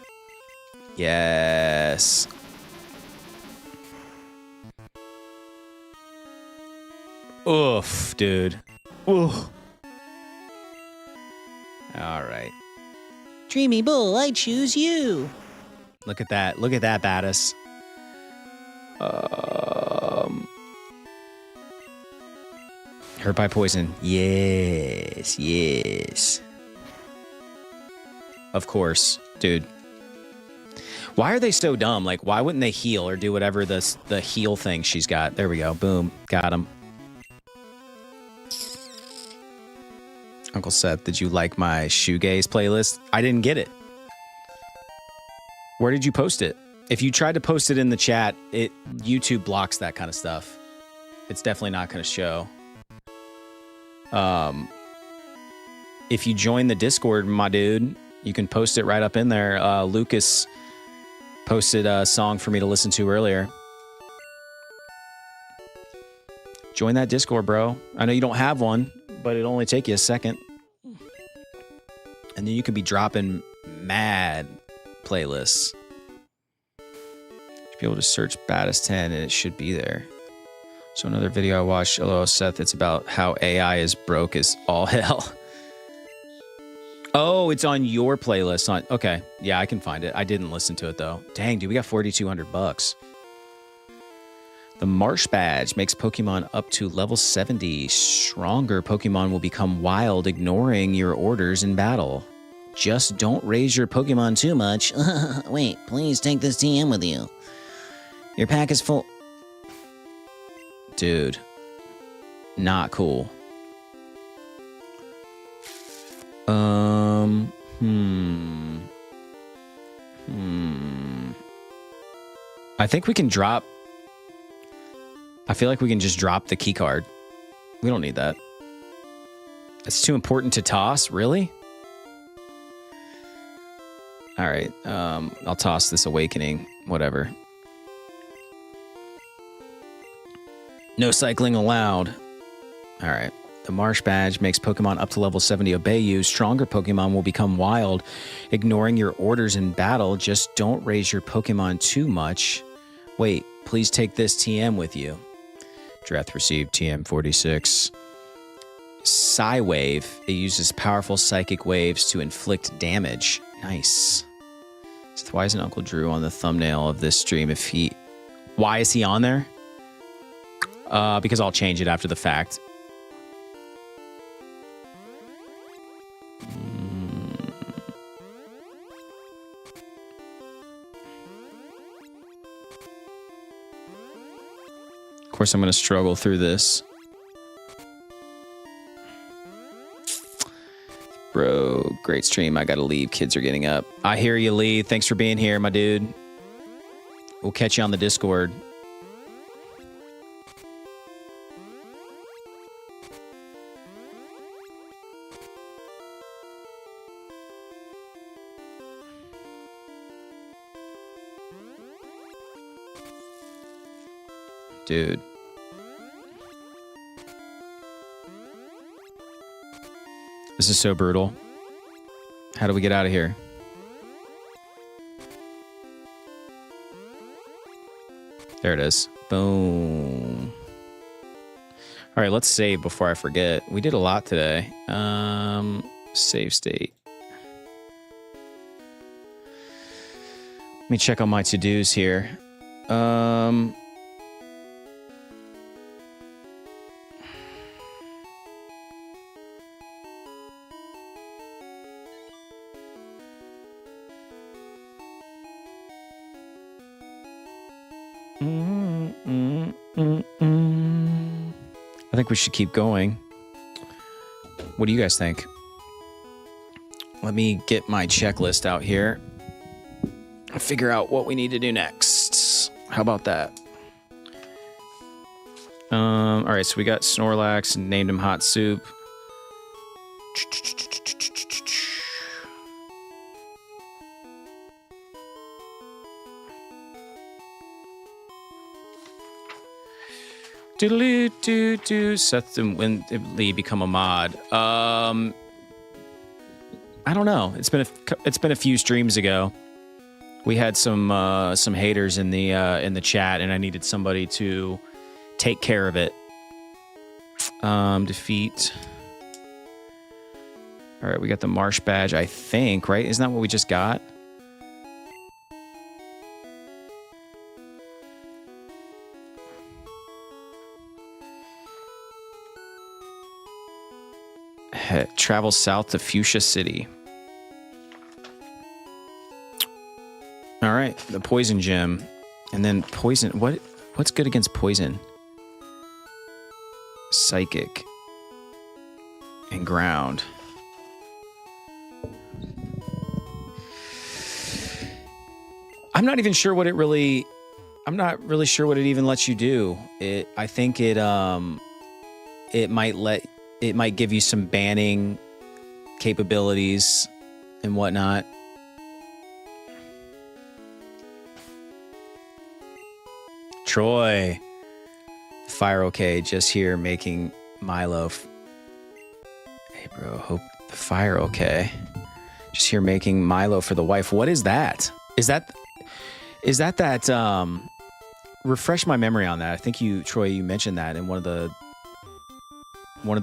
Yes. Oof, dude. Oof. All right. Dreamy Bull, I choose you. Look at that. Look at that, badass. Hurt by poison. Yes, yes. Of course, dude. Why are they so dumb? Like, why wouldn't they heal or do whatever the heal thing she's got? There we go. Boom. Got him. Uncle Seth, did you like my shoegaze playlist? I didn't get it. Where did you post it? If you tried to post it in the chat, YouTube blocks that kind of stuff. It's definitely not going to show. If you join the Discord, my dude, you can post it right up in there. Lucas posted a song for me to listen to earlier. Join that Discord, bro. I know you don't have one, but it'll only take you a second. And then you could be dropping mad playlists. Be able to search baddest 10 and it should be there. So another video I watched, hello Seth, it's about how AI is broke as all hell. Oh, it's on your playlist. Okay, yeah, I can find it. I didn't listen to it though. Dang, dude, we got $4,200. The Marsh Badge makes Pokemon up to level 70. Stronger Pokemon will become wild, ignoring your orders in battle. Just don't raise your Pokemon too much. Wait, please take this TM with you. Your pack is full. Dude. Not cool. I think we can drop. I feel like we can just drop the key card. We don't need that. It's too important to toss? Really? All right. I'll toss this Awakening. Whatever. No cycling allowed. All right. The Marsh Badge makes Pokemon up to level 70 obey you. Stronger Pokemon will become wild, ignoring your orders in battle. Just don't raise your Pokemon too much. Wait, please take this TM with you. Dreth received TM 46. Psywave. It uses powerful psychic waves to inflict damage. Nice. So why isn't Uncle Drew on the thumbnail of this stream? Why is he on there? Because I'll change it after the fact. Of course, I'm going to struggle through this. Bro, great stream. I got to leave. Kids are getting up. I hear you, Lee. Thanks for being here, my dude. We'll catch you on the Discord. Dude. This is so brutal. How do we get out of here? There it is. Boom. All right, let's save before I forget. We did a lot today. Save state. Let me check on my to-dos here. I think we should keep going. What do you guys think? Let me get my checklist out here and figure out what we need to do next. How about that? All right, so we got Snorlax and named him Hot Soup. Doodaloo-doo-doo. Seth and Winley become a mod. I don't know. It's been a few streams ago. We had some haters in the chat, and I needed somebody to take care of it. Defeat. All right, we got the Marsh badge, I think, right? Isn't that what we just got? Travel south to Fuchsia City. All right, the poison gem, and then poison. What's good against poison? Psychic and ground. I'm not really sure what it even lets you do. I think it might give you some banning capabilities and whatnot. Troy. Fire okay, just here making Milo. Hey bro, hope the fire okay. Just here making Milo for the wife. What is that? Is that refresh my memory on that. I think Troy, you mentioned that in one of the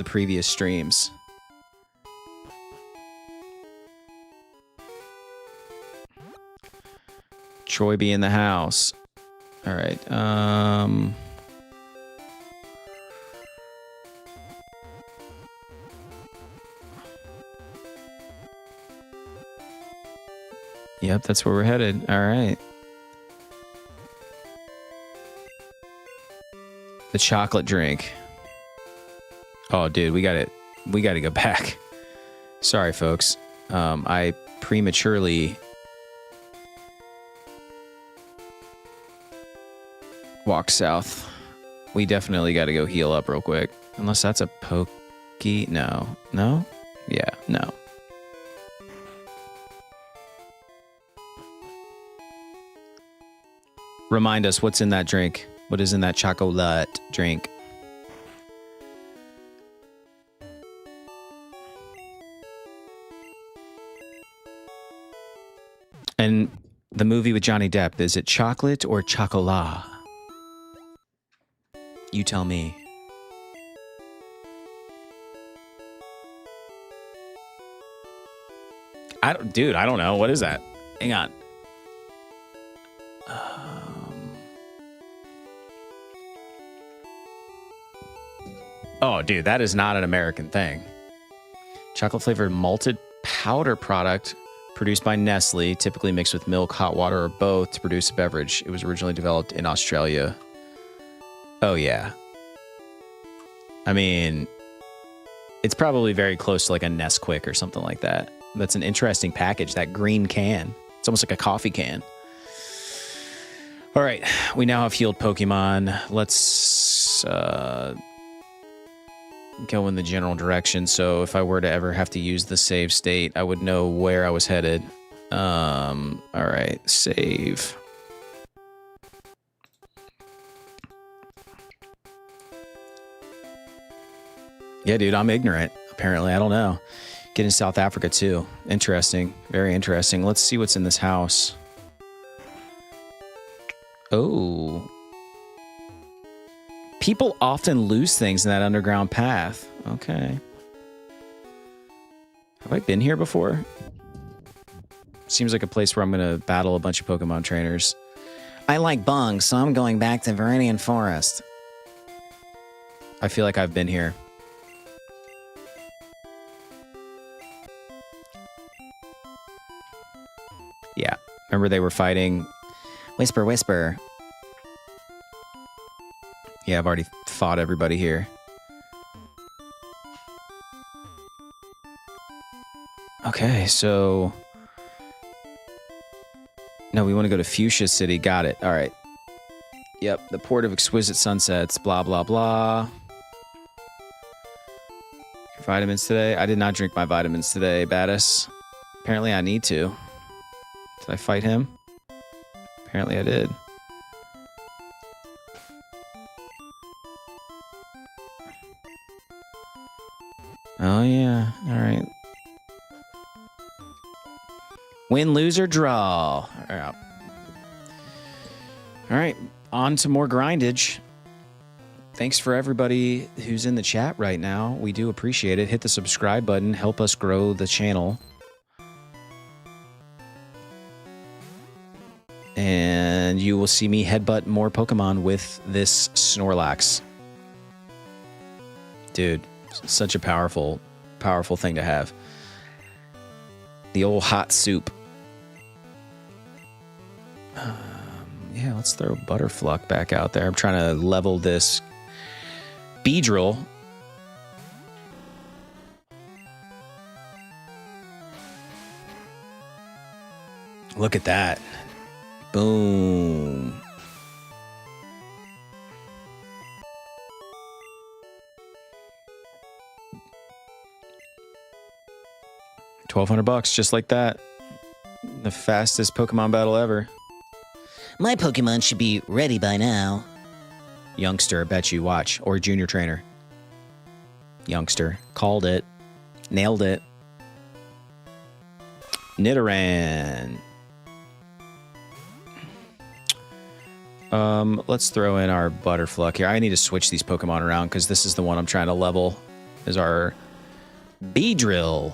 previous streams. Troy be in the house. All right. Yep, that's where we're headed. All right. The chocolate drink. Oh, dude, we got to go back. Sorry, folks. I prematurely walked south. We definitely got to go heal up real quick. Unless that's a pokey. No. No? Yeah, no. Remind us what's in that drink. What is in that chocolate drink? And the movie with Johnny Depp, is it chocolate or chocolat? You tell me. I don't know. What is that? Hang on. Oh, dude, that is not an American thing. Chocolate flavored malted powder product produced by Nestle, typically mixed with milk, hot water, or both to produce a beverage. It was originally developed in Australia. Oh, yeah. I mean, it's probably very close to like a Nesquik or something like that. That's an interesting package, that green can. It's almost like a coffee can. All right, we now have healed Pokemon. Let's go in the general direction. So if I were to ever have to use the save state, I would know where I was headed. All right, save. Yeah, dude, I'm ignorant. Apparently, I don't know. Get in South Africa too. Interesting. Very interesting. Let's see what's in this house. Oh. People often lose things in that underground path. Okay. Have I been here before? Seems like a place where I'm going to battle a bunch of Pokemon trainers. I like bugs, so I'm going back to Viridian Forest. I feel like I've been here. Yeah. Remember they were fighting... Whisper, whisper. Yeah, I've already fought everybody here. Okay, so... No, we want to go to Fuchsia City. Got it. All right. Yep, the Port of Exquisite Sunsets. Blah, blah, blah. Your vitamins today? I did not drink my vitamins today, Battis. Apparently I need to. Did I fight him? Apparently I did. Oh, yeah. All right. Win, lose, or draw. All right. On to more grindage. Thanks for everybody who's in the chat right now. We do appreciate it. Hit the subscribe button. Help us grow the channel. And you will see me headbutt more Pokemon with this Snorlax. Dude, such a powerful thing to have. The old hot soup. Yeah, let's throw Butterfluck back out there. I'm trying to level this Beedrill. Look at that. Boom. $1,200 just like that. The fastest Pokemon battle ever. My Pokemon should be ready by now. Youngster, bet you. Watch. Or junior trainer. Youngster. Called it. Nailed it. Nidoran. Let's throw in our Butterfluck here. I need to switch these Pokemon around because this is the one I'm trying to level. Is our Beedrill.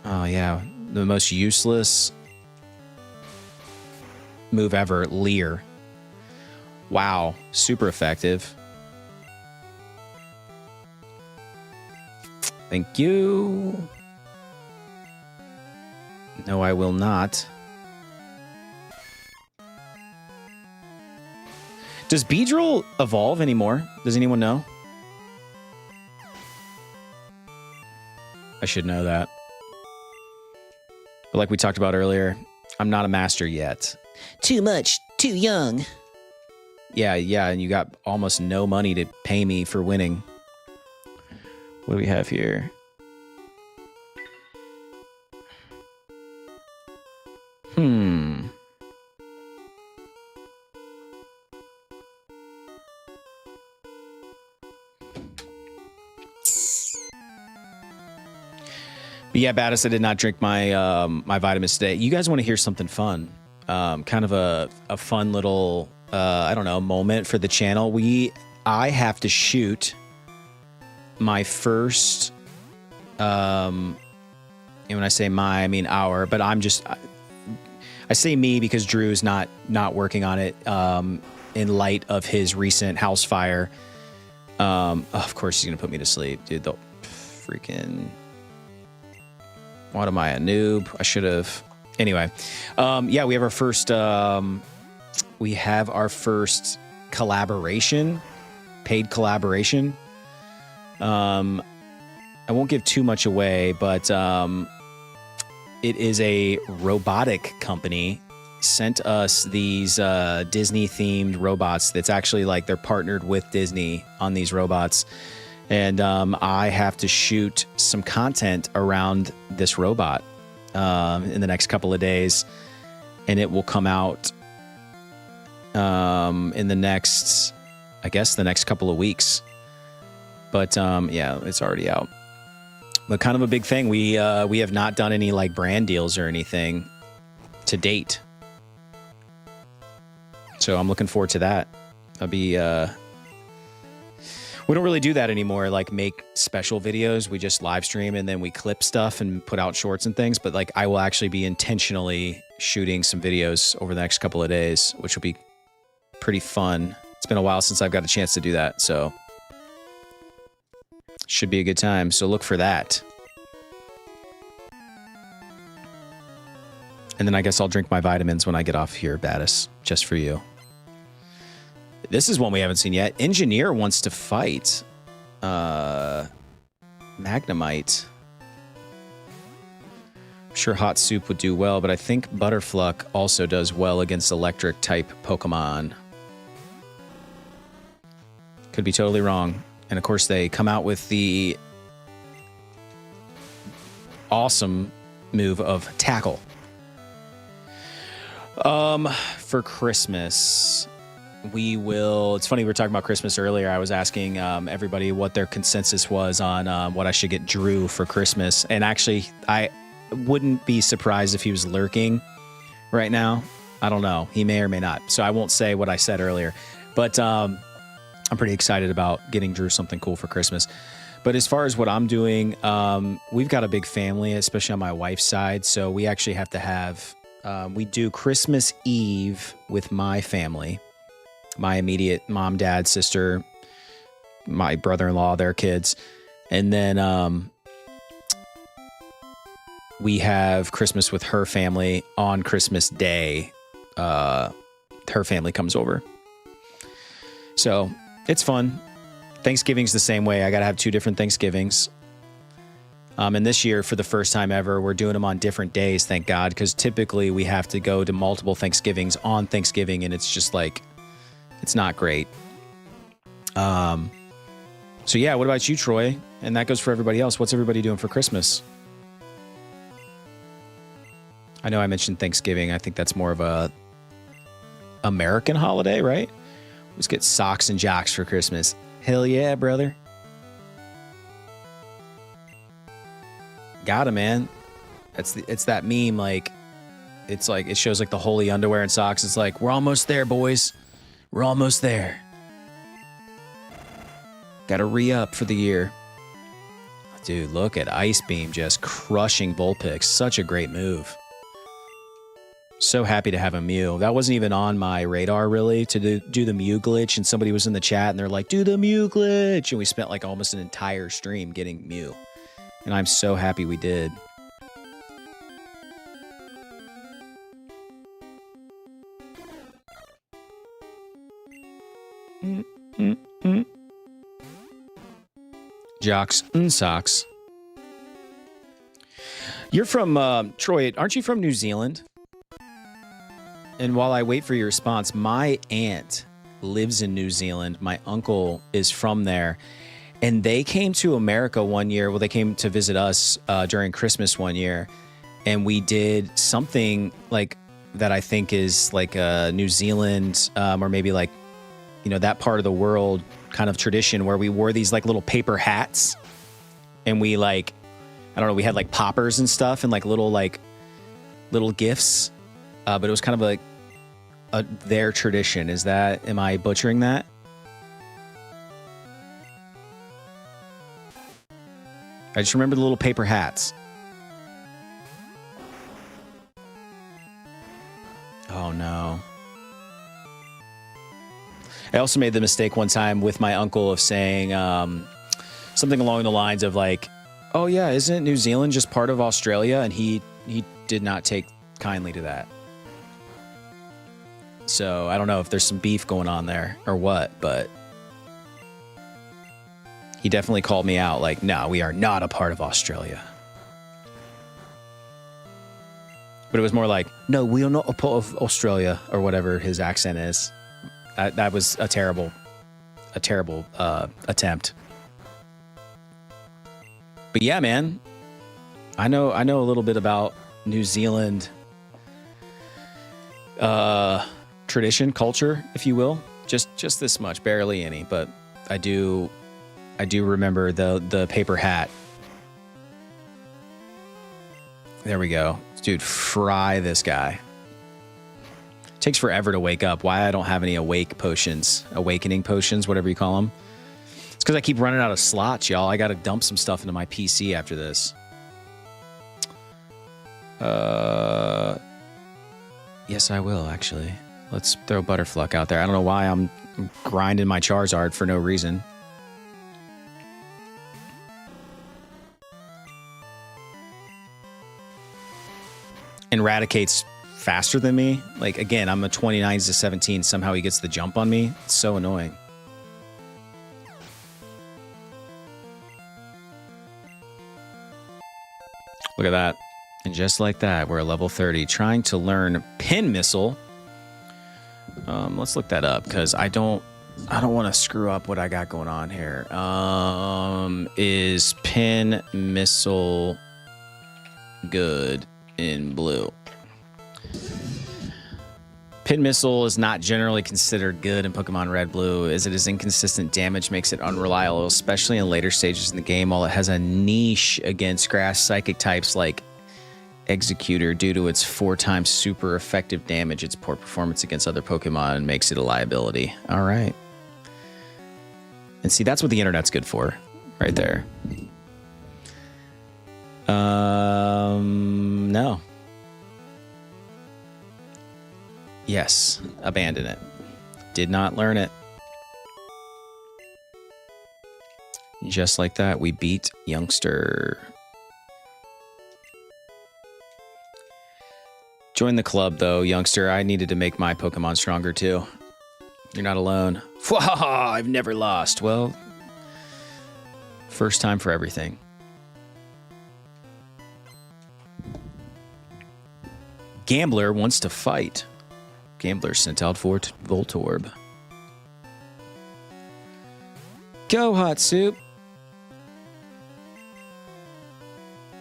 Oh, yeah. The most useless move ever. Leer. Wow. Super effective. Thank you. No, I will not. Does Beedrill evolve anymore? Does anyone know? I should know that. But like we talked about earlier, I'm not a master yet. Too much, too young. Yeah, and you got almost no money to pay me for winning. What do we have here? But yeah, Battis, I did not drink my my vitamins today. You guys want to hear something fun? Kind of a fun little I don't know, moment for the channel. I have to shoot my first and when I say my, I mean our, but I say me because Drew's not working on it in light of his recent house fire. Of course he's gonna put me to sleep, dude. The freaking, what am I, a noob? I should have. Anyway, yeah, we have our first collaboration, paid collaboration. I won't give too much away, but it is a robotic company sent us these Disney-themed robots. That's actually like they're partnered with Disney on these robots. And I have to shoot some content around this robot in the next couple of days. And it will come out in the next, I guess, the next couple of weeks. But yeah, it's already out. But kind of a big thing. We have not done any like brand deals or anything to date. So I'm looking forward to that. I'll be... we don't really do that anymore, like make special videos. We just live stream and then we clip stuff and put out shorts and things. But like I will actually be intentionally shooting some videos over the next couple of days, which will be pretty fun. It's been a while since I've got a chance to do that. So should be a good time. So look for that. And then I guess I'll drink my vitamins when I get off here, Battis, just for you. This is one we haven't seen yet. Engineer wants to fight. Magnemite. I'm sure Hot Soup would do well, but I think Butterfluck also does well against electric type Pokemon. Could be totally wrong. And of course, they come out with the awesome move of Tackle. For Christmas, we will. It's funny, we were talking about Christmas earlier. I was asking everybody what their consensus was on what I should get Drew for Christmas. And actually, I wouldn't be surprised if he was lurking right now. I don't know. He may or may not. So I won't say what I said earlier. But I'm pretty excited about getting Drew something cool for Christmas. But as far as what I'm doing, we've got a big family, especially on my wife's side. So we actually have to have, we do Christmas Eve with my family, my immediate mom, dad, sister, my brother-in-law, their kids. And then we have Christmas with her family on Christmas Day. Her family comes over. So it's fun. Thanksgiving's the same way. I got to have 2 different Thanksgivings. And this year, for the first time ever, we're doing them on different days, thank God, because typically we have to go to multiple Thanksgivings on Thanksgiving, and it's just like, it's not great. So yeah, what about you, Troy? And that goes for everybody else. What's everybody doing for Christmas? I know I mentioned Thanksgiving. I think that's more of a American holiday, right? Let's get socks and jocks for Christmas. Hell yeah, brother. Got him, man. It's that meme, like it shows like the holy underwear and socks. It's like, we're almost there, boys. We're almost there. Gotta re-up for the year. Dude, look at Ice Beam just crushing Vulpix. Such a great move. So happy to have a Mew. That wasn't even on my radar, really, to do the Mew glitch, and somebody was in the chat, and they're like, do the Mew glitch, and we spent like almost an entire stream getting Mew. And I'm so happy we did. Jocks and socks. You're from, Troy, aren't you from New Zealand? And while I wait for your response, my aunt lives in New Zealand. My uncle is from there. And they came to America one year. Well, they came to visit us during Christmas one year. And we did something like that I think is like a New Zealand or maybe like, you know, that part of the world kind of tradition where we wore these like little paper hats. And we like, I don't know, we had like poppers and stuff and like little gifts. But it was kind of like their tradition. Am I butchering that? I just remember the little paper hats. Oh no. I also made the mistake one time with my uncle of saying something along the lines of like, oh yeah, isn't New Zealand just part of Australia? And he did not take kindly to that. So I don't know if there's some beef going on there or what, but he definitely called me out like, no, we are not a part of Australia. But it was more like, no, we are not a part of Australia, or whatever his accent is. That was a terrible attempt. But yeah, man, I know a little bit about New Zealand tradition, culture, if you will. Just this much, barely any, but I do remember the paper hat. There we go. Dude, fry this guy. Takes forever to wake up. Why I don't have any awakening potions, whatever you call them. It's because I keep running out of slots, y'all. I got to dump some stuff into my PC after this. Yes, I will, actually. Let's throw Butterfluck out there. I don't know why I'm grinding my Charizard for no reason. And Raticate's faster than me. Like, again, I'm a 29 to 17. Somehow he gets the jump on me. It's so annoying. Look at that. And just like that, we're at level 30. Trying to learn Pin Missile. Let's look that up, because I don't want to screw up what I got going on here. Is Pin Missile good in blue? Pin Missile is not generally considered good in Pokemon Red Blue, as it is inconsistent damage makes it unreliable, especially in later stages in the game. While it has a niche against grass psychic types like Executor due to its 4 times super effective damage, its poor performance against other Pokemon makes it a liability. All right. And see, that's what the internet's good for, right there. No. Yes, abandon it. Did not learn it. Just like that, we beat Youngster. Join the club, though, Youngster. I needed to make my Pokemon stronger, too. You're not alone. I've never lost. Well, first time for everything. Gambler wants to fight. Gambler sent out for Voltorb. Go, Hot Soup.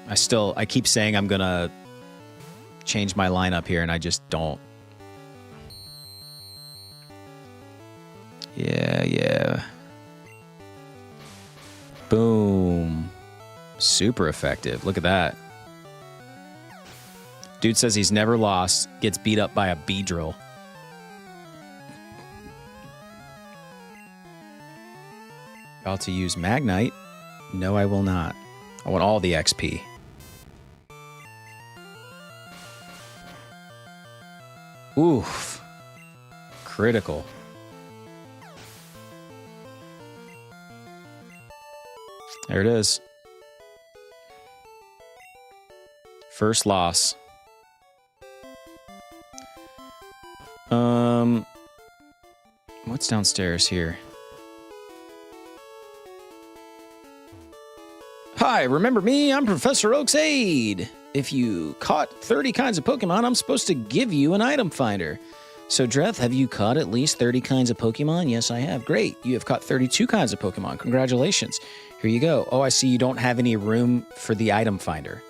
I keep saying I'm gonna change my lineup here, and I just don't. Yeah. Boom. Super effective. Look at that. Dude says he's never lost, gets beat up by a Beedrill. About to use Magnite. No, I will not. I want all the XP. Oof. Critical. There it is. First loss. What's downstairs here? Hi, remember me? I'm Professor Oak's aide. If you caught 30 kinds of Pokemon, I'm supposed to give you an item finder. So, Dreth, have you caught at least 30 kinds of Pokemon? Yes, I have. Great. You have caught 32 kinds of Pokemon. Congratulations. Here you go. Oh, I see you don't have any room for the item finder.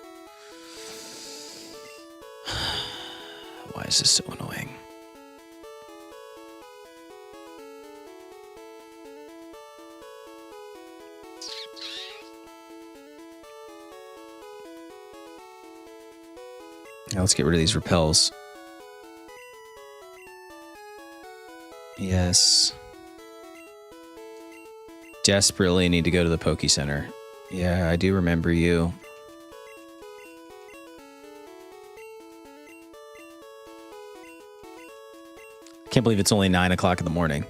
Why is this so annoying? Now let's get rid of these repels. Yes. Desperately need to go to the Poké Center. Yeah, I do remember you. Can't believe it's only 9 o'clock in the morning.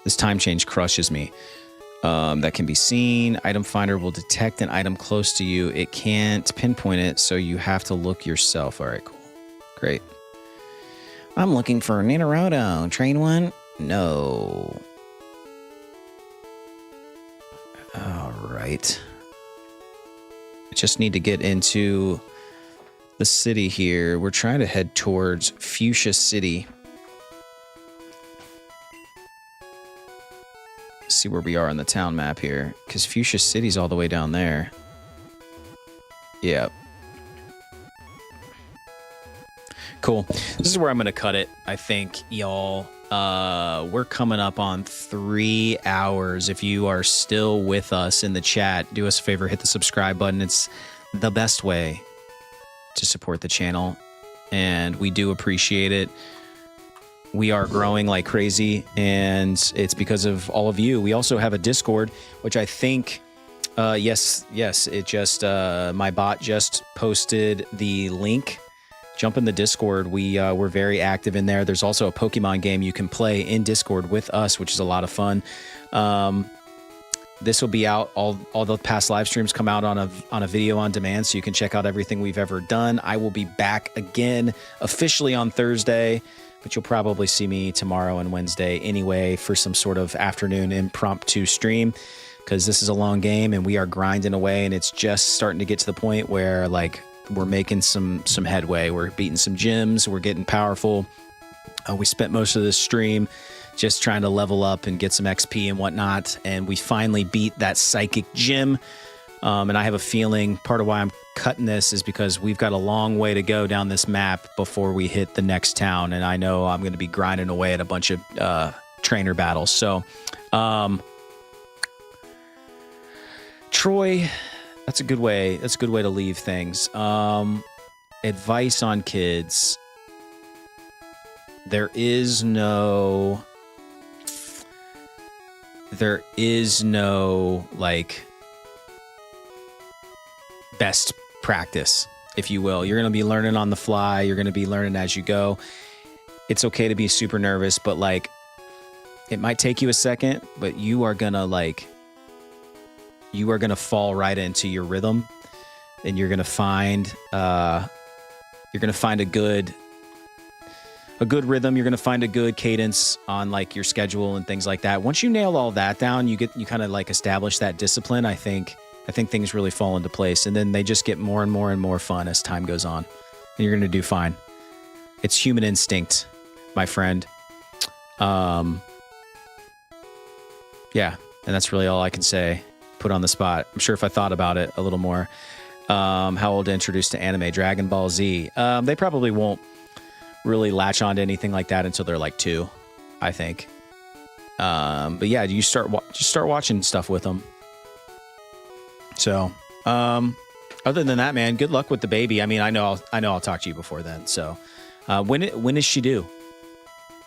This time change crushes me. That can be seen. Item finder will detect an item close to you. It can't pinpoint it, so you have to look yourself. All right, cool. Great. I'm looking for Nidorado. Train one? No. All right. I just need to get into the city here. We're trying to head towards Fuchsia City. See where we are on the town map here, because Fuchsia City's all the way down there. Yep. Cool. This is where I'm gonna cut it, I think, y'all. We're coming up on 3 hours. If you are still with us in the chat, do us a favor, hit the subscribe button. It's the best way to support the channel, and we do appreciate it. We are growing like crazy, and it's because of all of you. We also have a Discord, which I think, yes, it just, my bot just posted the link. Jump in the Discord. We're very active in there. There's also a Pokemon game you can play in Discord with us, which is a lot of fun. this will be out. All the past live streams come out on a video on demand, so you can check out everything we've ever done. I will be back again officially on Thursday, but you'll probably see me tomorrow and Wednesday anyway for some sort of afternoon impromptu stream, because this is a long game and we are grinding away, and it's just starting to get to the point where like we're making some headway. We're beating some gyms. We're getting powerful. We spent most of this stream just trying to level up and get some XP and whatnot, and we finally beat that psychic gym. And I have a feeling part of why I'm cutting this is because we've got a long way to go down this map before we hit the next town, and I know I'm going to be grinding away at a bunch of trainer battles. So, Troy, that's a good way. That's a good way to leave things. Advice on kids. There is no like best practice, if you will. You're going to be learning on the fly. You're going to be learning as you go. It's okay to be super nervous, but like it might take you a second, but you are going to fall right into your rhythm, and you're going to find a good rhythm. You're going to find a good cadence on like your schedule and things like that. Once you nail all that down, you kind of like establish that discipline. I think things really fall into place, and then they just get more and more and more fun as time goes on, and you're going to do fine. It's human instinct, my friend. Yeah. And that's really all I can say. Put on the spot. I'm sure if I thought about it a little more, how old to introduce to anime? Dragon Ball Z. They probably won't really latch on to anything like that until they're like 2, I think. But yeah, you start watching stuff with them. So, other than that, man, good luck with the baby. I mean, I know I'll talk to you before then. So, when is she due?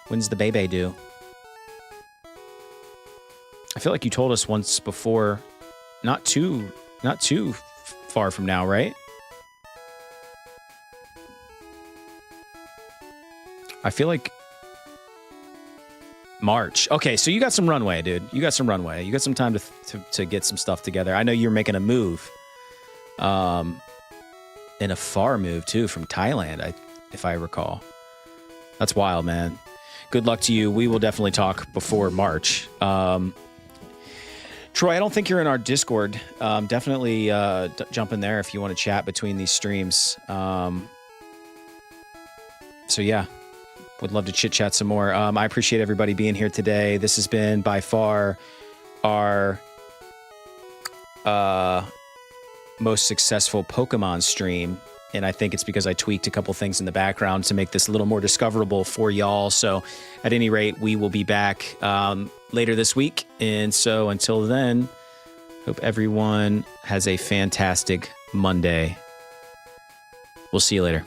When's the baby due? I feel like you told us once before, not too far from now, right? I feel like March. Okay, so you got some runway, dude. You got some runway. You got some time to get some stuff together. I know you're making a move, and a far move too from Thailand, if I recall. That's wild, man. Good luck to you. We will definitely talk before March. Troy, I don't think you're in our Discord. Definitely jump in there if you want to chat between these streams. So yeah. Would love to chit-chat some more. I appreciate everybody being here today. This has been by far our most successful Pokemon stream, and I think it's because I tweaked a couple things in the background to make this a little more discoverable for y'all. So at any rate, we will be back later this week, and so until then, hope everyone has a fantastic Monday. We'll see you later.